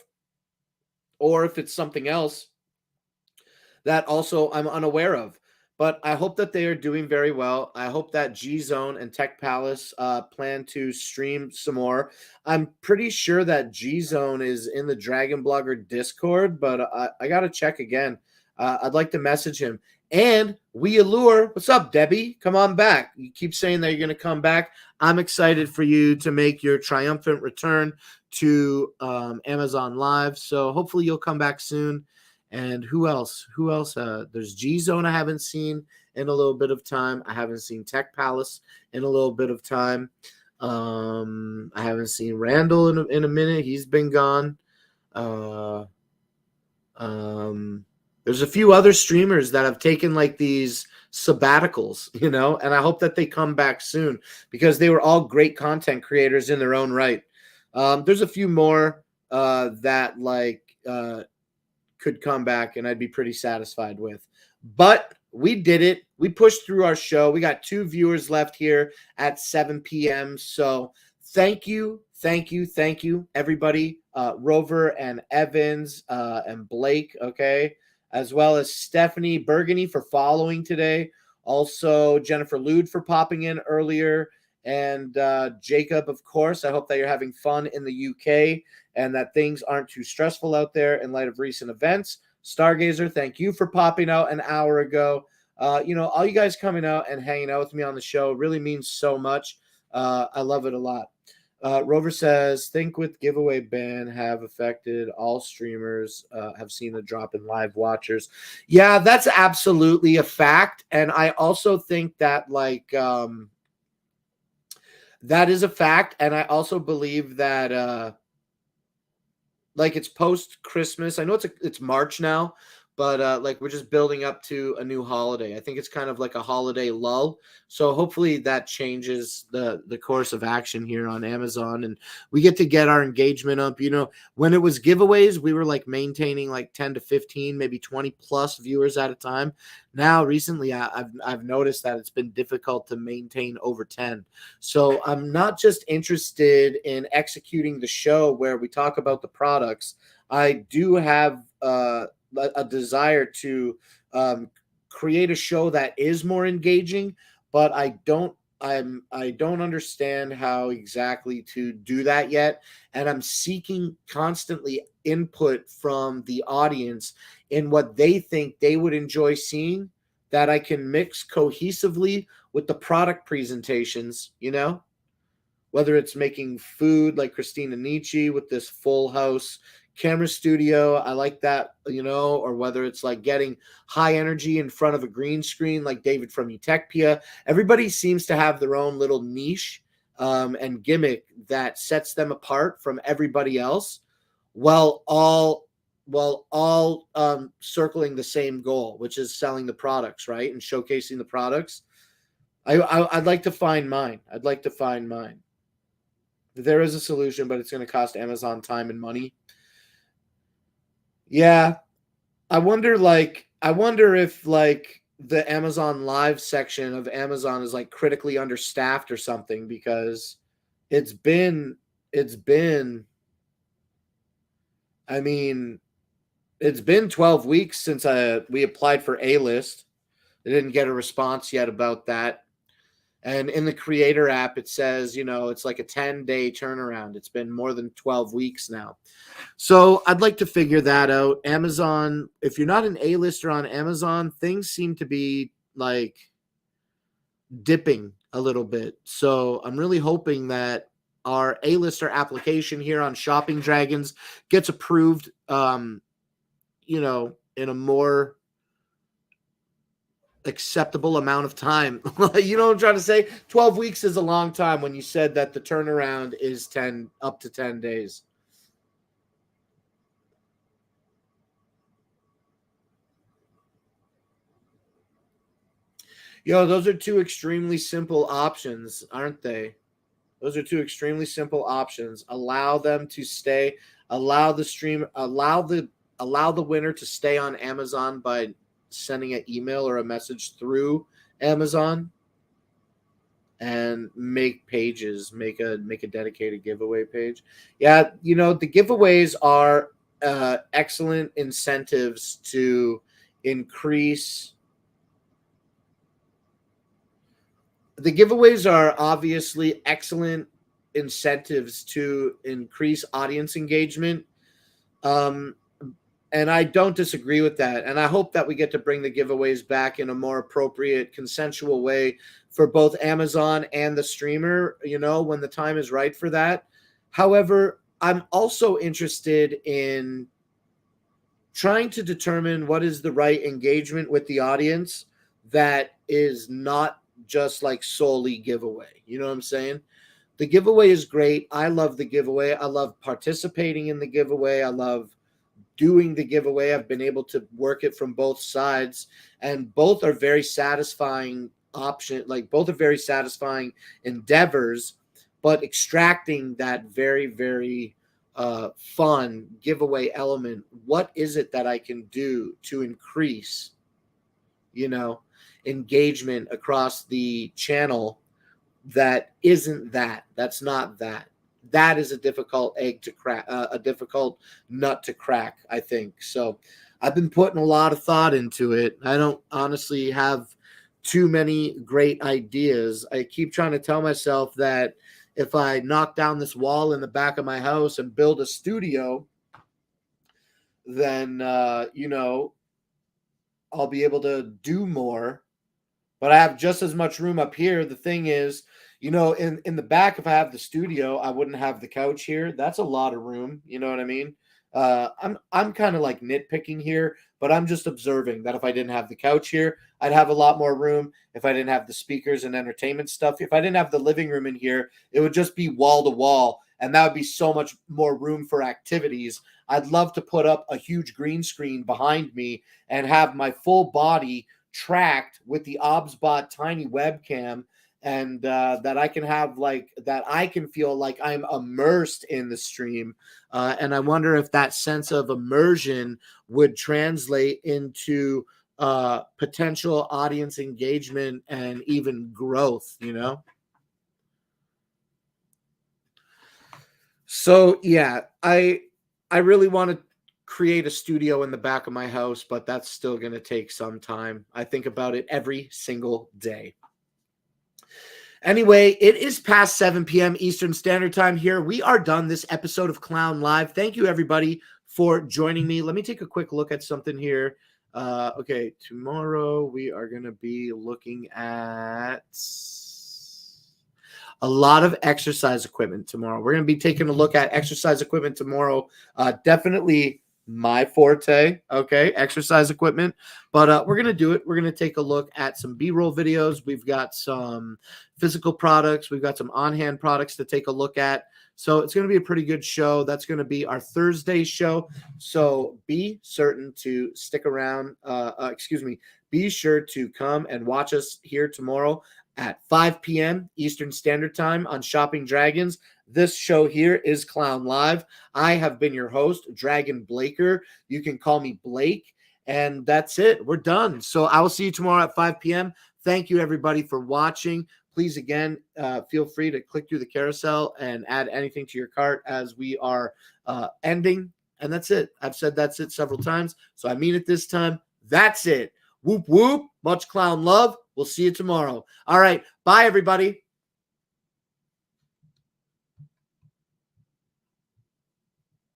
Speaker 1: or if it's something else that also I'm unaware of. But I hope that they are doing very well. I hope that G Zone and Tech Palace plan to stream some more. I'm pretty sure that G Zone is in the Dragon Blogger Discord, but I got to check again. I'd like to message him. And We Allure, what's up, Debbie? Come on back. You keep saying that you're going to come back. I'm excited for you to make your triumphant return to Amazon Live. So hopefully you'll come back soon. And who else? There's G Zone I haven't seen in a little bit of time. I haven't seen Tech Palace in a little bit of time. I haven't seen Randall in a minute. He's been gone. There's a few other streamers that have taken like these sabbaticals, and I hope that they come back soon because they were all great content creators in their own right. There's a few more that could come back and I'd be pretty satisfied with. But we did it. We pushed through our show. We got 2 viewers left here at 7 p.m. So thank you, everybody. Rover and Evans and Blake, okay, as well as Stephanie Burgundy for following today. Also, Jennifer Lude for popping in earlier. And Jacob, of course, I hope that you're having fun in the UK and that things aren't too stressful out there in light of recent events. Stargazer, thank you for popping out an hour ago. All you guys coming out and hanging out with me on the show really means so much. I love it a lot. Rover says, think with giveaway ban have affected all streamers, have seen a drop in live watchers. Yeah, that's absolutely a fact. And I also think that that is a fact. And I also believe that it's post-Christmas. I know it's March now, but we're just building up to a new holiday. I think it's kind of like a holiday lull. So hopefully that changes the course of action here on Amazon and we get to get our engagement up. When it was giveaways, we were maintaining 10 to 15, maybe 20 plus viewers at a time. Now recently I've noticed that it's been difficult to maintain over 10. So I'm not just interested in executing the show where we talk about the products. I do have a desire to create a show that is more engaging, but I don't understand how exactly to do that yet, and I'm seeking constantly input from the audience in what they think they would enjoy seeing that I can mix cohesively with the product presentations, whether it's making food like Christina Nietzsche with this full house camera studio, I like that, or whether it's getting high energy in front of a green screen like David from Utechpia. Everybody seems to have their own little niche and gimmick that sets them apart from everybody else, while all circling the same goal, which is selling the products, right, and showcasing the products. I'd like to find mine. There is a solution, but it's going to cost Amazon time and money. Yeah, I wonder if the Amazon Live section of Amazon is critically understaffed or something, because it's been 12 weeks since we applied for A-list. They didn't get a response yet about that. And in the creator app, it says, it's like a 10-day turnaround. It's been more than 12 weeks now. So I'd like to figure that out. Amazon, if you're not an A-lister on Amazon, things seem to be dipping a little bit. So I'm really hoping that our A-lister application here on Shopping Dragons gets approved, in a more acceptable amount of time. You know what I'm trying to say? 12 weeks is a long time when you said that the turnaround is up to 10 days. Those are 2 extremely simple options, aren't they? Those are 2 extremely simple options. Allow them to stay, allow the winner to stay on Amazon by sending an email or a message through Amazon, and make pages, make a dedicated giveaway page. Yeah, the giveaways are excellent incentives to increase the giveaways are obviously excellent incentives to increase audience engagement. And I don't disagree with that. And I hope that we get to bring the giveaways back in a more appropriate, consensual way for both Amazon and the streamer, when the time is right for that. However, I'm also interested in trying to determine what is the right engagement with the audience that is not just like solely giveaway. You know what I'm saying? The giveaway is great. I love the giveaway. I love participating in the giveaway. I love doing the giveaway. I've been able to work it from both sides, and both are very satisfying both are very satisfying endeavors, but extracting that very, very fun giveaway element. What is it that I can do to increase, engagement across the channel that's not that? That is a difficult egg to crack, a difficult nut to crack, I think. So I've been putting a lot of thought into it. I don't honestly have too many great ideas. I keep trying to tell myself that if I knock down this wall in the back of my house and build a studio, then, I'll be able to do more. But I have just as much room up here. The thing is, in the back, if I have the studio, I wouldn't have the couch here. That's a lot of room. You know what I mean? I'm kind of like nitpicking here, but I'm just observing that if I didn't have the couch here, I'd have a lot more room. If I didn't have the speakers and entertainment stuff, if I didn't have the living room in here, it would just be wall to wall, and that would be so much more room for activities. I'd love to put up a huge green screen behind me and have my full body tracked with the OBSBot tiny webcam, and that I can have that I can feel like I'm immersed in the stream. And I wonder if that sense of immersion would translate into potential audience engagement and even growth, So yeah, I really want to create a studio in the back of my house, but that's still going to take some time. I think about it every single day. Anyway, it is past 7 p.m. Eastern Standard Time here. We are done this episode of Clown Live. Thank you, everybody, for joining me. Let me take a quick look at something here. Okay, tomorrow we are going to be looking at a lot of exercise equipment tomorrow. We're going to be taking a look at exercise equipment tomorrow. Definitely my forte, okay, exercise equipment. But we're going to do it. We're going to take a look at some B-roll videos. We've got some physical products. We've got some on-hand products to take a look at. So it's going to be a pretty good show. That's going to be our Thursday show. So be certain to stick around. Be sure to come and watch us here tomorrow at 5 p.m. Eastern Standard Time on Shopping Dragons. This show here is Clown Live. I have been your host, Dragon Blaker. You can call me Blake. And that's it. We're done. So I will see you tomorrow at 5 p.m. Thank you, everybody, for watching. Please, again, feel free to click through the carousel and add anything to your cart as we are ending. And that's it. I've said that's it several times, so I mean it this time. That's it. Whoop, whoop. Much clown love. We'll see you tomorrow. All right. Bye, everybody.